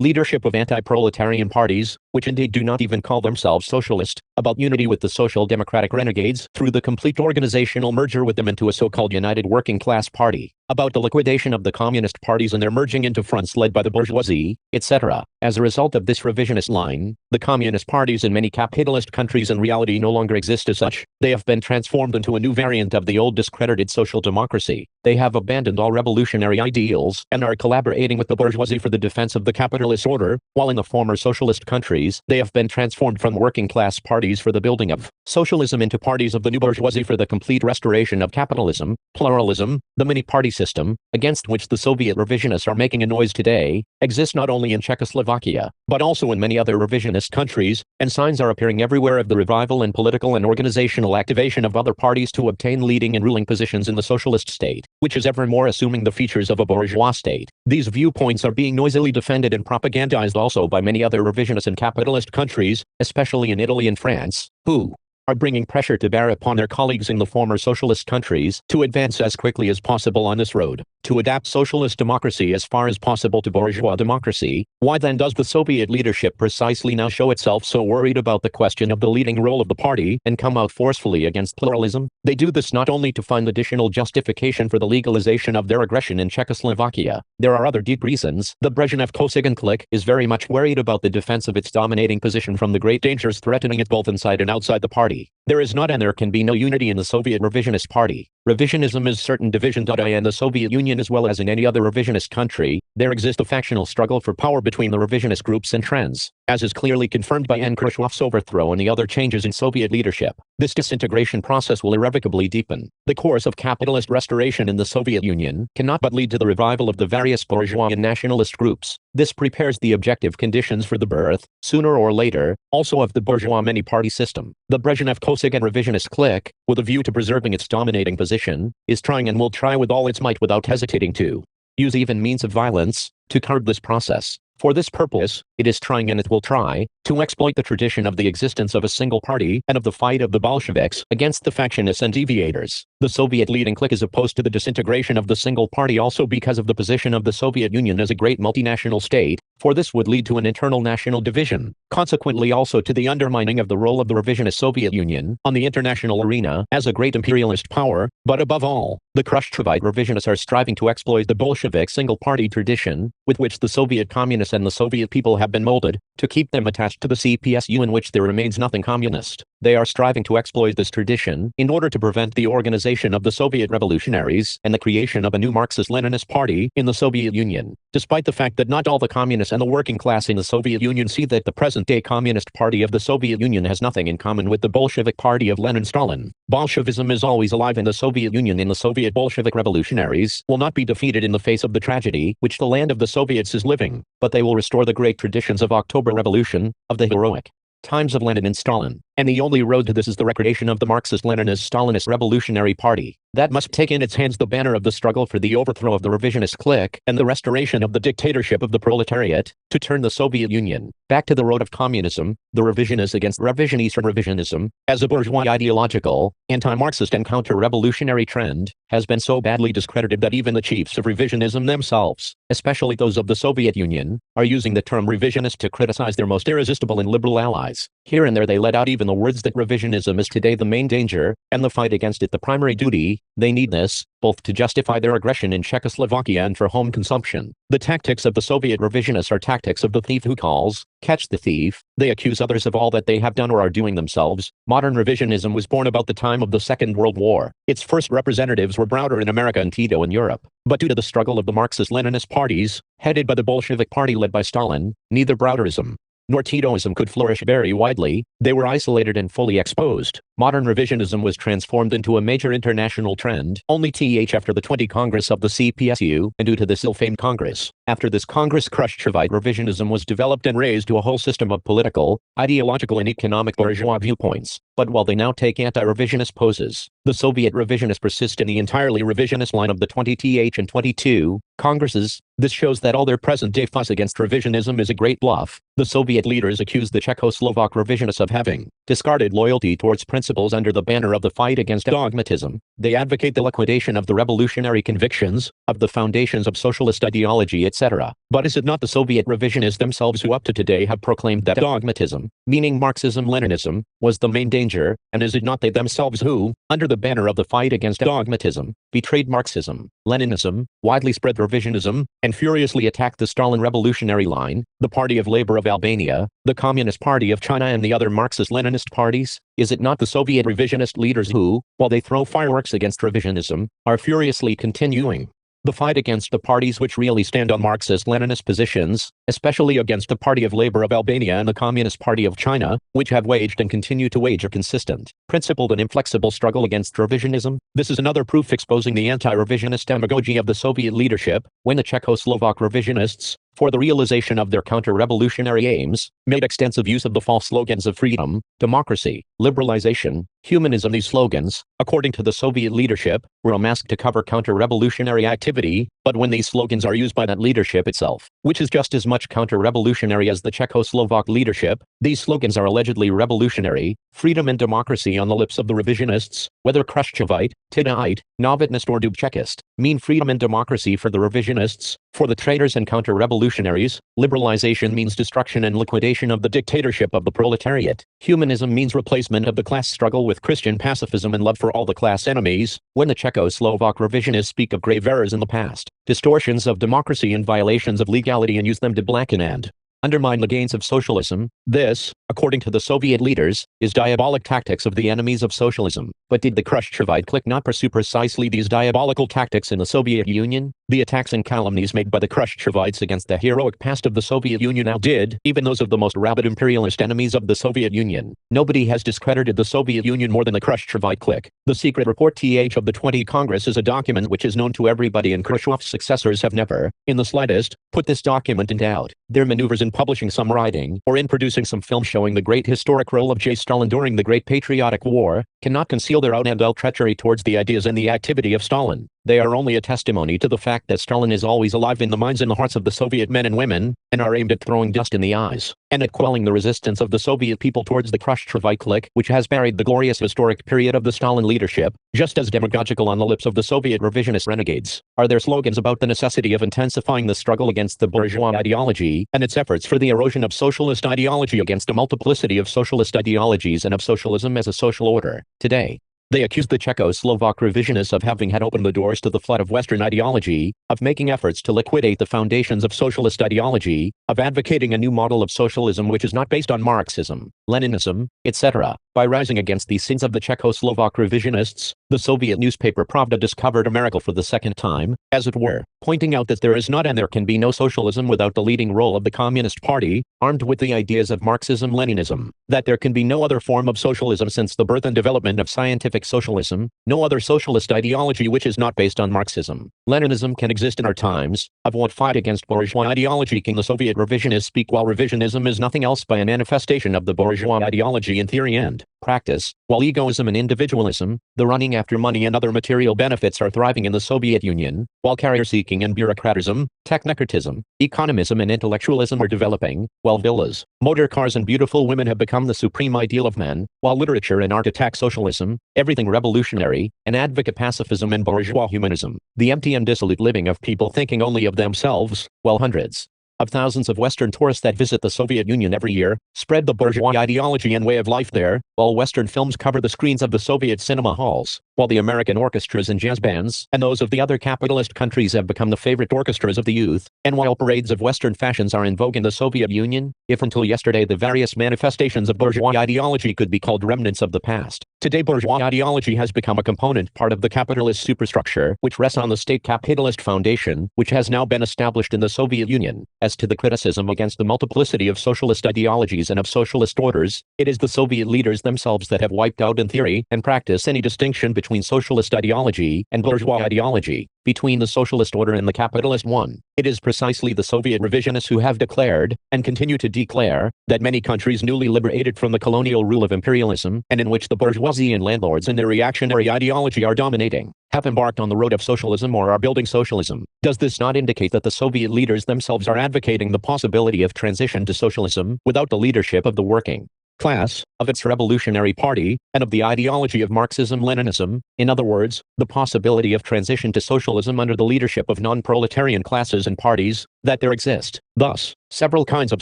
leadership of anti-proletarian parties, which indeed do not even call themselves socialist, about unity with the social democratic renegades through the complete organizational merger with them into a so-called United Working Class Party, about the liquidation of the communist parties and their merging into fronts led by the bourgeoisie, etc. As a result of this revisionist line, the communist parties in many capitalist countries in reality no longer exist as such. They have been transformed into a new variant of the old discredited social democracy. They have abandoned all revolutionary ideals and are collaborating with the bourgeoisie for the defense of the capitalist order, while in the former socialist countries, they have been transformed from working class parties for the building of socialism into parties of the new bourgeoisie for the complete restoration of capitalism, pluralism. The many-party system, against which the Soviet revisionists are making a noise today, exists not only in Czechoslovakia, but also in many other revisionist countries, and signs are appearing everywhere of the revival and political and organizational activation of other parties to obtain leading and ruling positions in the socialist state, which is ever more assuming the features of a bourgeois state. These viewpoints are being noisily defended and propagandized also by many other revisionist and capitalist countries, especially in Italy and France, who are bringing pressure to bear upon their colleagues in the former socialist countries to advance as quickly as possible on this road, to adapt socialist democracy as far as possible to bourgeois democracy. Why then does the Soviet leadership precisely now show itself so worried about the question of the leading role of the party and come out forcefully against pluralism? They do this not only to find additional justification for the legalization of their aggression in Czechoslovakia. There are other deep reasons. The Brezhnev-Kosygin clique is very much worried about the defense of its dominating position from the great dangers threatening it both inside and outside the party. There is not and there can be no unity in the Soviet revisionist party. Revisionism is certain division. In the Soviet Union as well as in any other revisionist country, there exists a factional struggle for power between the revisionist groups and trends, as is clearly confirmed by Khrushchev's overthrow and the other changes in Soviet leadership. This disintegration process will irrevocably deepen. The course of capitalist restoration in the Soviet Union cannot but lead to the revival of the various bourgeois and nationalist groups. This prepares the objective conditions for the birth, sooner or later, also of the bourgeois many-party system. The Brezhnev-Kosygin revisionist clique, with a view to preserving its dominating position, is trying and will try with all its might without hesitating to use even means of violence to curb this process. For this purpose, it is trying and it will try to exploit the tradition of the existence of a single party and of the fight of the Bolsheviks against the factionists and deviators. The Soviet leading clique is opposed to the disintegration of the single party also because of the position of the Soviet Union as a great multinational state, for this would lead to an internal national division, consequently also to the undermining of the role of the revisionist Soviet Union on the international arena as a great imperialist power. But above all, the Khrushchevite revisionists are striving to exploit the Bolshevik single-party tradition, with which the Soviet communists and the Soviet people have been molded, to keep them attached to the CPSU in which there remains nothing communist. They are striving to exploit this tradition in order to prevent the organization of the Soviet revolutionaries and the creation of a new Marxist-Leninist party in the Soviet Union. Despite the fact that not all the communists and the working class in the Soviet Union see that the present-day Communist Party of the Soviet Union has nothing in common with the Bolshevik Party of Lenin-Stalin. Bolshevism is always alive in the Soviet Union, and the Soviet Bolshevik revolutionaries will not be defeated in the face of the tragedy which the land of the Soviets is living, but they will restore the great traditions of October Revolution, of the heroic times of Lenin and Stalin. And the only road to this is the recreation of the Marxist-Leninist-Stalinist Revolutionary Party. That must take in its hands the banner of the struggle for the overthrow of the revisionist clique and the restoration of the dictatorship of the proletariat, to turn the Soviet Union back to the road of communism. The revisionists against revisionism revisionism, as a bourgeois ideological, anti-Marxist and counter-revolutionary trend, has been so badly discredited that even the chiefs of revisionism themselves, especially those of the Soviet Union, are using the term revisionist to criticize their most irresistible and liberal allies. Here and there they let out even the words that revisionism is today the main danger, and the fight against it the primary duty. They need this, both to justify their aggression in Czechoslovakia and for home consumption. The tactics of the Soviet revisionists are tactics of the thief who calls, catch the thief. They accuse others of all that they have done or are doing themselves. Modern revisionism was born about the time of the Second World War. Its first representatives were Browder in America and Tito in Europe. But due to the struggle of the Marxist-Leninist parties, headed by the Bolshevik Party led by Stalin, neither Browderism nor Titoism could flourish very widely, they were isolated and fully exposed. Modern revisionism was transformed into a major international trend only after the 20 Congress of the CPSU, and due to this ill-famed Congress. After this Congress, Khrushchevite revisionism was developed and raised to a whole system of political, ideological and economic bourgeois viewpoints. But while they now take anti-revisionist poses, the Soviet revisionists persist in the entirely revisionist line of the 20th and 22 Congresses. This shows that all their present-day fuss against revisionism is a great bluff. The Soviet leaders accuse the Czechoslovak revisionists of having discarded loyalty towards principles under the banner of the fight against dogmatism. They advocate the liquidation of the revolutionary convictions, of the foundations of socialist ideology, etc. But is it not the Soviet revisionists themselves who up to today have proclaimed that dogmatism, meaning Marxism-Leninism, was the main danger, and is it not they themselves who, under the banner of the fight against dogmatism, betrayed Marxism, Leninism, widely spread revisionism, and furiously attacked the Stalin revolutionary line, the Party of Labor of Albania, the Communist Party of China and the other Marxist-Leninist parties? Is it not the Soviet revisionist leaders who, while they throw fireworks against revisionism, are furiously continuing the fight against the parties which really stand on Marxist-Leninist positions, especially against the Party of Labor of Albania and the Communist Party of China, which have waged and continue to wage a consistent, principled and inflexible struggle against revisionism? This is another proof exposing the anti-revisionist demagogy of the Soviet leadership, when the Czechoslovak revisionists, for the realization of their counter-revolutionary aims, made extensive use of the false slogans of freedom, democracy, liberalization, humanism. These slogans, according to the Soviet leadership, were a mask to cover counter-revolutionary activity, but when these slogans are used by that leadership itself, which is just as much counter-revolutionary as the Czechoslovak leadership, these slogans are allegedly revolutionary, freedom and democracy on the lips of the revisionists, whether Khrushchevite, Titoite, Novotnist or Dubčekist, mean freedom and democracy for the revisionists. For the traitors and counter-revolutionaries, liberalization means destruction and liquidation of the dictatorship of the proletariat. Humanism means replacement of the class struggle with Christian pacifism and love for all the class enemies. When the Czechoslovak revisionists speak of grave errors in the past, distortions of democracy and violations of legality and use them to blacken and undermine the gains of socialism, this, according to the Soviet leaders, is diabolic tactics of the enemies of socialism. But did the Khrushchevite clique not pursue precisely these diabolical tactics in the Soviet Union? The attacks and calumnies made by the Khrushchevites against the heroic past of the Soviet Union outdid even those of the most rabid imperialist enemies of the Soviet Union. Nobody has discredited the Soviet Union more than the Khrushchevite clique. The secret report of the 20 Congress is a document which is known to everybody, and Khrushchev's successors have never, in the slightest, put this document in doubt. Their maneuvers in publishing some writing, or in producing some film showing the great historic role of J. Stalin during the Great Patriotic War, cannot conceal their out and out treachery towards the ideas and the activity of Stalin. They are only a testimony to the fact that Stalin is always alive in the minds and the hearts of the Soviet men and women, and are aimed at throwing dust in the eyes, and at quelling the resistance of the Soviet people towards the Khrushchevite clique, which has buried the glorious historic period of the Stalin leadership. Just as demagogical on the lips of the Soviet revisionist renegades are their slogans about the necessity of intensifying the struggle against the bourgeois ideology, and its efforts for the erosion of socialist ideology against a multiplicity of socialist ideologies and of socialism as a social order. Today, they accused the Czechoslovak revisionists of having had opened the doors to the flood of Western ideology, of making efforts to liquidate the foundations of socialist ideology, of advocating a new model of socialism which is not based on Marxism, Leninism, etc. By rising against these sins of the Czechoslovak revisionists, the Soviet newspaper Pravda discovered a miracle for the second time, as it were, pointing out that there is not and there can be no socialism without the leading role of the Communist Party, armed with the ideas of Marxism-Leninism, that there can be no other form of socialism since the birth and development of scientific socialism, no other socialist ideology which is not based on Marxism. Leninism can exist in our times. Of what fight against bourgeois ideology can the Soviet revisionists speak, while revisionism is nothing else by a manifestation of the bourgeois ideology in theory and practice, while egoism and individualism, the running after money and other material benefits are thriving in the Soviet Union, while career-seeking and bureaucratism, technocratism, economism and intellectualism are developing, while villas, motor cars and beautiful women have become the supreme ideal of men, while literature and art attack socialism, everything revolutionary, and advocate pacifism and bourgeois humanism, the empty and dissolute living of people thinking only of themselves, while hundreds of thousands of Western tourists that visit the Soviet Union every year spread the bourgeois ideology and way of life there, while Western films cover the screens of the Soviet cinema halls. while the American orchestras and jazz bands and those of the other capitalist countries have become the favorite orchestras of the youth, and while parades of Western fashions are in vogue in the Soviet Union, if until yesterday the various manifestations of bourgeois ideology could be called remnants of the past, today bourgeois ideology has become a component part of the capitalist superstructure, which rests on the state capitalist foundation, which has now been established in the Soviet Union. As to the criticism against the multiplicity of socialist ideologies and of socialist orders, it is the Soviet leaders themselves that have wiped out in theory and practice any distinction between socialist ideology and bourgeois ideology, between the socialist order and the capitalist one. It is precisely the Soviet revisionists who have declared, and continue to declare, that many countries newly liberated from the colonial rule of imperialism, and in which the bourgeoisie and landlords and their reactionary ideology are dominating, have embarked on the road of socialism or are building socialism. Does this not indicate that the Soviet leaders themselves are advocating the possibility of transition to socialism without the leadership of the working class, of its revolutionary party, and of the ideology of Marxism-Leninism, in other words, the possibility of transition to socialism under the leadership of non-proletarian classes and parties, that there exist, thus, several kinds of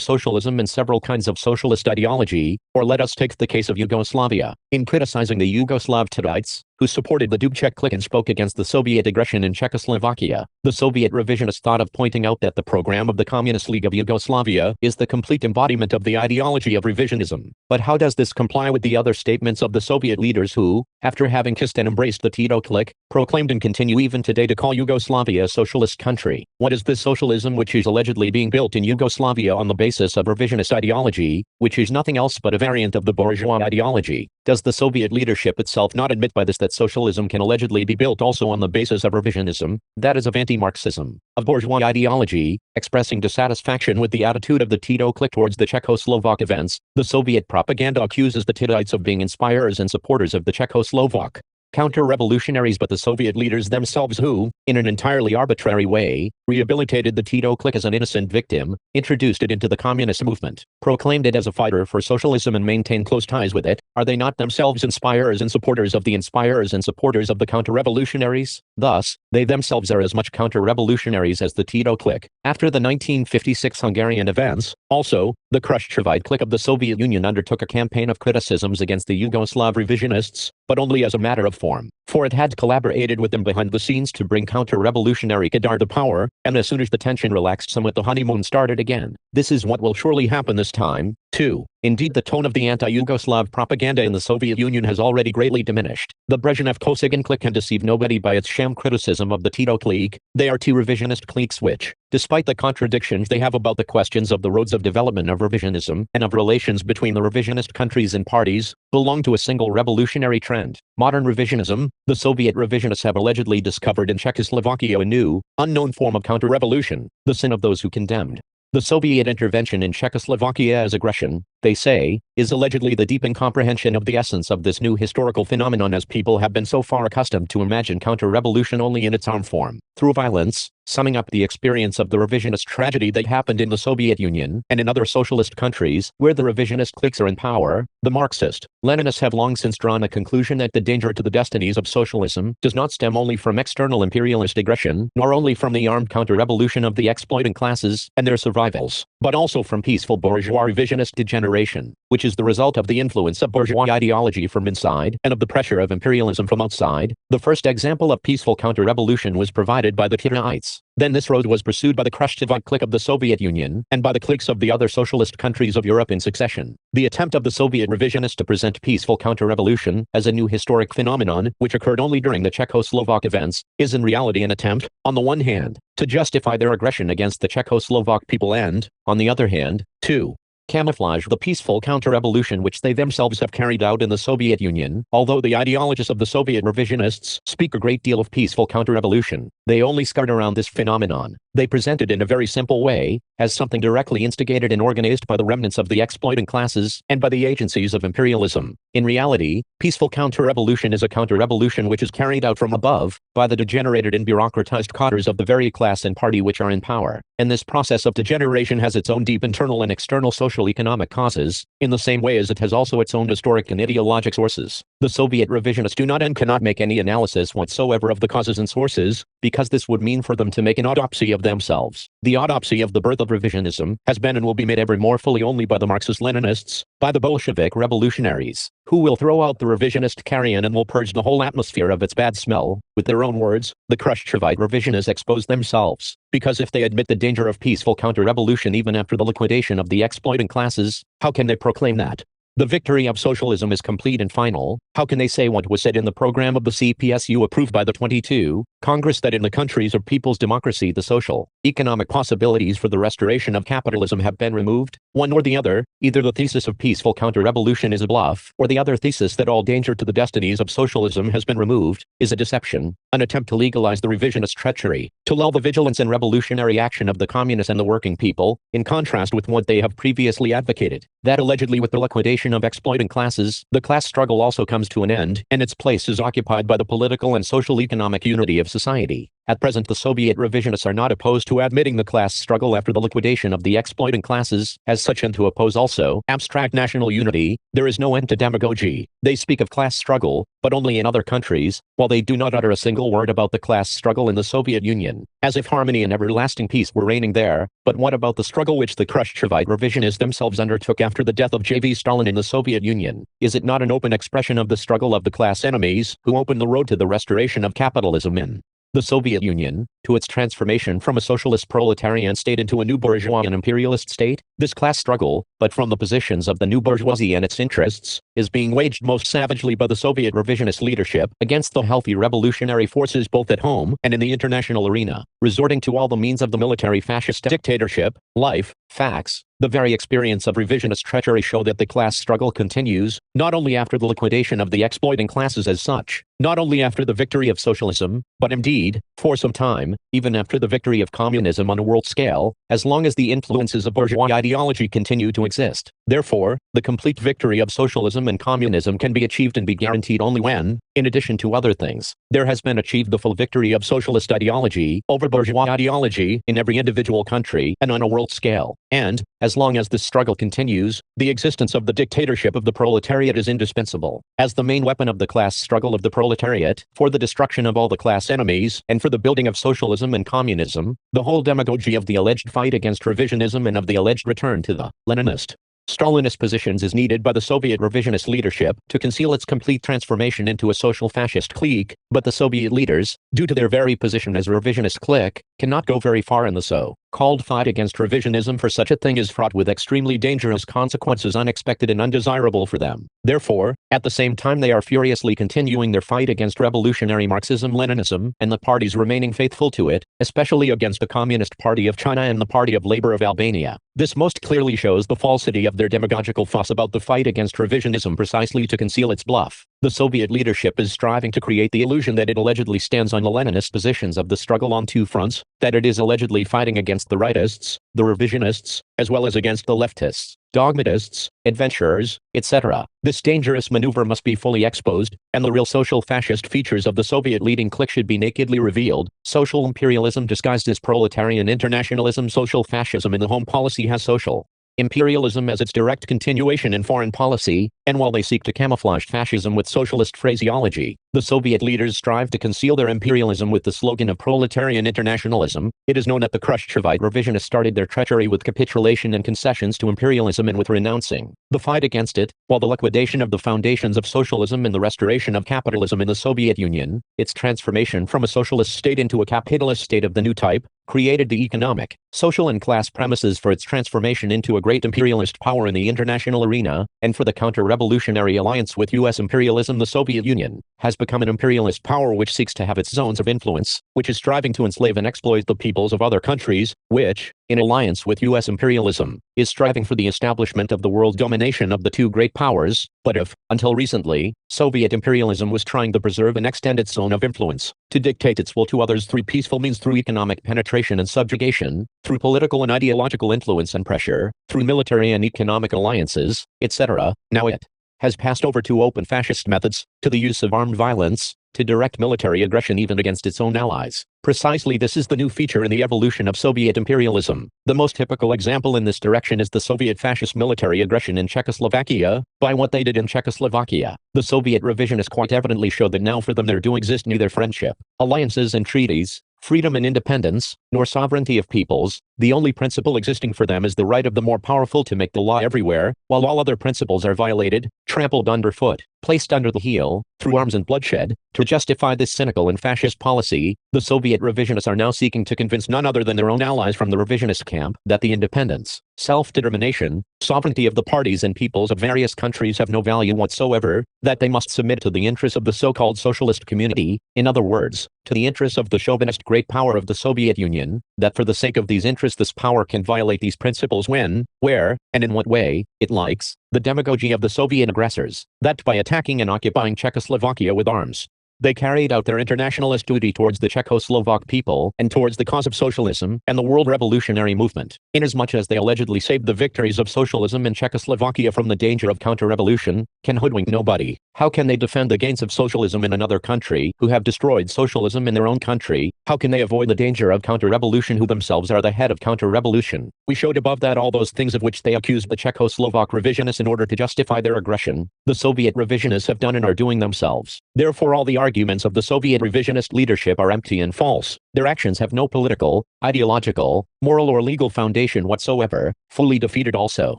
socialism and several kinds of socialist ideology, or let us take the case of Yugoslavia. In criticizing the Yugoslav Titites, who supported the Dubček clique and spoke against the Soviet aggression in Czechoslovakia, the Soviet revisionists thought of pointing out that the program of the Communist League of Yugoslavia is the complete embodiment of the ideology of revisionism. But how does this comply with the other statements of the Soviet leaders who, after having kissed and embraced the Tito clique, proclaimed and continue even today to call Yugoslavia a socialist country? What is this socialism which is allegedly being built in Yugoslavia on the basis of revisionist ideology, which is nothing else but a variant of the bourgeois ideology? Does the Soviet leadership itself not admit by this that socialism can allegedly be built also on the basis of revisionism, that is of anti-Marxism, of bourgeois ideology, expressing dissatisfaction with the attitude of the Tito clique towards the Czechoslovak events? The Soviet propaganda accuses the Titites of being inspirers and supporters of the Czechoslovak counter-revolutionaries, but the Soviet leaders themselves who, in an entirely arbitrary way, rehabilitated the Tito clique as an innocent victim, introduced it into the communist movement, proclaimed it as a fighter for socialism and maintained close ties with it, are they not themselves inspirers and supporters of the inspirers and supporters of the counter-revolutionaries? Thus, they themselves are as much counter-revolutionaries as the Tito clique. After the 1956 Hungarian events, also, the Khrushchevite clique of the Soviet Union undertook a campaign of criticisms against the Yugoslav revisionists, but only as a matter of form, for it had collaborated with them behind the scenes to bring counter-revolutionary Kadar to power, and as soon as the tension relaxed somewhat the honeymoon started again. This is what will surely happen this time, too. Indeed, the tone of the anti-Yugoslav propaganda in the Soviet Union has already greatly diminished. The Brezhnev-Kosygin clique can deceive nobody by its sham criticism of the Tito clique. They are two revisionist cliques which, despite the contradictions they have about the questions of the roads of development of revisionism and of relations between the revisionist countries and parties, belong to a single revolutionary trend. Modern revisionism. The Soviet revisionists have allegedly discovered in Czechoslovakia a new, unknown form of counter-revolution, the sin of those who condemned the Soviet intervention in Czechoslovakia as aggression, they say, is allegedly the deep incomprehension of the essence of this new historical phenomenon, as people have been so far accustomed to imagine counter-revolution only in its armed form, through violence. Summing up the experience of the revisionist tragedy that happened in the Soviet Union and in other socialist countries where the revisionist cliques are in power, the Marxist-Leninists have long since drawn a conclusion that the danger to the destinies of socialism does not stem only from external imperialist aggression, nor only from the armed counter-revolution of the exploiting classes and their survivals, but also from peaceful bourgeois revisionist degeneration, which is the result of the influence of bourgeois ideology from inside and of the pressure of imperialism from outside. The first example of peaceful counter-revolution was provided by the Titites. Then this road was pursued by the Khrushchevite clique of the Soviet Union and by the cliques of the other socialist countries of Europe in succession. The attempt of the Soviet revisionists to present peaceful counter-revolution as a new historic phenomenon, which occurred only during the Czechoslovak events, is in reality an attempt, on the one hand, to justify their aggression against the Czechoslovak people and, on the other hand, to camouflage the peaceful counter-revolution which they themselves have carried out in the Soviet Union. Although the ideologists of the Soviet revisionists speak a great deal of peaceful counter-revolution, they only skirt around this phenomenon. They present it in a very simple way, as something directly instigated and organized by the remnants of the exploiting classes and by the agencies of imperialism. In reality, peaceful counter-revolution is a counter-revolution which is carried out from above by the degenerated and bureaucratized cadres of the very class and party which are in power. And this process of degeneration has its own deep internal and external social economic causes, in the same way as it has also its own historic and ideologic sources. The The Soviet revisionists do not and cannot make any analysis whatsoever of the causes and sources, because this would mean for them to make an autopsy of themselves. The autopsy of the birth of revisionism has been and will be made ever more fully only by the Marxist-Leninists, by the Bolshevik revolutionaries, who will throw out the revisionist carrion and will purge the whole atmosphere of its bad smell. With their own words, the Khrushchevite revisionists expose themselves, because if they admit the danger of peaceful counter-revolution even after the liquidation of the exploiting classes, how can they proclaim that the victory of socialism is complete and final? How can they say what was said in the program of the CPSU approved by the 22 Congress, that in the countries of people's democracy the social, economic possibilities for the restoration of capitalism have been removed? One or the other, either the thesis of peaceful counter-revolution is a bluff, or the other thesis that all danger to the destinies of socialism has been removed, is a deception, an attempt to legalize the revisionist treachery, to lull the vigilance and revolutionary action of the communists and the working people, in contrast with what they have previously advocated, that allegedly with the liquidation of exploiting classes, the class struggle also comes to an end, and its place is occupied by the political and social economic unity of society. At present, the Soviet revisionists are not opposed to admitting the class struggle after the liquidation of the exploiting classes, as such, and to oppose also abstract national unity. There is no end to demagogy. They speak of class struggle, but only in other countries, while they do not utter a single word about the class struggle in the Soviet Union, as if harmony and everlasting peace were reigning there. But what about the struggle which the Khrushchevite revisionists themselves undertook after the death of J.V. Stalin in the Soviet Union? Is it not an open expression of the struggle of the class enemies, who opened the road to the restoration of capitalism in the Soviet Union, to its transformation from a socialist proletarian state into a new bourgeois and imperialist state? This class struggle, but from the positions of the new bourgeoisie and its interests, is being waged most savagely by the Soviet revisionist leadership against the healthy revolutionary forces both at home and in the international arena, resorting to all the means of the military fascist dictatorship. Life, facts, the very experience of revisionist treachery show that the class struggle continues, not only after the liquidation of the exploiting classes as such, not only after the victory of socialism, but indeed, for some time, even after the victory of communism on a world scale, as long as the influences of bourgeois ideology continue to exist. Therefore, the complete victory of socialism and communism can be achieved and be guaranteed only when, in addition to other things, there has been achieved the full victory of socialist ideology over bourgeois ideology in every individual country and on a world scale. And, as long as this struggle continues, the existence of the dictatorship of the proletariat is indispensable, as the main weapon of the class struggle of the proletariat, for the destruction of all the class enemies, and for the building of socialism and communism. The whole demagogy of the alleged fight against revisionism and of the alleged return to the Leninist, Stalinist positions is needed by the Soviet revisionist leadership to conceal its complete transformation into a social fascist clique, but the Soviet leaders, due to their very position as a revisionist clique, cannot go very far in the so-called fight against revisionism, for such a thing is fraught with extremely dangerous consequences, unexpected and undesirable for them. Therefore, at the same time they are furiously continuing their fight against revolutionary Marxism-Leninism and the parties remaining faithful to it, especially against the Communist Party of China and the Party of Labor of Albania. This most clearly shows the falsity of their demagogical fuss about the fight against revisionism precisely to conceal its bluff. The Soviet leadership is striving to create the illusion that it allegedly stands on the Leninist positions of the struggle on two fronts, that it is allegedly fighting against the rightists, the revisionists, as well as against the leftists, dogmatists, adventurers, etc. This dangerous maneuver must be fully exposed, and the real social fascist features of the Soviet leading clique should be nakedly revealed. Social imperialism disguised as proletarian internationalism. Social fascism in the home policy has social imperialism as its direct continuation in foreign policy, and while they seek to camouflage fascism with socialist phraseology, the Soviet leaders strive to conceal their imperialism with the slogan of proletarian internationalism. It is known that the Khrushchevite revisionists started their treachery with capitulation and concessions to imperialism and with renouncing the fight against it, while the liquidation of the foundations of socialism and the restoration of capitalism in the Soviet Union, its transformation from a socialist state into a capitalist state of the new type, created the economic, social and class premises for its transformation into a great imperialist power in the international arena, and for the counter-revolutionary alliance with U.S. imperialism. The Soviet Union has become an imperialist power which seeks to have its zones of influence, which is striving to enslave and exploit the peoples of other countries, which, in alliance with U.S. imperialism, is striving for the establishment of the world domination of the two great powers. But if, until recently, Soviet imperialism was trying to preserve and extend its zone of influence, to dictate its will to others through peaceful means, through economic penetration and subjugation, through political and ideological influence and pressure, through military and economic alliances, etc., now it has passed over to open fascist methods, to the use of armed violence, to direct military aggression even against its own allies. Precisely this is the new feature in the evolution of Soviet imperialism. The most typical example in this direction is the Soviet fascist military aggression in Czechoslovakia, by what they did in Czechoslovakia. The Soviet revisionists quite evidently showed that now for them there do exist neither friendship, alliances and treaties, freedom and independence, nor sovereignty of peoples. The only principle existing for them is the right of the more powerful to make the law everywhere, while all other principles are violated, trampled underfoot, placed under the heel, through arms and bloodshed. To justify this cynical and fascist policy, the Soviet revisionists are now seeking to convince none other than their own allies from the revisionist camp that the independence, self-determination, sovereignty of the parties and peoples of various countries have no value whatsoever, that they must submit to the interests of the so-called socialist community, in other words, to the interests of the chauvinist great power of the Soviet Union, that for the sake of these interests this power can violate these principles when, where, and in what way it likes. The demagogy of the Soviet aggressors, that by attacking and occupying Czechoslovakia with arms, they carried out their internationalist duty towards the Czechoslovak people and towards the cause of socialism and the world revolutionary movement. Inasmuch as they allegedly saved the victories of socialism in Czechoslovakia from the danger of counter-revolution, can hoodwink nobody. How can they defend the gains of socialism in another country who have destroyed socialism in their own country? How can they avoid the danger of counter-revolution who themselves are the head of counter-revolution? We showed above that all those things of which they accused the Czechoslovak revisionists in order to justify their aggression, the Soviet revisionists have done and are doing themselves. Therefore all the arguments of the Soviet revisionist leadership are empty and false. Their actions have no political, ideological, moral or legal foundation whatsoever. Fully defeated also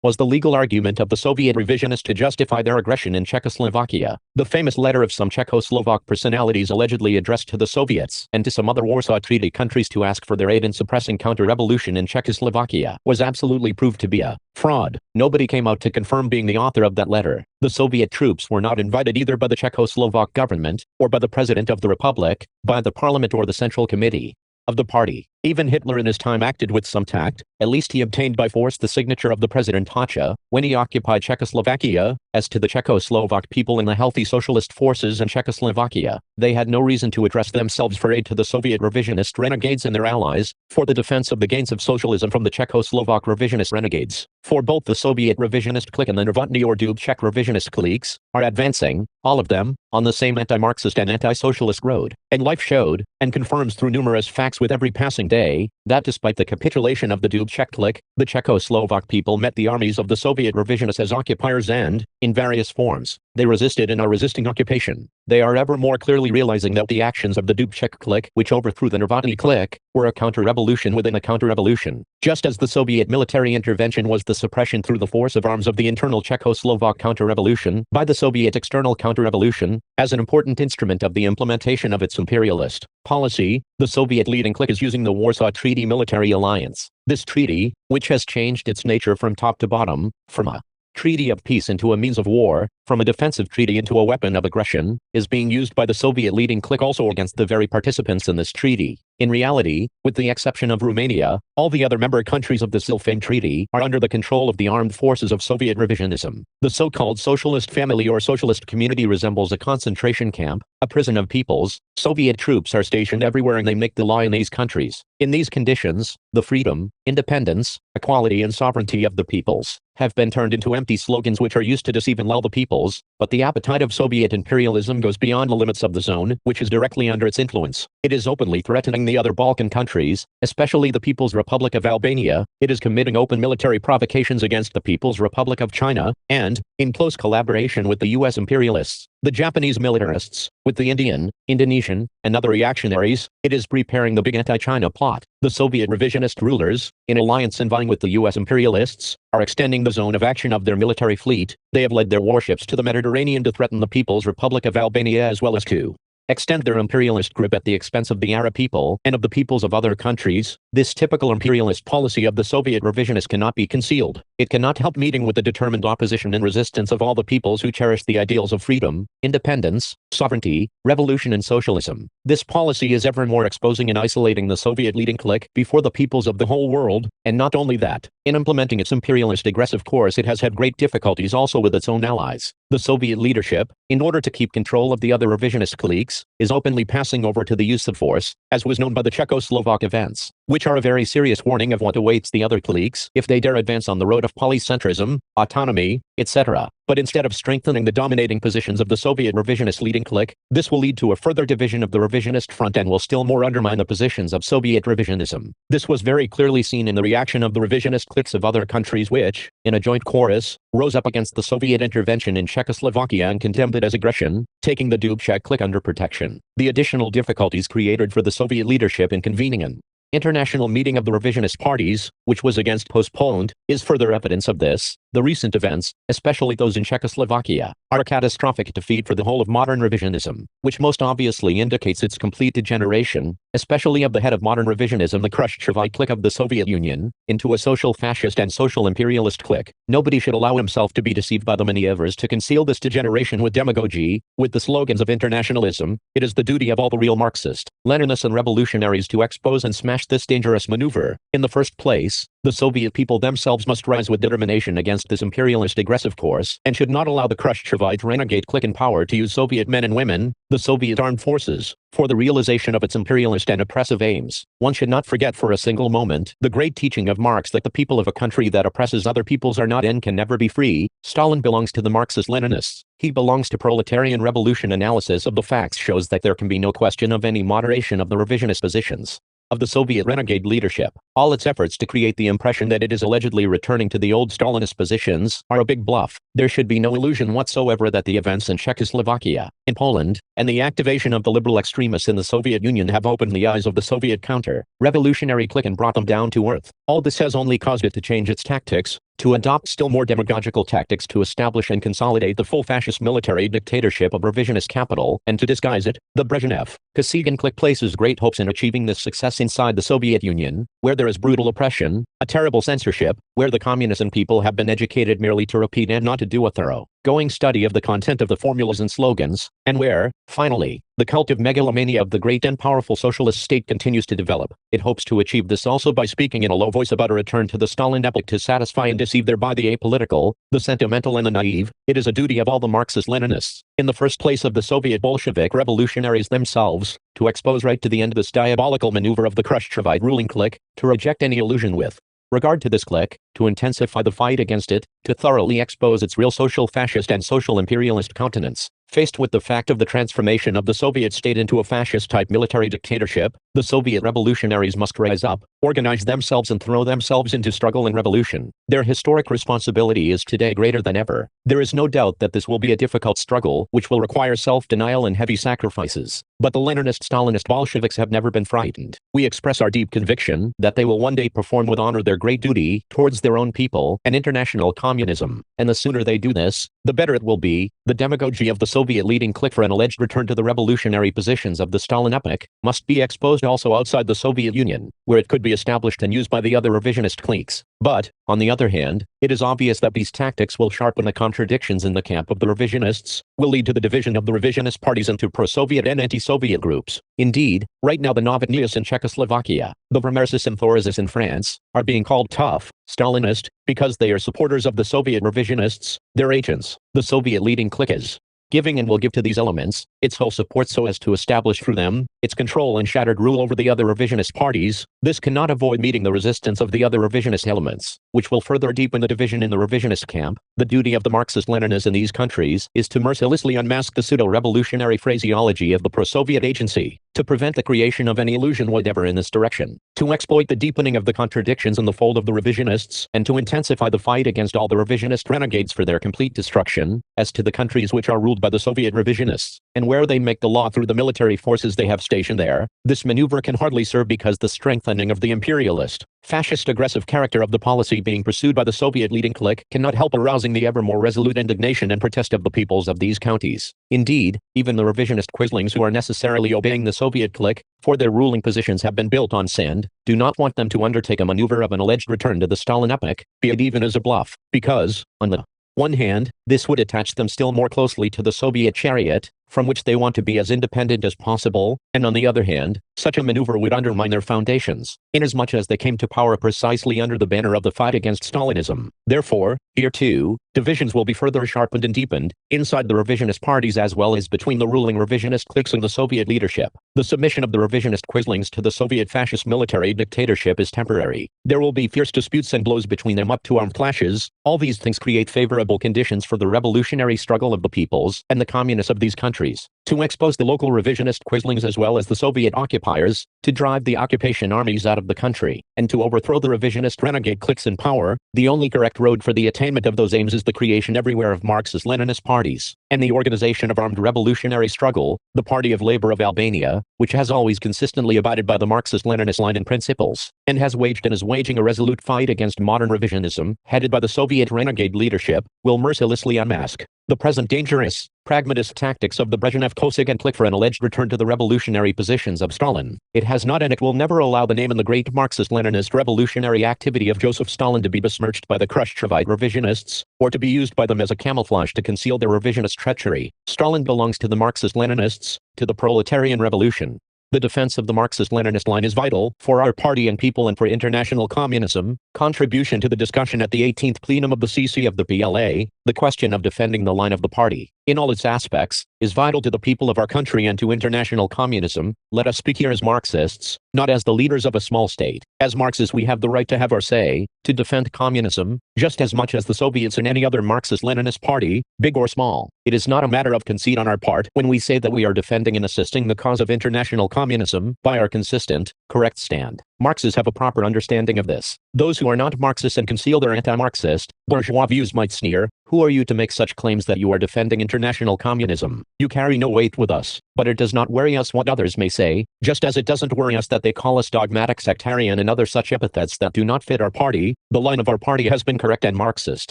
was the legal argument of the Soviet revisionists to justify their aggression in Czechoslovakia. The famous letter of some Czechoslovak personalities allegedly addressed to the Soviets and to some other Warsaw Treaty countries to ask for their aid in suppressing counter-revolution in Czechoslovakia was absolutely proved to be a fraud. Nobody came out to confirm being the author of that letter. The Soviet troops were not invited either by the Czechoslovak government, or by the President of the Republic, by the Parliament or the Central Committee of the party. Even Hitler in his time acted with some tact. At least he obtained by force the signature of the President Hoxha when he occupied Czechoslovakia. As to the Czechoslovak people and the healthy socialist forces in Czechoslovakia, they had no reason to address themselves for aid to the Soviet revisionist renegades and their allies, for the defense of the gains of socialism from the Czechoslovak revisionist renegades. For both the Soviet revisionist clique and the Novotny or Dubček revisionist cliques are advancing, all of them, on the same anti-Marxist and anti-socialist road, and life showed, and confirms through numerous facts with every passing day, that despite the capitulation of the Dubček clique, the Czechoslovak people met the armies of the Soviet revisionists as occupiers and, in various forms, they resisted and are resisting occupation. They are ever more clearly realizing that the actions of the Dubček clique, which overthrew the Novotny clique, were a counter-revolution within a counter-revolution. Just as the Soviet military intervention was the suppression through the force of arms of the internal Czechoslovak counter-revolution by the Soviet external counter-revolution, as an important instrument of the implementation of its imperialist policy, the Soviet leading clique is using the Warsaw Treaty military alliance. This treaty, which has changed its nature from top to bottom, from a treaty of peace into a means of war, from a defensive treaty into a weapon of aggression, is being used by the Soviet leading clique also against the very participants in this treaty. In reality, with the exception of Romania, all the other member countries of this ill-famed treaty are under the control of the armed forces of Soviet revisionism. The so-called socialist family or socialist community resembles a concentration camp, a prison of peoples. Soviet troops are stationed everywhere and they make the law in these countries. In these conditions, the freedom, independence, equality and sovereignty of the peoples have been turned into empty slogans which are used to deceive and lull the peoples, but the appetite of Soviet imperialism goes beyond the limits of the zone, which is directly under its influence. It is openly threatening the other Balkan countries, especially the People's Republic of Albania. It is committing open military provocations against the People's Republic of China, and, in close collaboration with the US imperialists, the Japanese militarists, with the Indian, Indonesian, and other reactionaries, it is preparing the big anti-China plot. The Soviet revisionist rulers, in alliance and vying with the US imperialists, are extending the zone of action of their military fleet. They have led their warships to the Mediterranean to threaten the People's Republic of Albania as well as to extend their imperialist grip at the expense of the Arab people and of the peoples of other countries. This typical imperialist policy of the Soviet revisionists cannot be concealed. It cannot help meeting with the determined opposition and resistance of all the peoples who cherish the ideals of freedom, independence, sovereignty, revolution and socialism. This policy is ever more exposing and isolating the Soviet leading clique before the peoples of the whole world, and not only that, in implementing its imperialist aggressive course it has had great difficulties also with its own allies. The Soviet leadership, in order to keep control of the other revisionist cliques, is openly passing over to the use of force, as was known by the Czechoslovak events. which are a very serious warning of what awaits the other cliques if they dare advance on the road of polycentrism, autonomy, etc. But instead of strengthening the dominating positions of the Soviet revisionist leading clique, this will lead to a further division of the revisionist front and will still more undermine the positions of Soviet revisionism. This was very clearly seen in the reaction of the revisionist cliques of other countries which, in a joint chorus, rose up against the Soviet intervention in Czechoslovakia and condemned it as aggression, taking the Dubček clique under protection. The additional difficulties created for the Soviet leadership in convening an international meeting of the revisionist parties, which was again postponed, is further evidence of this. The recent events, especially those in Czechoslovakia, are a catastrophic defeat for the whole of modern revisionism, which most obviously indicates its complete degeneration, especially of the head of modern revisionism, the Khrushchevite clique of the Soviet Union, into a social fascist and social imperialist clique. Nobody should allow himself to be deceived by the maneuvers to conceal this degeneration with demagogy, with the slogans of internationalism. It is the duty of all the real Marxist, Leninists and revolutionaries to expose and smash this dangerous maneuver. In the first place, the Soviet people themselves must rise with determination against this imperialist aggressive course, and should not allow the Khrushchevite renegade clique in power to use Soviet men and women, the Soviet armed forces, for the realization of its imperialist and oppressive aims. One should not forget for a single moment the great teaching of Marx that the people of a country that oppresses other peoples are not and can never be free. Stalin belongs to the Marxist-Leninists. He belongs to proletarian revolution. Analysis of the facts shows that there can be no question of any moderation of the revisionist positions of the Soviet renegade leadership. All its efforts to create the impression that it is allegedly returning to the old Stalinist positions are a big bluff. There should be no illusion whatsoever that the events in Czechoslovakia, in Poland, and the activation of the liberal extremists in the Soviet Union have opened the eyes of the Soviet counter-revolutionary clique and brought them down to earth. All this has only caused it to change its tactics, to adopt still more demagogical tactics to establish and consolidate the full fascist military dictatorship of revisionist capital, and to disguise it. The Brezhnev-Kosygin clique places great hopes in achieving this success inside the Soviet Union, where there is brutal oppression, a terrible censorship, where the communists and people have been educated merely to repeat and not to do a thorough-going study of the content of the formulas and slogans, and where, finally, the cult of megalomania of the great and powerful socialist state continues to develop. It hopes to achieve this also by speaking in a low voice about a return to the Stalin epoch to satisfy and deceive thereby the apolitical, the sentimental and the naive. It is a duty of all the Marxist-Leninists, in the first place of the Soviet Bolshevik revolutionaries themselves, to expose right to the end this diabolical maneuver of the Khrushchevite ruling clique, to reject any illusion with regard to this clique, to intensify the fight against it, to thoroughly expose its real social fascist and social imperialist countenance. Faced with the fact of the transformation of the Soviet state into a fascist-type military dictatorship, the Soviet revolutionaries must rise up, organize themselves and throw themselves into struggle and revolution. Their historic responsibility is today greater than ever. There is no doubt that this will be a difficult struggle which will require self-denial and heavy sacrifices. But the Leninist-Stalinist Bolsheviks have never been frightened. We express our deep conviction that they will one day perform with honor their great duty towards their own people and international communism. And the sooner they do this, the better it will be. The demagogy of the Soviet leading clique for an alleged return to the revolutionary positions of the Stalin epoch must be exposed also outside the Soviet Union, where it could be established and used by the other revisionist cliques. But, on the other hand, it is obvious that these tactics will sharpen the contradictions in the camp of the revisionists, will lead to the division of the revisionist parties into pro-Soviet and anti-Soviet groups. Indeed, right now the Novotnias in Czechoslovakia, the Vermersis and Thorazis in France, are being called tough, Stalinist, because they are supporters of the Soviet revisionists, their agents. The Soviet leading clique is giving and will give to these elements its whole support so as to establish through them its control and shattered rule over the other revisionist parties. This cannot avoid meeting the resistance of the other revisionist elements, which will further deepen the division in the revisionist camp. The duty of the Marxist-Leninists in these countries is to mercilessly unmask the pseudo-revolutionary phraseology of the pro-Soviet agency, to prevent the creation of any illusion whatever in this direction, to exploit the deepening of the contradictions in the fold of the revisionists, and to intensify the fight against all the revisionist renegades for their complete destruction. As to the countries which are ruled by the Soviet revisionists, and where they make the law through the military forces they have stationed there, this maneuver can hardly serve because the strengthening of the imperialist, fascist aggressive character of the policy being pursued by the Soviet leading clique cannot help arousing the ever more resolute indignation and protest of the peoples of these counties. Indeed, even the revisionist quislings who are necessarily obeying the Soviet clique, for their ruling positions have been built on sand, do not want them to undertake a maneuver of an alleged return to the Stalin epoch, be it even as a bluff, because, on the one hand, this would attach them still more closely to the Soviet chariot, from which they want to be as independent as possible, and on the other hand, such a maneuver would undermine their foundations, inasmuch as they came to power precisely under the banner of the fight against Stalinism. Therefore, here too, divisions will be further sharpened and deepened, inside the revisionist parties as well as between the ruling revisionist cliques and the Soviet leadership. The submission of the revisionist quislings to the Soviet fascist military dictatorship is temporary. There will be fierce disputes and blows between them up to armed clashes. All these things create favorable conditions for the revolutionary struggle of the peoples and the communists of these countries to expose the local revisionist quislings as well as the Soviet occupiers, to drive the occupation armies out of the country, and to overthrow the revisionist renegade cliques in power. The only correct road for the attainment of those aims is the creation everywhere of Marxist-Leninist parties, and the organization of armed revolutionary struggle, the Party of Labor of Albania, which has always consistently abided by the Marxist-Leninist line and principles, and has waged and is waging a resolute fight against modern revisionism, headed by the Soviet renegade leadership, will mercilessly unmask the present dangerous, pragmatist tactics of the Brezhnev-Kosygin and clique for an alleged return to the revolutionary positions of Stalin. It has not and it will never allow the name and the great Marxist-Leninist revolutionary activity of Joseph Stalin to be besmirched by the Khrushchevite revisionists, or to be used by them as a camouflage to conceal their revisionist treachery. Stalin belongs to the Marxist-Leninists, to the proletarian revolution. The defense of the Marxist-Leninist line is vital for our party and people and for international communism. Contribution to the discussion at the 18th plenum of the CC of the PLA, the question of defending the line of the party, in all its aspects, is vital to the people of our country and to international communism. Let us speak here as Marxists, not as the leaders of a small state. As Marxists we have the right to have our say, to defend communism, just as much as the Soviets and any other Marxist-Leninist party, big or small. It is not a matter of conceit on our part when we say that we are defending and assisting the cause of international communism by our consistent, correct stand. Marxists have a proper understanding of this. Those who are not Marxists and conceal their anti-Marxist, bourgeois views might sneer, who are you to make such claims that you are defending international communism? You carry no weight with us. But it does not worry us what others may say, just as it doesn't worry us that they call us dogmatic, sectarian and other such epithets that do not fit our party. The line of our party has been correct and Marxist,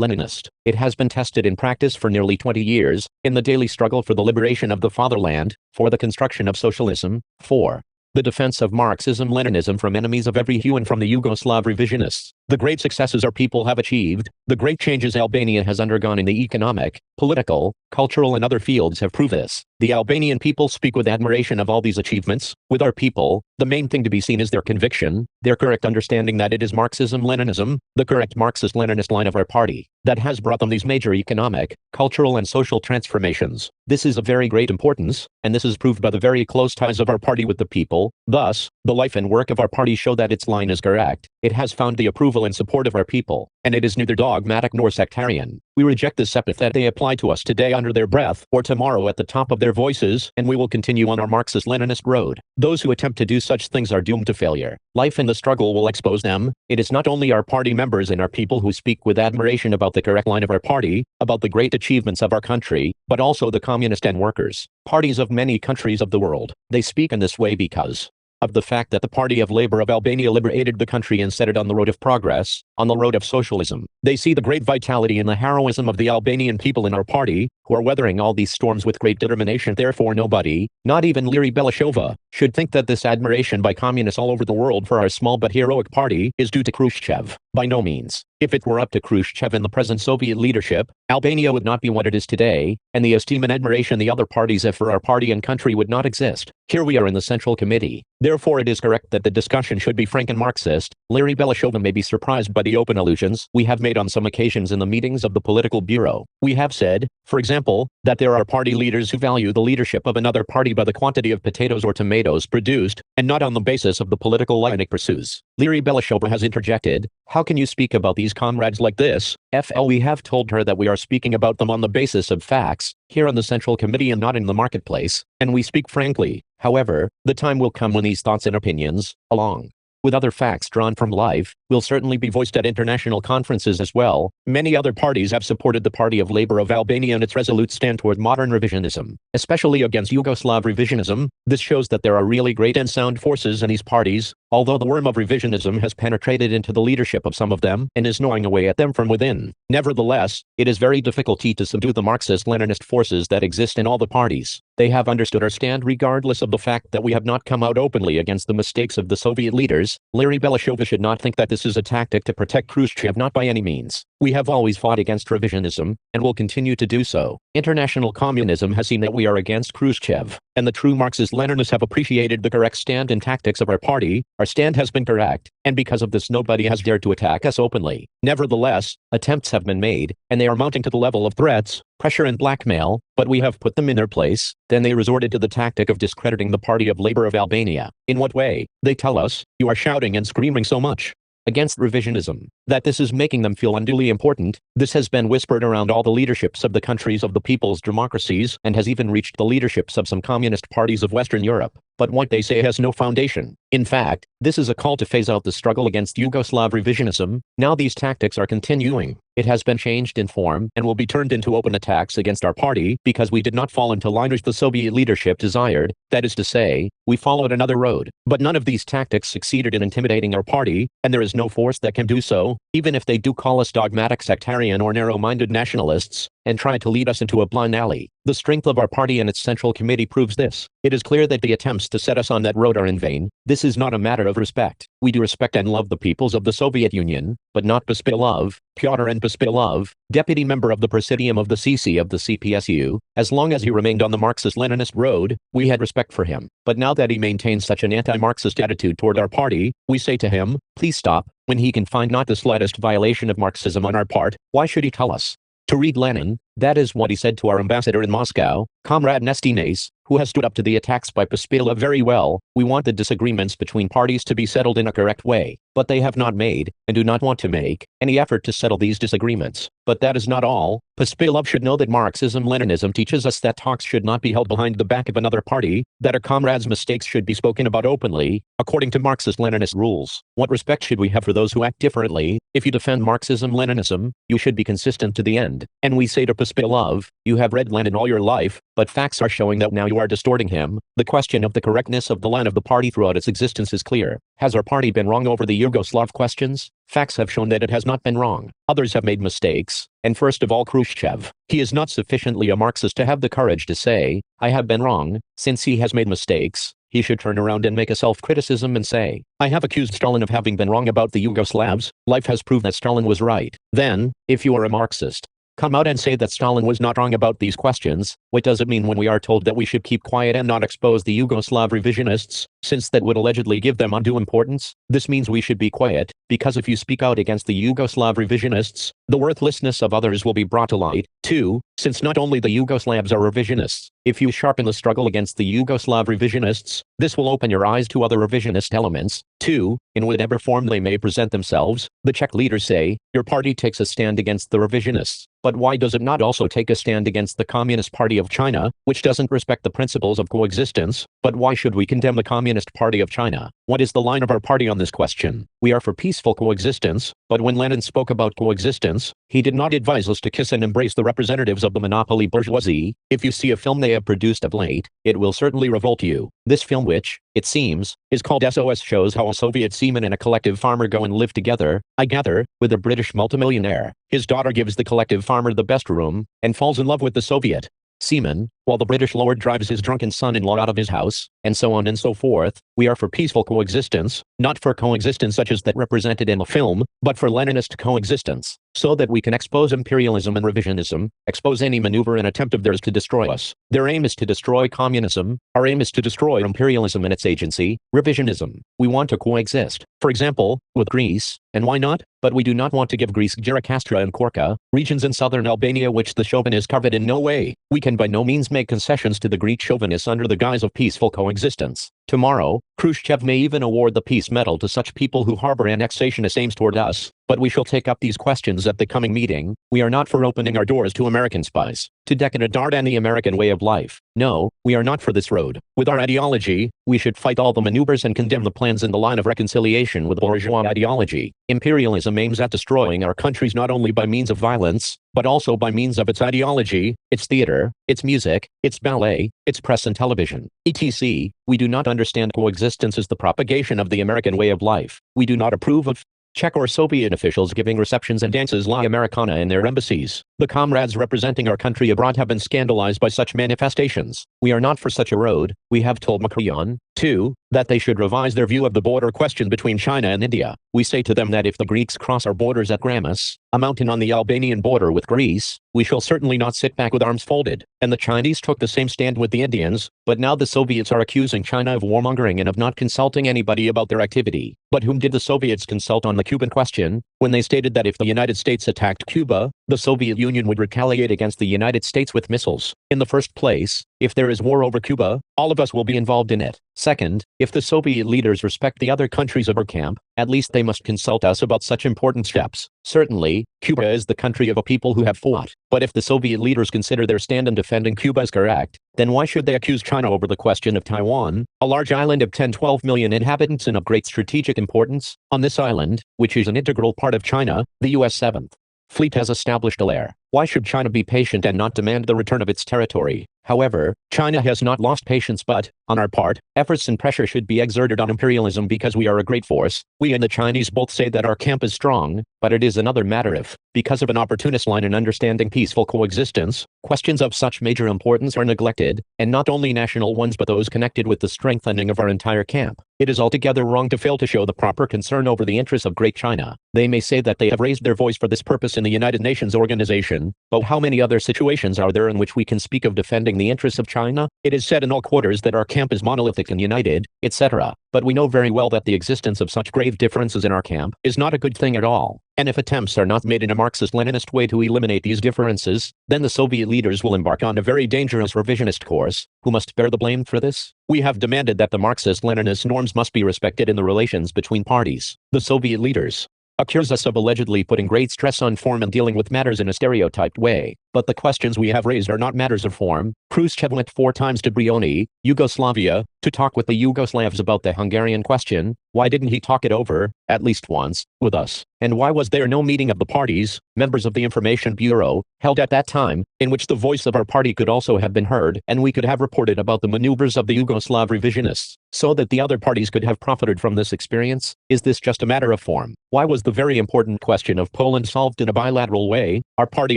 Leninist. It has been tested in practice for nearly 20 years, in the daily struggle for the liberation of the fatherland, for the construction of socialism, for the defense of Marxism-Leninism from enemies of every hue and from the Yugoslav revisionists. The great successes our people have achieved, the great changes Albania has undergone in the economic, political, cultural and other fields have proved this. The Albanian people speak with admiration of all these achievements. With our people, the main thing to be seen is their conviction, their correct understanding that it is Marxism-Leninism, the correct Marxist-Leninist line of our party, that has brought them these major economic, cultural and social transformations. This is of very great importance, and this is proved by the very close ties of our party with the people. Thus, the life and work of our party show that its line is correct. It has found the approval and support of our people, and it is neither dogmatic nor sectarian. We reject this epithet they apply to us today under their breath or tomorrow at the top of their voices, and we will continue on our Marxist-Leninist road. Those who attempt to do such things are doomed to failure. Life and the struggle will expose them. It is not only our party members and our people who speak with admiration about the correct line of our party, about the great achievements of our country, but also the communist and workers' parties of many countries of the world. They speak in this way because of the fact that the Party of Labor of Albania liberated the country and set it on the road of progress, on the road of socialism. They see the great vitality and the heroism of the Albanian people in our party, who are weathering all these storms with great determination. Therefore nobody, not even Liri Belashova, should think that this admiration by communists all over the world for our small but heroic party is due to Khrushchev. By no means. If it were up to Khrushchev and the present Soviet leadership, Albania would not be what it is today, and the esteem and admiration the other parties have for our party and country would not exist. Here we are in the Central Committee. Therefore it is correct that the discussion should be frank and Marxist. Liri Belashova may be surprised by the open allusions we have made on some occasions in the meetings of the Political Bureau. We have said, for example, that there are party leaders who value the leadership of another party by the quantity of potatoes or tomatoes produced, and not on the basis of the political line it pursues. Liri Belashova has interjected, "How can you speak about these comrades like this?" We have told her that we are speaking about them on the basis of facts, here on the Central Committee and not in the marketplace, and we speak frankly. However, the time will come when these thoughts and opinions, along with other facts drawn from life, will certainly be voiced at international conferences as well. Many other parties have supported the Party of Labor of Albania and its resolute stand toward modern revisionism, especially against Yugoslav revisionism. This shows that there are really great and sound forces in these parties, although the worm of revisionism has penetrated into the leadership of some of them and is gnawing away at them from within. Nevertheless, it is very difficult to subdue the Marxist-Leninist forces that exist in all the parties. They have understood our stand regardless of the fact that we have not come out openly against the mistakes of the Soviet leaders. Larry Belashova should not think that this is a tactic to protect Khrushchev, not by any means. We have always fought against revisionism, and will continue to do so. International communism has seen that we are against Khrushchev, and the true Marxist-Leninists have appreciated the correct stand and tactics of our party. Our stand has been correct, and because of this nobody has dared to attack us openly. Nevertheless, attempts have been made, and they are mounting to the level of threats, pressure and blackmail, but we have put them in their place. Then they resorted to the tactic of discrediting the Party of Labor of Albania. In what way? They tell us, you are shouting and screaming so much against revisionism, that this is making them feel unduly important. This has been whispered around all the leaderships of the countries of the people's democracies and has even reached the leaderships of some communist parties of Western Europe. But what they say has no foundation. In fact, this is a call to phase out the struggle against Yugoslav revisionism. Now these tactics are continuing. It has been changed in form and will be turned into open attacks against our party because we did not fall into line which the Soviet leadership desired. That is to say, we followed another road. But none of these tactics succeeded in intimidating our party, and there is no force that can do so, even if they do call us dogmatic sectarian or narrow-minded nationalists, and try to lead us into a blind alley. The strength of our party and its central committee proves this. It is clear that the attempts to set us on that road are in vain. This is not a matter of respect. We do respect and love the peoples of the Soviet Union, but not Pospilov, Pyotr and Pospilov, deputy member of the Presidium of the CC of the CPSU. As long as he remained on the Marxist-Leninist road, we had respect for him. But now that he maintains such an anti-Marxist attitude toward our party, we say to him, please stop. When he can find not the slightest violation of Marxism on our part, why should he tell us? To read Lenin, that is what he said to our ambassador in Moscow, Comrade Nestines, who has stood up to the attacks by Pospilov very well. We want the disagreements between parties to be settled in a correct way, but they have not made, and do not want to make, any effort to settle these disagreements. But that is not all. Pospilov should know that Marxism-Leninism teaches us that talks should not be held behind the back of another party, that a comrade's mistakes should be spoken about openly, according to Marxist-Leninist rules. What respect should we have for those who act differently? If you defend Marxism-Leninism, you should be consistent to the end. And we say to Pospilov, you have read Lenin all your life, but facts are showing that now you are distorting him. The question of the correctness of the line of the party throughout its existence is clear. Has our party been wrong over the Yugoslav questions? Facts have shown that it has not been wrong. Others have made mistakes, and first of all Khrushchev. He is not sufficiently a Marxist to have the courage to say, I have been wrong. Since he has made mistakes, he should turn around and make a self-criticism and say, I have accused Stalin of having been wrong about the Yugoslavs. Life has proved that Stalin was right. Then, if you are a Marxist, come out and say that Stalin was not wrong about these questions. What does it mean when we are told that we should keep quiet and not expose the Yugoslav revisionists, since that would allegedly give them undue importance? This means we should be quiet, because if you speak out against the Yugoslav revisionists, the worthlessness of others will be brought to light. 2. Since not only the Yugoslavs are revisionists, if you sharpen the struggle against the Yugoslav revisionists, this will open your eyes to other revisionist elements. 2. In whatever form they may present themselves, the Czech leaders say, your party takes a stand against the revisionists. But why does it not also take a stand against the Communist Party of China, which doesn't respect the principles of coexistence? But why should we condemn the Communist Party of China? What is the line of our party on this question? We are for peaceful coexistence, but when Lenin spoke about coexistence, he did not advise us to kiss and embrace the representatives of the monopoly bourgeoisie. If you see a film they have produced of late, it will certainly revolt you. This film, which, it seems, is called SOS, shows how a Soviet seaman and a collective farmer go and live together, I gather, with a British multimillionaire. His daughter gives the collective farmer the best room, and falls in love with the Soviet seaman, while the British lord drives his drunken son-in-law out of his house, and so on and so forth. We are for peaceful coexistence, not for coexistence such as that represented in the film, but for Leninist coexistence, so that we can expose imperialism and revisionism, expose any maneuver and attempt of theirs to destroy us. Their aim is to destroy communism. Our aim is to destroy imperialism and its agency, revisionism. We want to coexist, for example, with Greece, and why not? But we do not want to give Greece Girikastra and Korka, regions in southern Albania which the chauvinists covet in no way. We can by no means make concessions to the Greek chauvinists under the guise of peaceful coexistence. Tomorrow, Khrushchev may even award the Peace Medal to such people who harbor annexationist aims toward us. but we shall take up these questions at the coming meeting. We are not for opening our doors to American spies, to decadent art and the American way of life. No, we are not for this road. With our ideology, we should fight all the maneuvers and condemn the plans in the line of reconciliation with bourgeois ideology. Imperialism aims at destroying our countries not only by means of violence, but also by means of its ideology, its theater, its music, its ballet, its press and television, etc. We do not understand coexistence as the propagation of the American way of life. We do not approve of Czech or Soviet officials giving receptions and dances La Americana in their embassies. The comrades representing our country abroad have been scandalized by such manifestations. We are not for such a road. We have told Macron, too, that they should revise their view of the border question between China and India. We say to them that if the Greeks cross our borders at Gramus, a mountain on the Albanian border with Greece, we shall certainly not sit back with arms folded. And the Chinese took the same stand with the Indians, but now the Soviets are accusing China of warmongering and of not consulting anybody about their activity. But whom did the Soviets consult on the Cuban question, when they stated that if the United States attacked Cuba, the Soviet Union would retaliate against the United States with missiles? In the first place, if there is war over Cuba, all of us will be involved in it. Second, if the Soviet leaders respect the other countries of our camp, at least they must consult us about such important steps. Certainly, Cuba is the country of a people who have fought. But if the Soviet leaders consider their stand in defending Cuba as correct, then why should they accuse China over the question of Taiwan, a large island of 10-12 million inhabitants and of great strategic importance? On this island, which is an integral part of China, the U.S. 7th Fleet has established a lair. Why should China be patient and not demand the return of its territory? However, China has not lost patience, but, on our part, efforts and pressure should be exerted on imperialism because we are a great force. We and the Chinese both say that our camp is strong, but it is another matter if, because of an opportunist line in understanding peaceful coexistence, questions of such major importance are neglected, and not only national ones but those connected with the strengthening of our entire camp. It is altogether wrong to fail to show the proper concern over the interests of Great China. They may say that they have raised their voice for this purpose in the United Nations organization, but how many other situations are there in which we can speak of defending the interests of China? It is said in all quarters that our camp is monolithic and united, etc. But we know very well that the existence of such grave differences in our camp is not a good thing at all. And if attempts are not made in a Marxist-Leninist way to eliminate these differences, then the Soviet leaders will embark on a very dangerous revisionist course. Who must bear the blame for this? We have demanded that the Marxist-Leninist norms must be respected in the relations between parties. The Soviet leaders accuse us of allegedly putting great stress on form and dealing with matters in a stereotyped way. But the questions we have raised are not matters of form. Khrushchev went 4 times to Brioni, Yugoslavia, to talk with the Yugoslavs about the Hungarian question. Why didn't he talk it over, at least once, with us? And why was there no meeting of the parties, members of the Information Bureau, held at that time, in which the voice of our party could also have been heard, and we could have reported about the maneuvers of the Yugoslav revisionists, so that the other parties could have profited from this experience? Is this just a matter of form? Why was the very important question of Poland solved in a bilateral way? Our party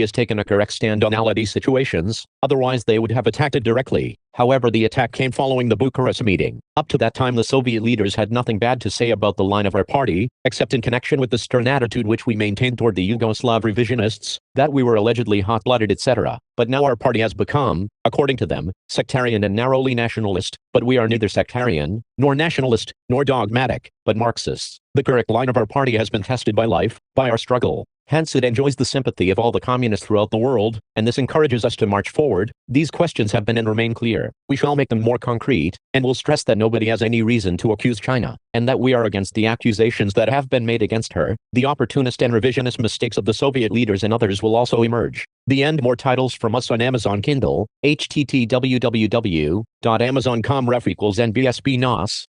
has taken a correct stand on all these situations, otherwise they would have attacked it directly. However, the attack came following the Bucharest meeting. Up to that time the Soviet leaders had nothing bad to say about the line of our party, except in connection with the stern attitude which we maintained toward the Yugoslav revisionists, that we were allegedly hot-blooded, etc. But now our party has become, according to them, sectarian and narrowly nationalist, but we are neither sectarian, nor nationalist, nor dogmatic, but Marxists. The correct line of our party has been tested by life, by our struggle. Hence it enjoys the sympathy of all the communists throughout the world, and this encourages us to march forward. These questions have been and remain clear. We shall make them more concrete, and will stress that nobody has any reason to accuse China, and that we are against the accusations that have been made against her. The opportunist and revisionist mistakes of the Soviet leaders and others will also emerge. The end. More titles from us on Amazon Kindle, http://www.amazon.com/NBSB-NOS